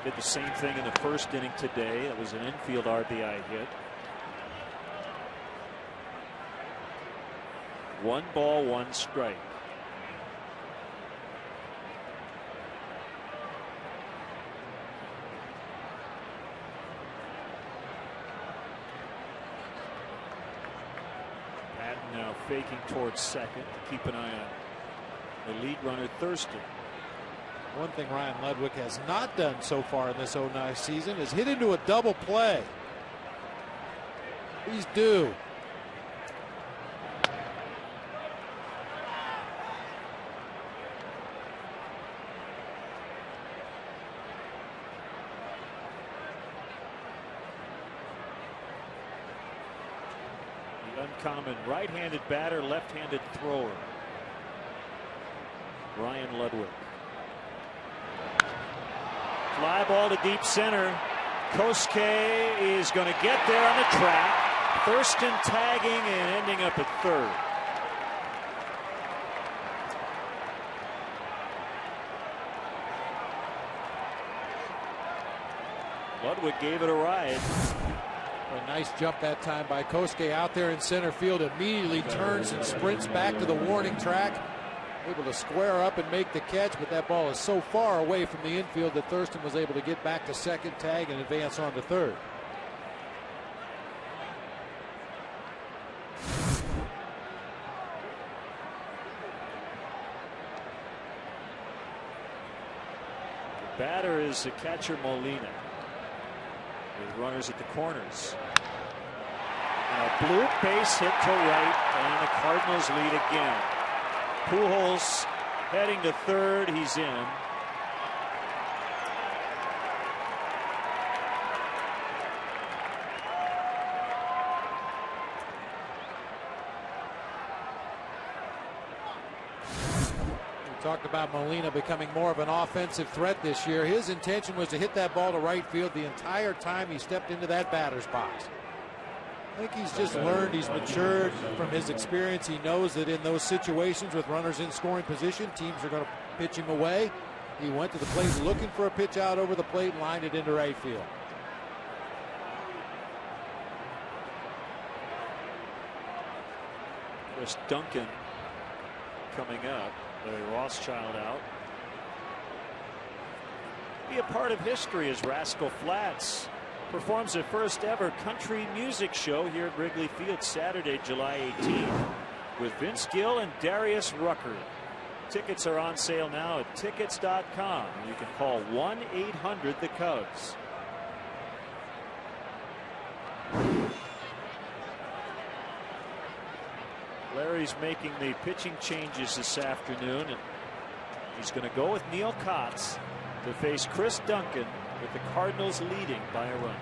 Did the same thing in the first inning today. That was an infield RBI hit. 1 ball, 1 strike. Now faking towards second to keep an eye on the lead runner Thurston. One thing Ryan Ludwig has not done so far in this 09 season is hit into a double play. He's due. Uncommon right-handed batter, left-handed thrower. Ryan Ludwig. Fly ball to deep center. Kosuke is going to get there on the track. Thurston tagging and ending up at third. Ludwig gave it a ride. A nice jump that time by Kosuke out there in center field. Immediately turns and sprints back to the warning track. Able to square up and make the catch, but that ball is so far away from the infield that Thurston was able to get back to second, tag, and advance on to third. The batter is the catcher Molina, with runners at the corners. And a blue base hit to right, and the Cardinals lead again. Pujols heading to third. He's in. We talked about Molina becoming more of an offensive threat this year. His intention was to hit that ball to right field the entire time he stepped into that batter's box. I think he's just learned, he's matured from his experience. He knows that in those situations with runners in scoring position, teams are going to pitch him away. He went to the plate looking for a pitch out over the plate and lined it into right field. Chris Duncan coming up. Larry Rothschild out. Be a part of history as Rascal Flatts performs their first ever country music show here at Wrigley Field Saturday, July 18th, with Vince Gill and Darius Rucker. Tickets are on sale now at tickets.com. You can call 1-800-THE-CUBS. Larry's making the pitching changes this afternoon, and He's going to go with Neil Kotz to face Chris Duncan, with the Cardinals leading by a run.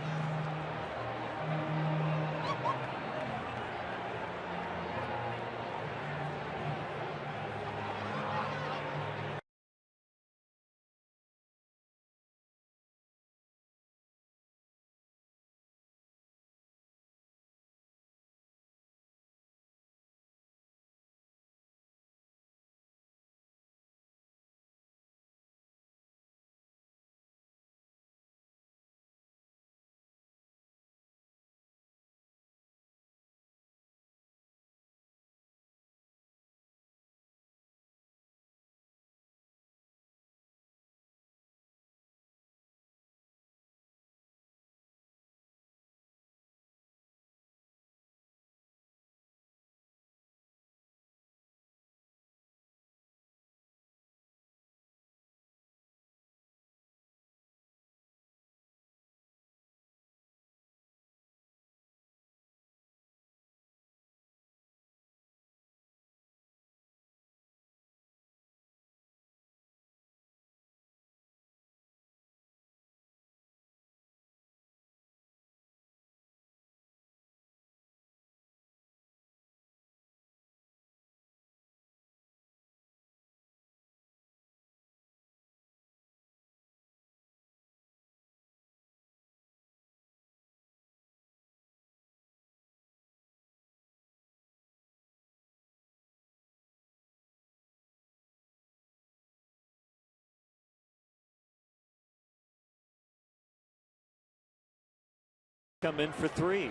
Come in for 3.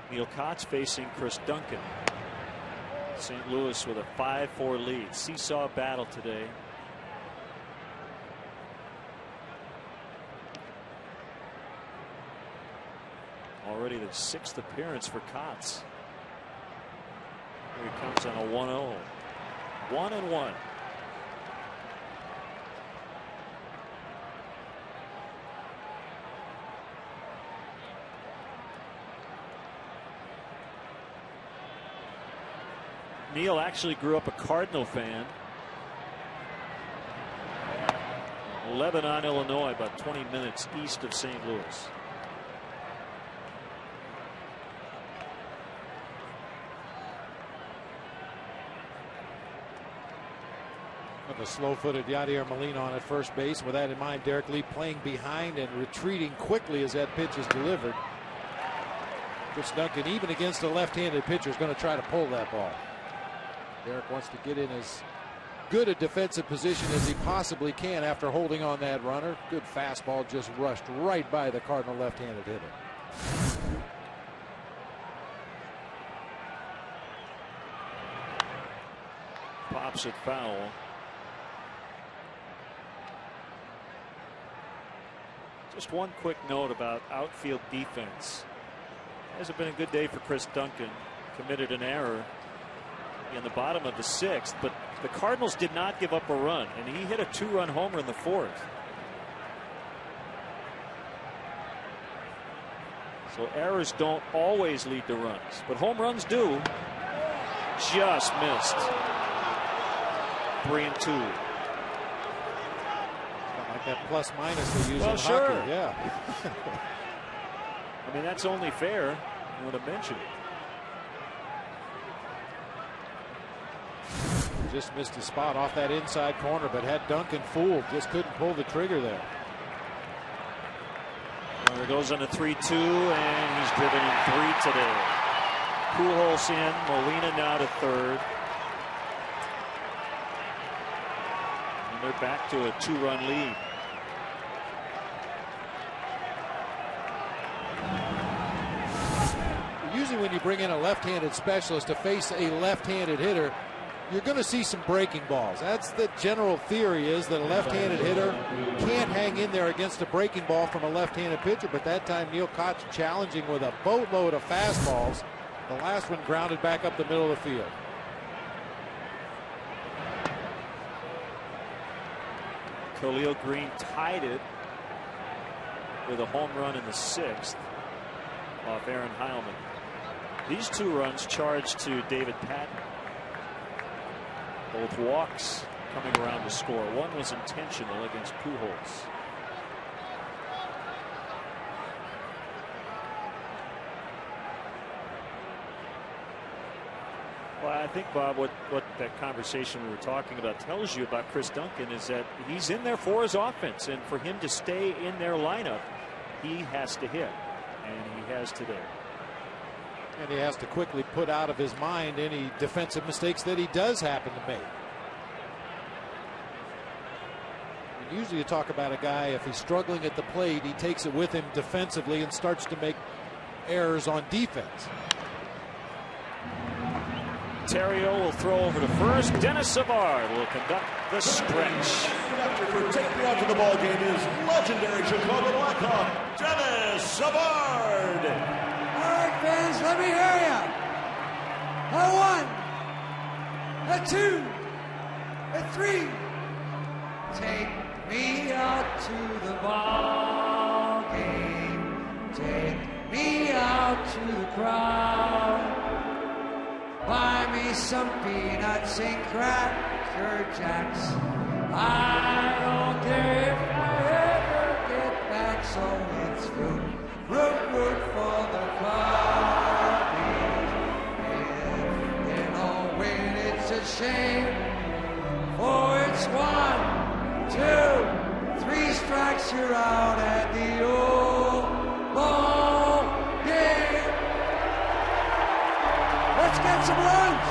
Neil Kotz facing Chris Duncan. St. Louis with a 5-4 lead. Seesaw battle today. Already the 6th appearance for Kotz. Here he comes on a 1-0. 1-1. Neil actually grew up a Cardinal fan. Lebanon, Illinois, about 20 minutes east of St. Louis. With a slow-footed Yadier Molina on at first base. With that in mind, Derek Lee playing behind and retreating quickly as that pitch is delivered. Chris Duncan, even against a left-handed pitcher, is going to try to pull that ball. Derek wants to get in as good a defensive position as he possibly can after holding on that runner. Good fastball, just rushed right by the Cardinal left-handed hitter. Pops it foul. Just one quick note about outfield defense. Hasn't been a good day for Chris Duncan. Committed an error in the bottom of the 6th, but the Cardinals did not give up a run, and he hit a 2-run homer in the 4th. So errors don't always lead to runs, but home runs do. Just missed. 3-2. Like that plus minus they use in sure. hockey. Yeah. I mean, that's only fair. I want to mention it. Just missed his spot off that inside corner, but had Duncan fooled. Just couldn't pull the trigger there. Runner goes on a 3-2, and he's driven in 3 today. Pujols in, Molina now to 3rd. And they're back to a 2-run lead. Usually when you bring in a left-handed specialist to face a left-handed hitter, you're going to see some breaking balls. That's the general theory, is that a left-handed hitter can't hang in there against a breaking ball from a left-handed pitcher. But that time Neil Kotz challenging with a boatload of fastballs. The last one grounded back up the middle of the field. Khalil Green tied it with a home run in the 6th off Aaron Heilman. These 2 runs charged to David Patton. Both walks coming around to score. One was intentional against Pujols. Well, I think, Bob, what that conversation we were talking about tells you about Chris Duncan is that he's in there for his offense, and for him to stay in their lineup, he has to hit, and he has today. And he has to quickly put out of his mind any defensive mistakes that he does happen to make. And usually you talk about a guy, if he's struggling at the plate, he takes it with him defensively and starts to make errors on defense. Terrio will throw over to first. Dennis Savard will conduct the stretch. For taking me out to the ball game is legendary Chicago Blackhawk, Dennis Savard. All right, fans, let me hear ya. A 1, a 2, a 3. Take me out to the ball game. Take me out to the crowd. Buy me some peanuts and Cracker Jacks. I don't care if I ever get back, so it's root for the Cubbies. If they don't win, it's a shame. For it's 1, 2, 3 strikes, you're out at the old ball game. Let's get some runs.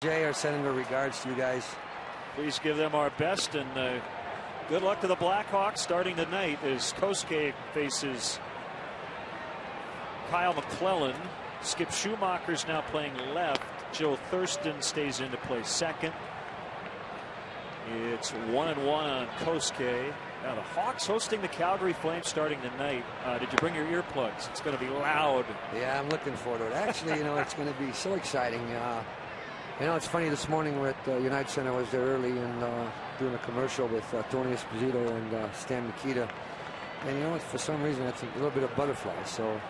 Jay are sending their regards to you guys. Please give them our best, and good luck to the Blackhawks starting tonight as Kosuke faces Kyle McClellan. Skip Schumacher's now playing left. Joe Thurston stays in to play second. It's 1-1 on Kosuke. Now the Hawks hosting the Calgary Flames starting tonight. Did you bring your earplugs? It's going to be loud. Yeah, I'm looking forward to it. Actually, you know, it's going to be so exciting. You know, it's funny, this morning we're at United Center. I was there early and doing a commercial with Tony Esposito and Stan Mikita. And you know what, for some reason I think a little bit of butterflies. So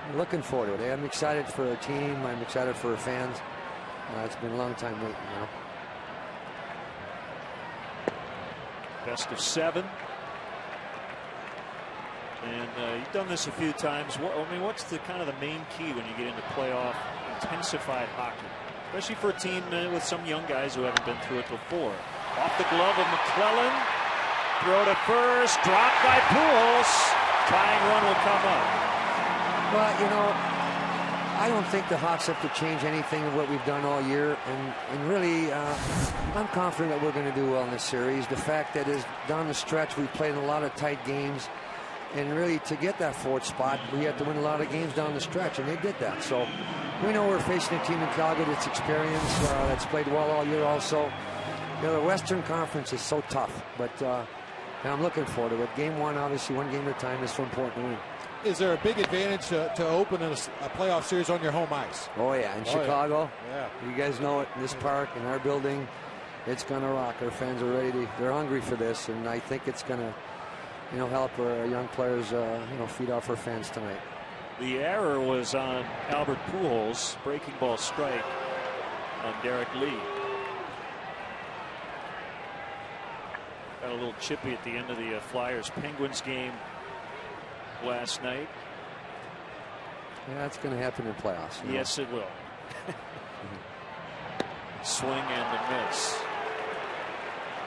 I'm looking forward to it. I'm excited for our team. I'm excited for our fans. It's been a long time waiting, you know. Best of 7. And you've done this a few times. I mean, what's the kind of the main key when you get into playoff intensified hockey? Especially for a team with some young guys who haven't been through it before. Off the glove of McClellan. Throw to first. Dropped by Pujols. Tying run will come up. Well, you know, I don't think the Hawks have to change anything of what we've done all year. And really, I'm confident that we're going to do well in this series. The fact that is down the stretch, we've played in a lot of tight games. And really, to get that fourth spot, we had to win a lot of games down the stretch, and they did that. So we know we're facing a team in Calgary that's experienced, that's played well all year also. You know, the Western Conference is so tough, but and I'm looking forward to it. Game 1, obviously, 1 game at a time is so important to win. Is there a big advantage to open a playoff series on your home ice? Oh, yeah, in Chicago. Yeah. You guys know it, in this park, in our building. It's going to rock. Our fans are ready. They're hungry for this, and I think it's going to, help our young players, feed off our fans tonight. The error was on Albert Pujols, breaking ball strike on Derek Lee. Got a little chippy at the end of the Flyers-Penguins game last night. Yeah, it's going to happen in playoffs. Yes, it will. Swing and a miss.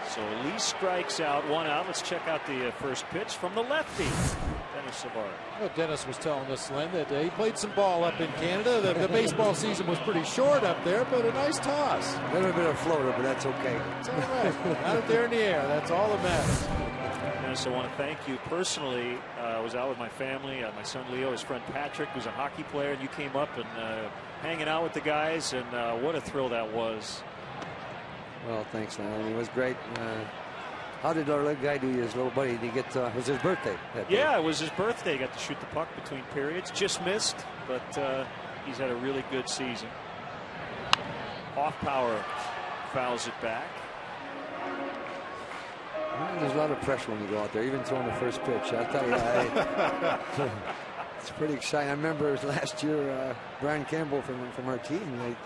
So Lee strikes out, 1 out. Let's check out the first pitch from the lefty, Dennis Savard. Well, Dennis was telling us, Len, that he played some ball up in Canada. The baseball season was pretty short up there, but a nice toss. A little bit of floater, but that's okay. It's all right. Out there in the air. That's all that matters. Dennis, I want to thank you personally. I was out with my family, my son Leo, his friend Patrick, who's a hockey player, and you came up and hanging out with the guys, and what a thrill that was. Well, thanks, man. It was great. How did our little guy do, his little buddy? Did he get, it was his birthday that day. Yeah, it was his birthday. He got to shoot the puck between periods. Just missed, but he's had a really good season. Off power fouls it back. Well, there's a lot of pressure when you go out there, even throwing the first pitch. I'll tell you, it's pretty exciting. I remember last year, Brian Campbell from our team,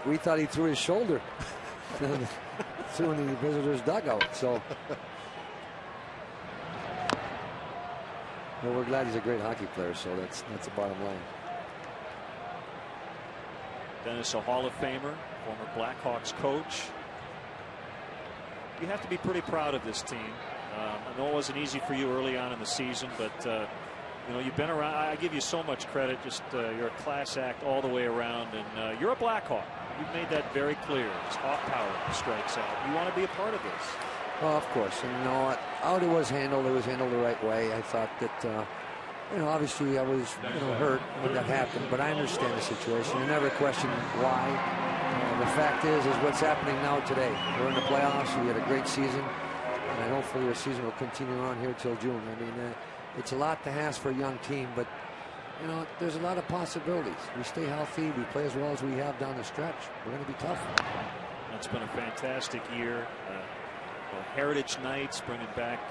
we thought he threw his shoulder. Threw in the visitors' dugout. So, well, we're glad he's a great hockey player. So that's the bottom line. Dennis, a Hall of Famer, former Blackhawks coach. You have to be pretty proud of this team. I know it wasn't easy for you early on in the season, but you've been around. I give you so much credit. Just you're a class act all the way around, and you're a Blackhawk. You've made that very clear. It's off power strikes out. You want to be a part of this. Well, of course. And how it was handled the right way. I thought that, obviously I was, hurt when that happened, but I understand the situation. I never questioned why. The fact is what's happening now today. We're in the playoffs. We had a great season, and hopefully our season will continue on here till June. I mean, it's a lot to ask for a young team, but there's a lot of possibilities. We stay healthy. We play as well as we have down the stretch. We're going to be tough. It's been a fantastic year. Heritage Nights, bringing back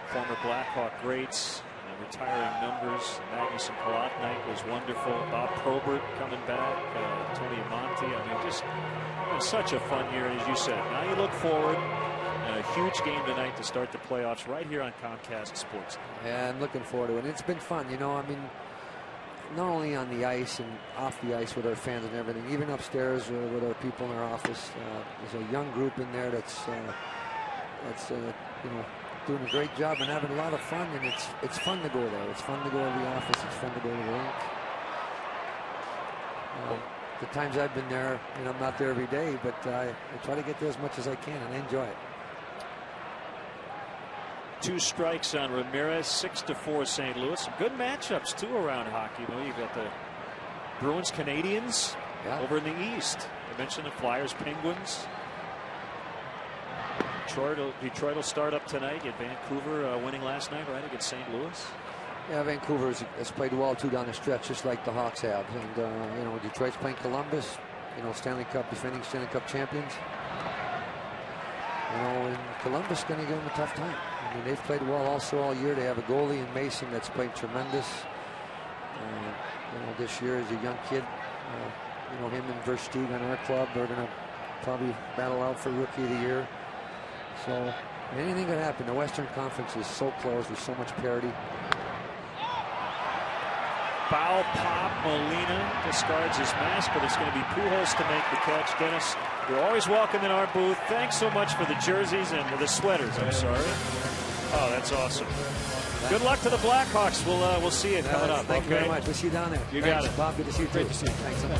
former Blackhawk greats, retiring numbers. Magnus and Palat night was wonderful. Bob Probert coming back. Tony Amonte. I mean, just such a fun year. And as you said, now you look forward. A huge game tonight to start the playoffs right here on Comcast Sports. Yeah, I'm looking forward to it. It's been fun, I mean, not only on the ice and off the ice with our fans and everything, even upstairs with our people in our office. There's a young group in there that's doing a great job and having a lot of fun, and it's fun to go there. It's fun to go to the office. It's fun to go to the rink. The times I've been there, I'm not there every day, but I try to get there as much as I can, and I enjoy it. 2 strikes on Ramirez, 6-4 St. Louis. Some good matchups too around hockey. You've got the Bruins Canadians over in the East. I mentioned the Flyers Penguins. Detroit will start up tonight. You had Vancouver winning last night, right, against St. Louis. Yeah, Vancouver has played well too down the stretch, just like the Hawks have. And Detroit's playing Columbus. Defending Stanley Cup champions. And Columbus going to give them a tough time. I mean, they've played well also all year. They have a goalie in Mason that's played tremendous. This year is a young kid. Him and Versteeg on our club, they're going to probably battle out for Rookie of the Year. So anything could happen. The Western Conference is so close. There's so much parity. Foul pop. Molina discards his mask, but it's going to be Pujols to make the catch. Dennis, you're always welcome in our booth. Thanks so much for the jerseys and the sweaters. I'm sorry. Oh, that's awesome. Good luck to the Blackhawks. We'll see you coming up. Thank you very much. We'll see you down there. You Thanks, got it. Bob. Good to see you. Great to see you. Thanks so much.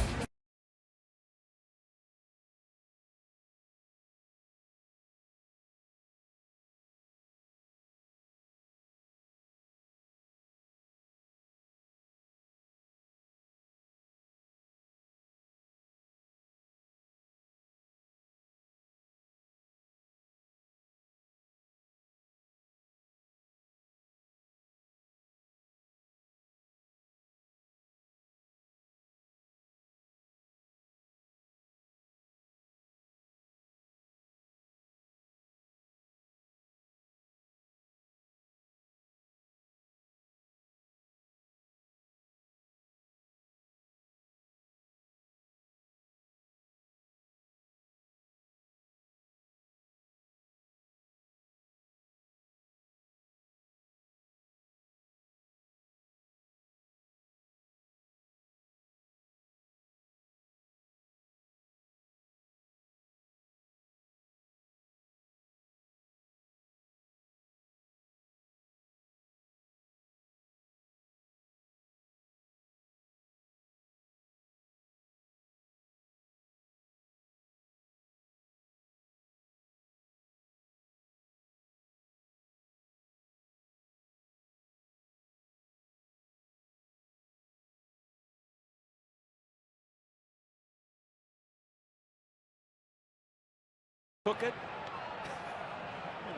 took it.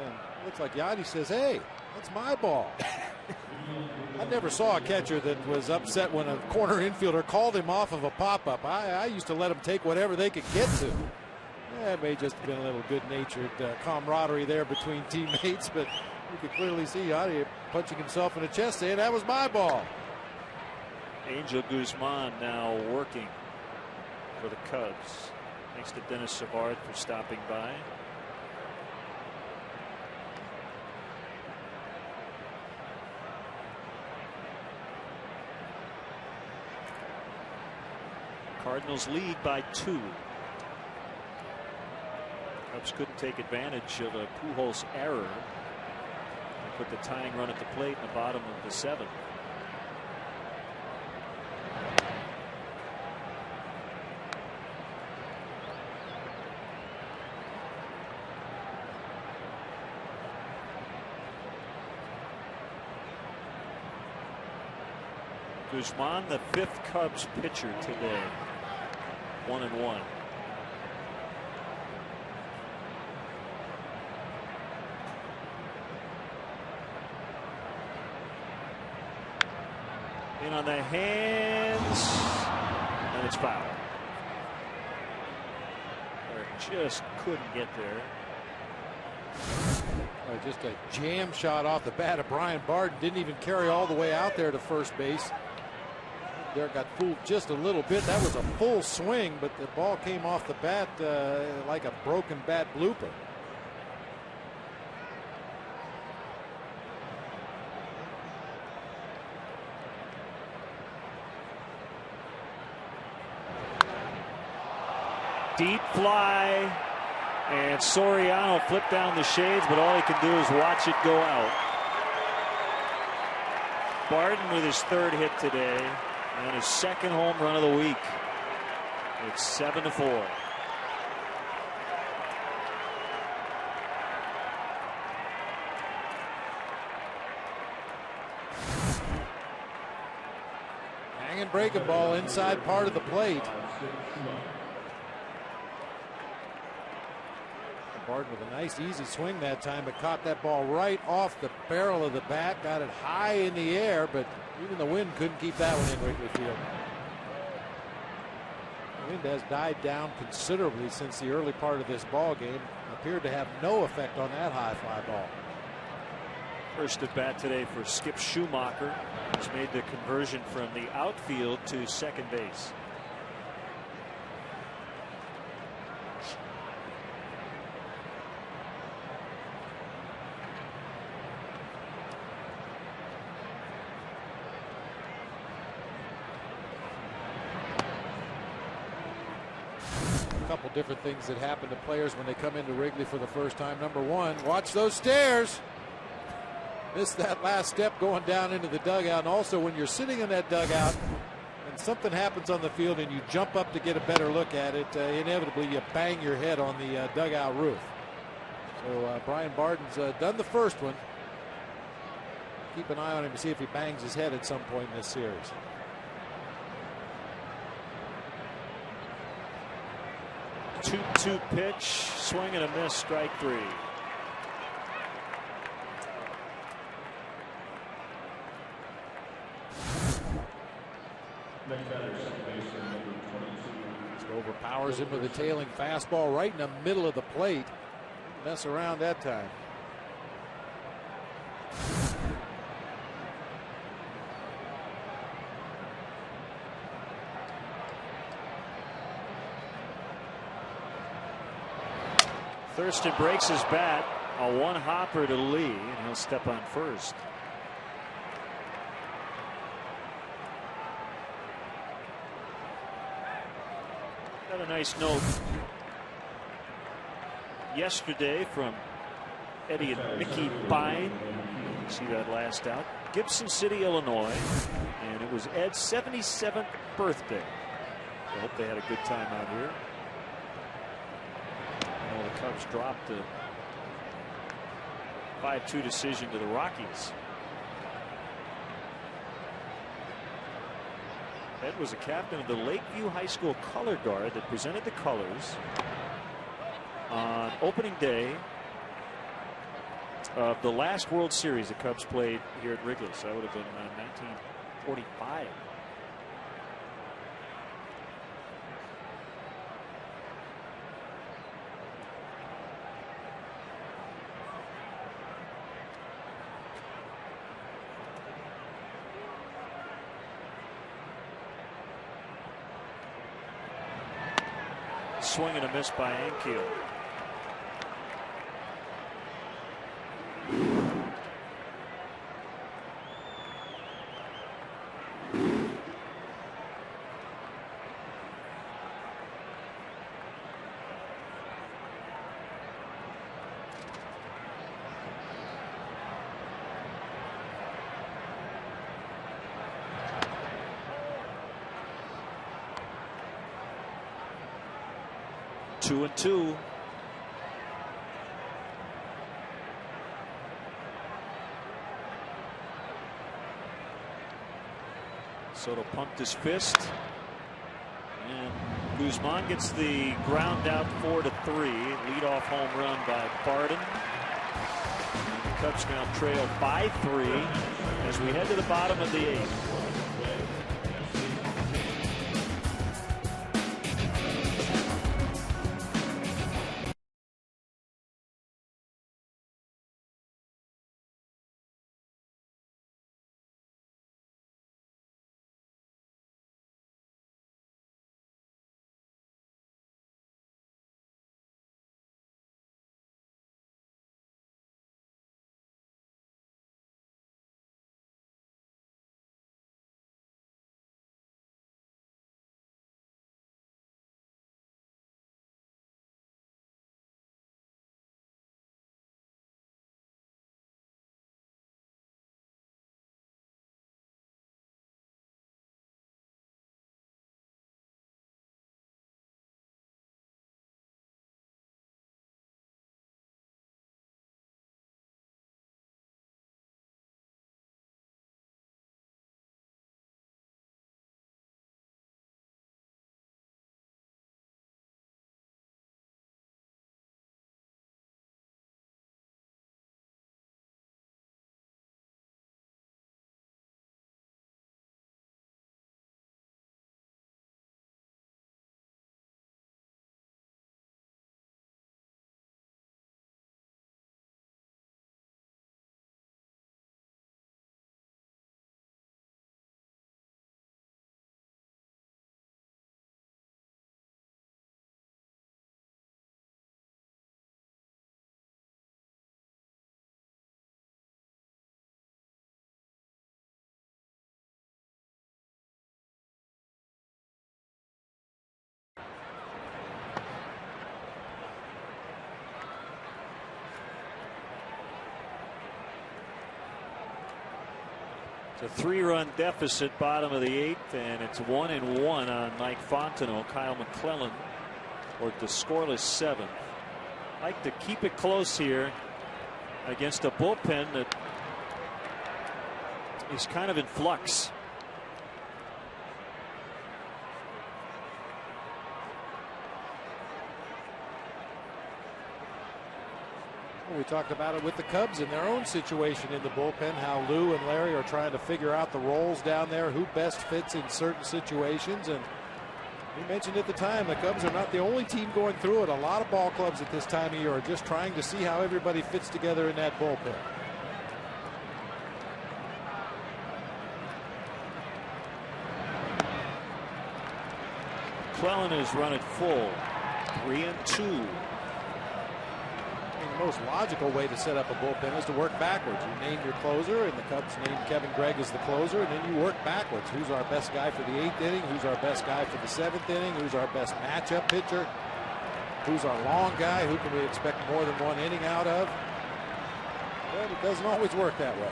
And looks like Yadi says, hey, that's my ball. I never saw a catcher that was upset when a corner infielder called him off of a pop-up. I used to let him take whatever they could get to. It may just have been a little good-natured camaraderie there between teammates, but you could clearly see Yadi punching himself in the chest saying, that was my ball. Angel Guzman now working for the Cubs. Thanks to Dennis Savard for stopping by. Cardinals lead by 2. Cubs couldn't take advantage of a Pujols error. They put the tying run at the plate in the bottom of the 7th. Guzman, the 5th Cubs pitcher today. 1-1. In on the hands, and it's foul. Or just couldn't get there. Just a jam shot off the bat of Brian Barton. Didn't even carry all the way out there to first base. There got fooled just a little bit. That was a full swing, but the ball came off the bat like a broken bat blooper. Deep fly, and Soriano flipped down the shades, but all he can do is watch it go out. Barton with his 3rd hit today. And his 2nd home run of the week. It's 7-4. Hanging breaking ball inside part of the plate. Barton with a nice easy swing that time, but caught that ball right off the barrel of the bat. Got it high in the air, but even the wind couldn't keep that one in Wrigley Field. The wind has died down considerably since the early part of this ball game. Appeared to have no effect on that high fly ball. First at bat today for Skip Schumacher, who's made the conversion from the outfield to second base. Couple different things that happen to players when they come into Wrigley for the first time. Number one, watch those stairs. Missed that last step going down into the dugout. And also when you're sitting in that dugout and something happens on the field and you jump up to get a better look at it, inevitably you bang your head on the dugout roof. So Brian Barton's done the first one. Keep an eye on him to see if he bangs his head at some point in this series. 2-2 pitch, swing and a miss, strike 3. Overpowers him with a tailing fastball right in the middle of the plate. Mess around that time. Thurston breaks his bat, a 1-hopper to Lee, and he'll step on first. Got a nice note yesterday from Eddie and Mickey Bine. See that last out. Gibson City, Illinois, and it was Ed's 77th birthday. I hope they had a good time out here. The Cubs dropped a 5-2 decision to the Rockies. Ed was a captain of the Lakeview High School color guard that presented the colors. on opening day of the last World Series the Cubs played here at Wrigley. So that would have been 1945. Swing and a miss by Ankiel. Two and two. Soto pumped his fist, and Guzman gets the ground out 4-3. Leadoff home run by Barden. And the Cubs now trail by 3 as we head to the bottom of the 8th. It's a 3-run deficit, bottom of the 8th, and it's 1-1 on Mike Fontenot. Kyle McClellan or the scoreless 7th. Like to keep it close here against a bullpen that is kind of in flux. We talked about it with the Cubs in their own situation in the bullpen, how Lou and Larry are trying to figure out the roles down there, who best fits in certain situations. And we mentioned at the time the Cubs are not the only team going through it. A lot of ball clubs at this time of year are just trying to see how everybody fits together in that bullpen. McClellan is run it full. 3-2. The most logical way to set up a bullpen is to work backwards. You name your closer, and the Cubs named Kevin Gregg as the closer, and then you work backwards. Who's our best guy for the 8th inning? Who's our best guy for the 7th inning? Who's our best matchup pitcher? Who's our long guy? Who can we expect more than one inning out of? But it doesn't always work that way.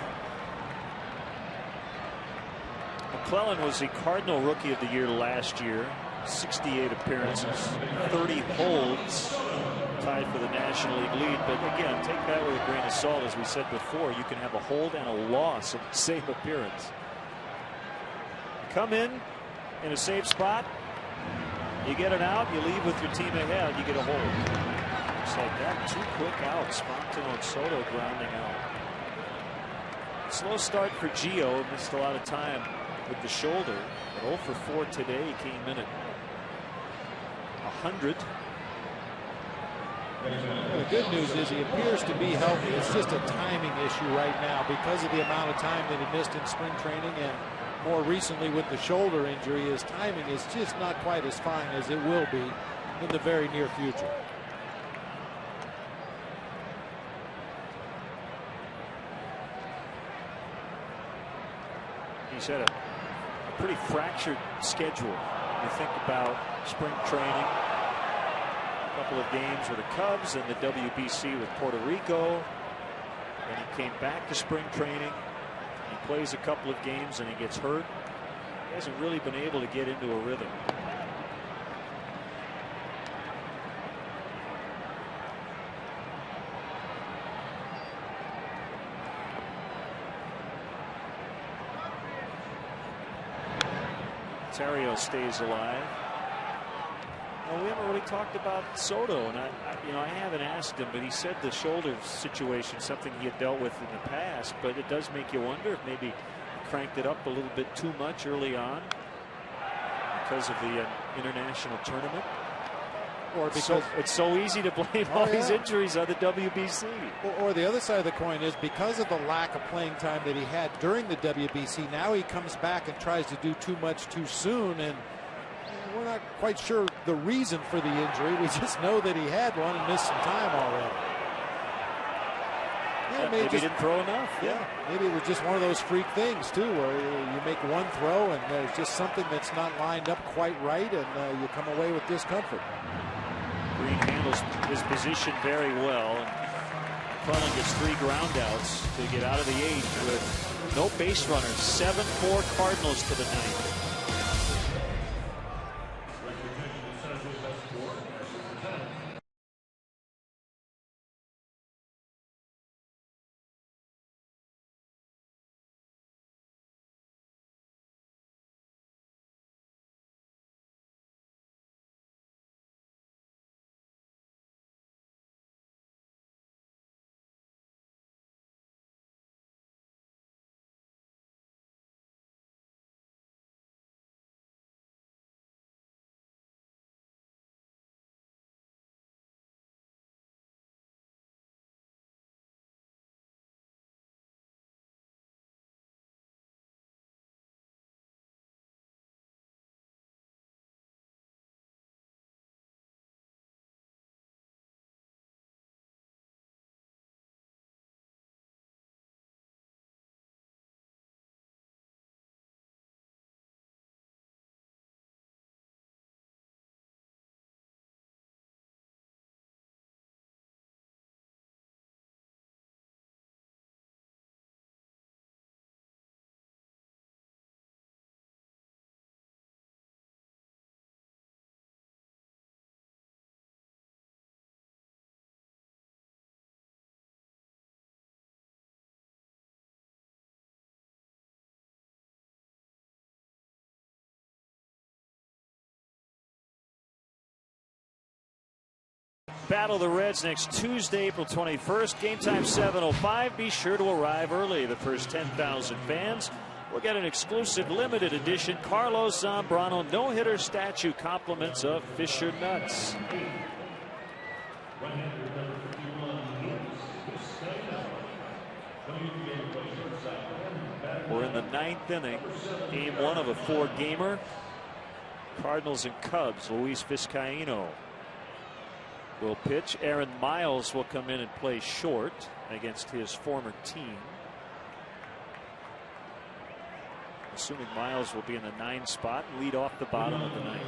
McClellan was the Cardinal Rookie of the Year last year. 68 appearances, 30 holds, tied for the National League lead. But again, take that with a grain of salt. As we said before, you can have a hold and a loss in the same appearance. You come in a safe spot, you get an out, you leave with your team ahead, you get a hold. Just like that, 2 quick outs. Fontenot and Soto grounding out. Slow start for Gio. Missed a lot of time with the shoulder. But 0 for 4 today. He came in at 100. Well, the good news is he appears to be healthy. It's just a timing issue right now because of the amount of time that he missed in spring training, and more recently with the shoulder injury. His timing is just not quite as fine as it will be in the very near future. He's had a pretty fractured schedule. You think about spring training, a couple of games with the Cubs and the WBC with Puerto Rico. And he came back to spring training. He plays a couple of games and he gets hurt. He hasn't really been able to get into a rhythm. Ontario stays alive. Well, we haven't really talked about Soto, and I haven't asked him, but he said the shoulder situation, something he had dealt with in the past, but it does make you wonder if maybe he cranked it up a little bit too much early on because of the international tournament. Or because it's so easy to blame all these injuries on the WBC. Or the other side of the coin is because of the lack of playing time that he had during the WBC, now he comes back and tries to do too much too soon, and we're not quite sure the reason for the injury. We just know that he had one and missed some time already. Yeah, maybe he didn't throw enough. Yeah, maybe it was just one of those freak things too, where you make one throw and there's just something that's not lined up quite right, and you come away with discomfort. Green handles his position very well. Carlin gets 3 groundouts to get out of the 8th with no base runners. 7-4 Cardinals to the 9th. Battle of the Reds next Tuesday, April 21st. Game time 7:05. Be sure to arrive early. The first 10,000 fans will get an exclusive limited edition Carlos Zambrano no-hitter statue, compliments of Fisher Nuts. We're in the 9th inning. Game 1 of a 4-gamer. Cardinals and Cubs. Luis Vizcaíno will pitch. Aaron Miles will come in and play short against his former team. Assuming Miles will be in the 9 spot and lead off the bottom of the 9th.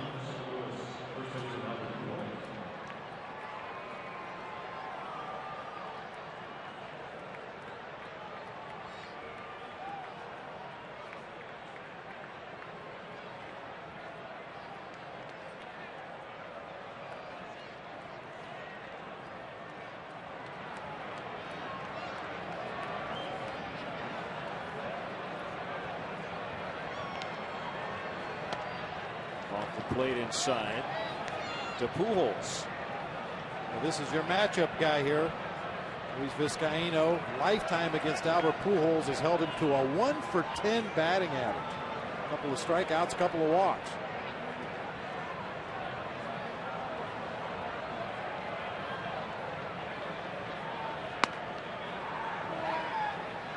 Off the plate inside to Pujols. Well, this is your matchup guy here. Luis Vizcaíno, lifetime against Albert Pujols, has held him to a 1-for-10 batting average. A couple of strikeouts, a couple of walks.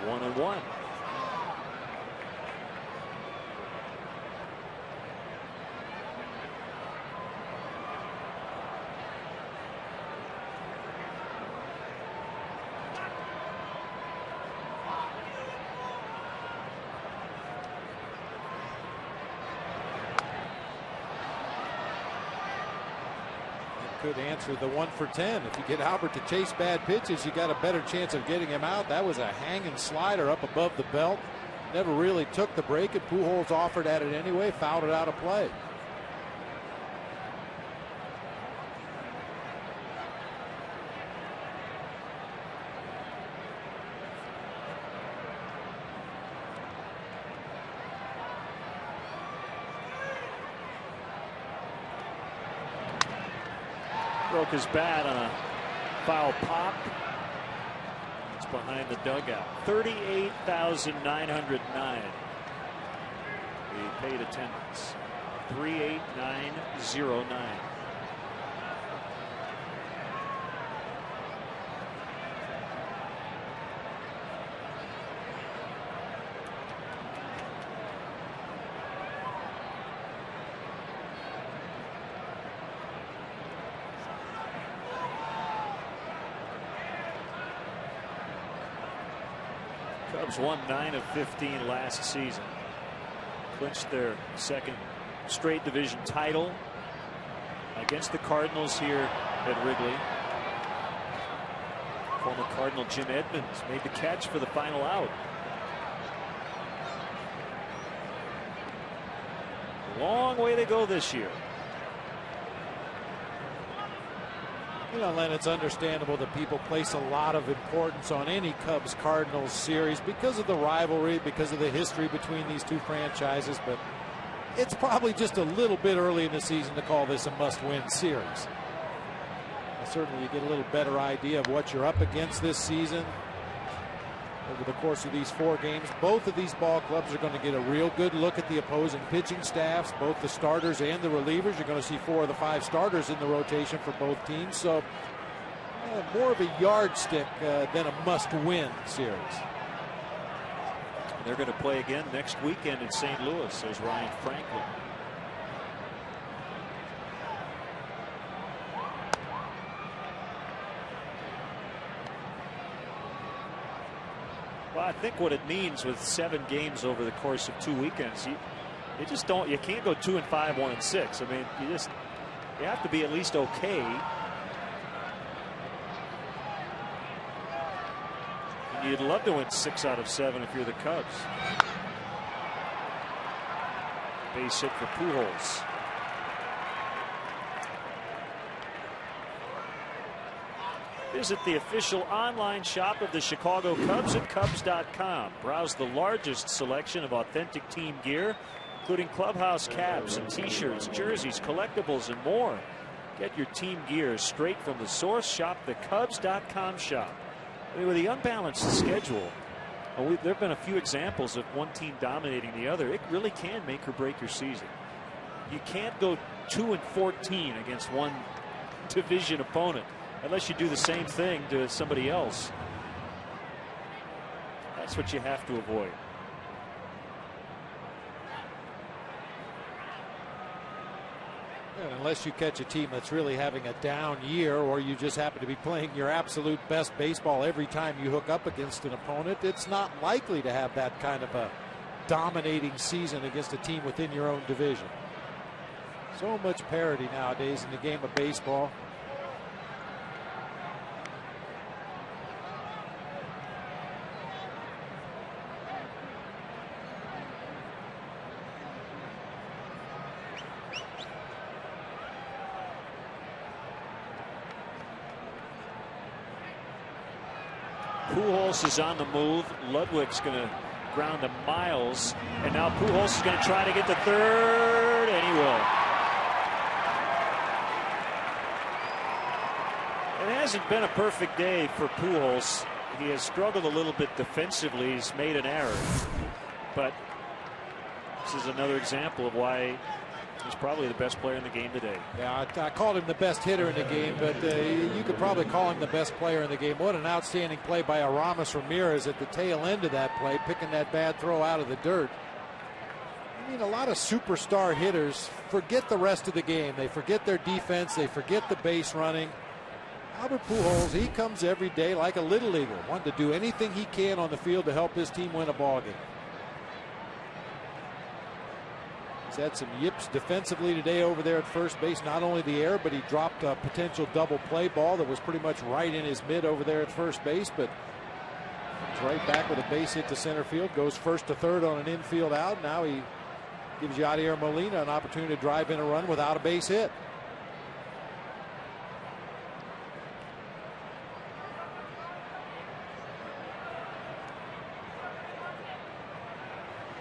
One and one. Could answer the 1-for-10. If you get Albert to chase bad pitches, you got a better chance of getting him out. That was a hanging slider up above the belt. Never really took the break, and Pujols offered at it anyway, fouled it out of play. Broke his bat on a foul pop. It's behind the dugout. 38,909. He paid attendance. 38909. Cubs won 9 of 15 last season. Clinched their second straight division title against the Cardinals here at Wrigley. Former Cardinal Jim Edmonds made the catch for the final out. Long way to go this year. You know, Len, it's understandable that people place a lot of importance on any Cubs-Cardinals series because of the rivalry, because of the history between these two franchises, but it's probably just a little bit early in the season to call this a must-win series. Certainly you get a little better idea of what you're up against this season. Over the course of these 4 games, both of these ball clubs are going to get a real good look at the opposing pitching staffs, both the starters and the relievers. You're going to see 4 of the 5 starters in the rotation for both teams. So more of a yardstick than a must-win series. They're going to play again next weekend in St. Louis, says Ryan Franklin. Well, I think what it means with 7 games over the course of 2 weekends, you can't go 2-5, 1-6. I mean, you have to be at least okay. And you'd love to win 6 out of 7 if you're the Cubs. Base hit for Pujols. Visit the official online shop of the Chicago Cubs at Cubs.com. Browse the largest selection of authentic team gear, including clubhouse caps and t-shirts, jerseys, collectibles, and more. Get your team gear straight from the source. Shop the Cubs.com shop. With the unbalanced schedule, there have been a few examples of one team dominating the other. It really can make or break your season. You can't go 2-14 against one division opponent unless you do the same thing to somebody else. That's what you have to avoid. And unless you catch a team that's really having a down year, or you just happen to be playing your absolute best baseball every time you hook up against an opponent, it's not likely to have that kind of a dominating season against a team within your own division. So much parity nowadays in the game of baseball. Pujols is on the move. Ludwig's going to ground to Miles, and now Pujols is going to try to get to third, and he will. hasn't been a perfect day for Pujols. He has struggled a little bit defensively. He's made an error. But this is another example of why he's probably the best player in the game today. Yeah, I called him the best hitter in the game, but you could probably call him the best player in the game. What an outstanding play by Aramis Ramirez at the tail end of that play, picking that bad throw out of the dirt. I mean, a lot of superstar hitters forget the rest of the game. They forget their defense. They forget the base running. Albert Pujols, he comes every day like a little leaguer, wanting to do anything he can on the field to help his team win a ball game. He's had some yips defensively today over there at first base. Not only the error, but he dropped a potential double play ball that was pretty much right in his mid over there at first base. But comes right back with a base hit to center field. Goes first to third on an infield out. Now he gives Yadier Molina an opportunity to drive in a run without a base hit.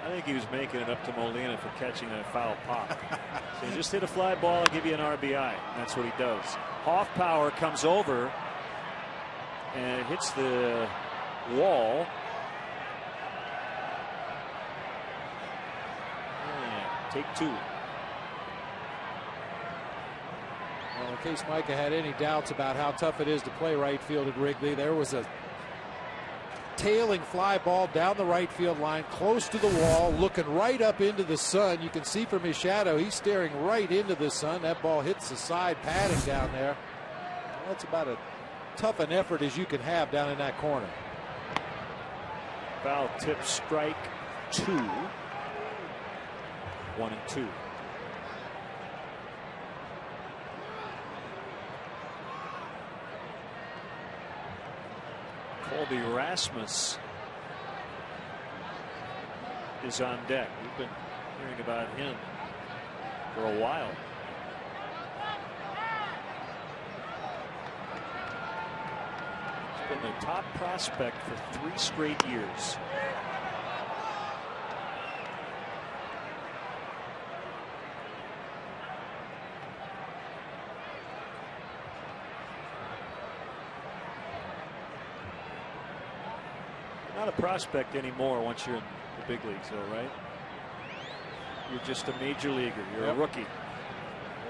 I think he was making it up to Molina for catching a foul pop. So just hit a fly ball and give you an RBI. That's what he does. Hoffpauir comes over and hits the wall. And take two. Well, in case Micah had any doubts about how tough it is to play right field at Wrigley, there was a tailing fly ball down the right field line, close to the wall, looking right up into the sun. You can see from his shadow, he's staring right into the sun. That ball hits the side padding down there. Well, that's about as tough an effort as you can have down in that corner. Foul tip, strike two. 1-2. Colby Rasmus is on deck. We've been hearing about him for a while. He's been the top prospect for 3 straight years. Not a prospect anymore once you're in the big leagues, though, right? You're just a major leaguer. You're a rookie.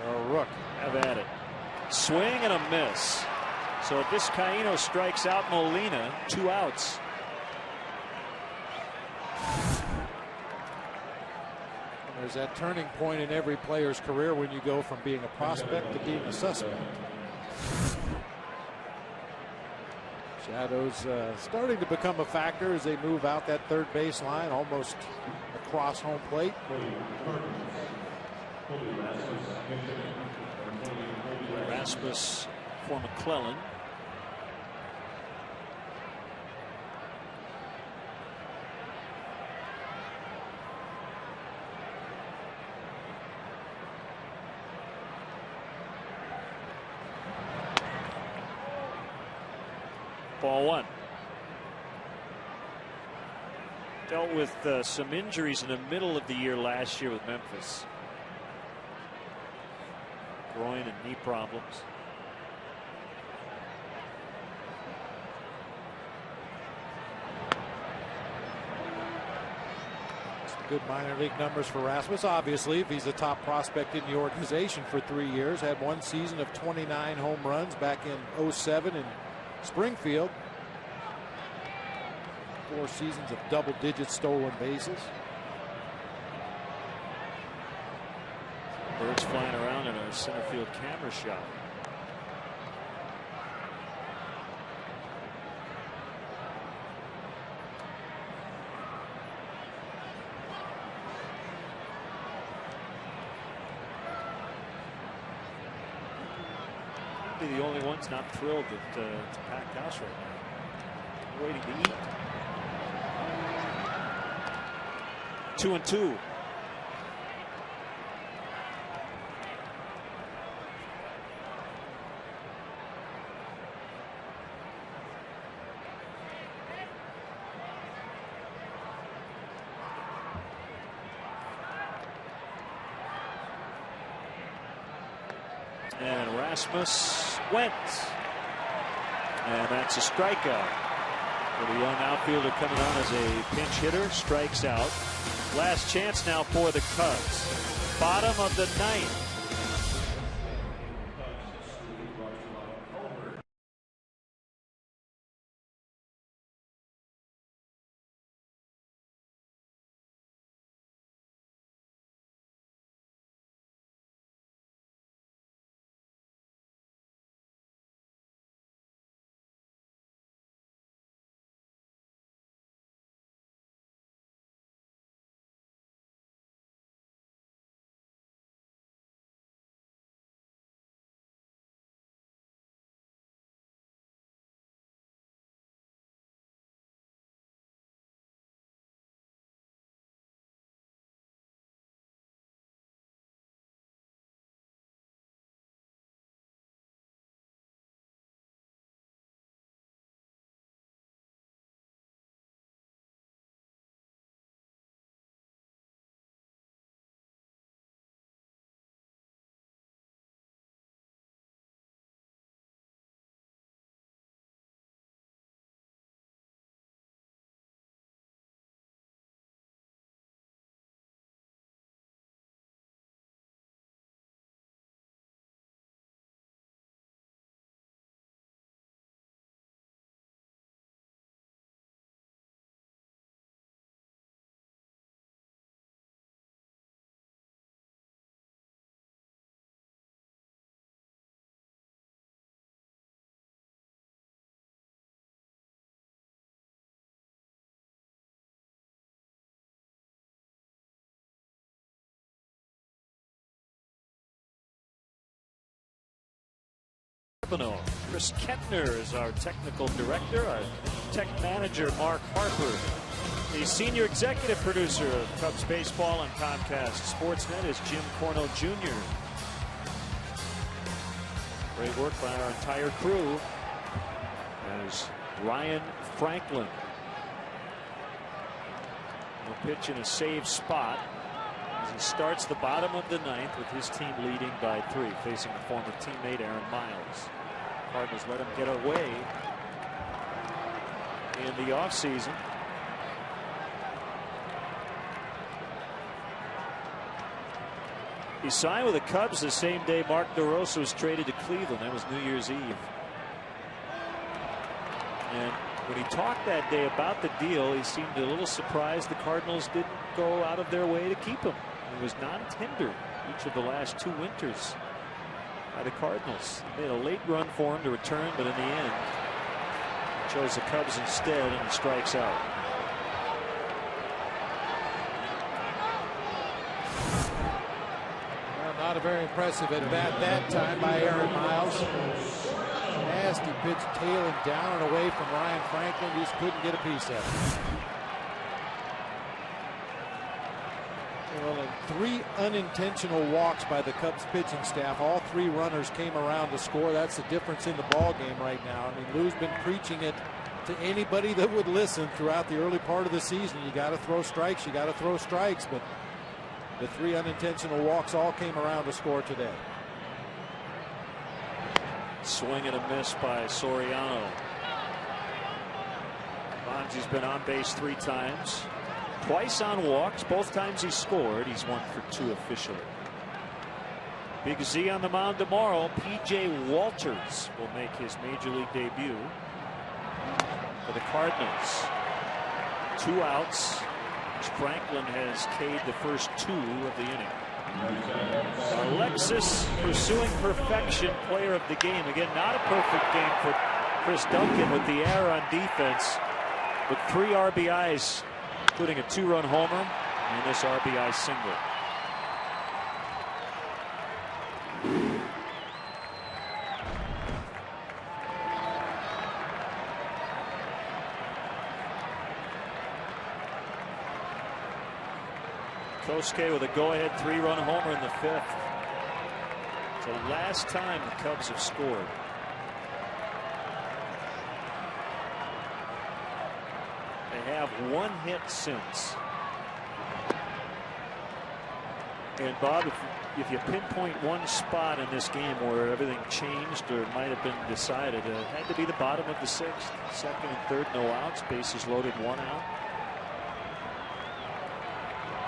You're a rook. Have at it. Swing and a miss. So Vizcaíno strikes out Molina. 2 outs. And there's that turning point in every player's career when you go from being a prospect to being a suspect. Shadows starting to become a factor as they move out that third base line, almost across home plate. Rasmus for McClellan. Ball 1. Dealt with some injuries in the middle of the year last year with Memphis. Groin and knee problems. Some good minor league numbers for Rasmus. Obviously, if he's a top prospect in the organization for 3 years, had 1 season of 29 home runs back in 07 in Springfield. 4 seasons of double-digit stolen bases. Birds flying around in a center field camera shot. Be the only ones not thrilled that it's a packed house right now. Waiting to eat. 2-2. And Rasmus went. And that's a strikeout. For the young outfielder coming on as a pinch hitter, strikes out. Last chance now for the Cubs. Bottom of the ninth. Chris Kentner is our technical director. Our tech manager, Mark Harper. The senior executive producer of Cubs baseball and Comcast Sportsnet is Jim Cornell Jr. Great work by our entire crew as Ryan Franklin will pitch in a safe spot as he starts the bottom of the ninth with his team leading by 3, facing the former teammate Aaron Miles. Cardinals let him get away in the offseason. He signed with the Cubs the same day Mark DeRosa was traded to Cleveland. That was New Year's Eve. And when he talked that day about the deal, he seemed a little surprised the Cardinals didn't go out of their way to keep him. He was non-tendered each of the last 2 winters by the Cardinals. They made a late run for him to return, but in the end, he chose the Cubs instead, and he strikes out. Well, not a very impressive at bat that time by Aaron Miles. Nasty pitch tailing down and away from Ryan Franklin. Just couldn't get a piece of it. Well, and 3 unintentional walks by the Cubs pitching staff. All 3 runners came around to score. That's the difference in the ball game right now. I mean, Lou's been preaching it to anybody that would listen throughout the early part of the season. You got to throw strikes. You got to throw strikes. But the 3 unintentional walks all came around to score today. Swing and a miss by Soriano. Fonzie's been on base 3 times. Twice on walks. Both times he scored. He's 1 for 2 officially. Big Z on the mound tomorrow. P.J. Walters will make his major league debut for the Cardinals. 2 outs. Franklin has K'd the first 2 of the inning. Alexis pursuing perfection, player of the game. Again, not a perfect game for Chris Duncan with the error on defense, but 3 RBIs, including a 2-run homer and this RBI single. Kosuke with a go-ahead 3-run homer in the 5th. It's the last time the Cubs have scored. They have 1 hit since. And Bob, if you pinpoint one spot in this game where everything changed or might have been decided, it had to be the bottom of the 6th. 2nd and 3rd, no outs, bases loaded, 1 out.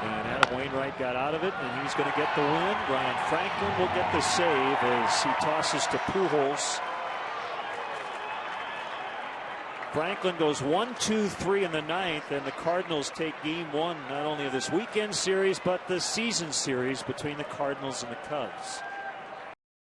And Adam Wainwright got out of it, and he's going to get the win. Ryan Franklin will get the save as he tosses to Pujols. Franklin goes 1-2-3 in the 9th, and the Cardinals take game 1 not only of this weekend series but the season series between the Cardinals and the Cubs.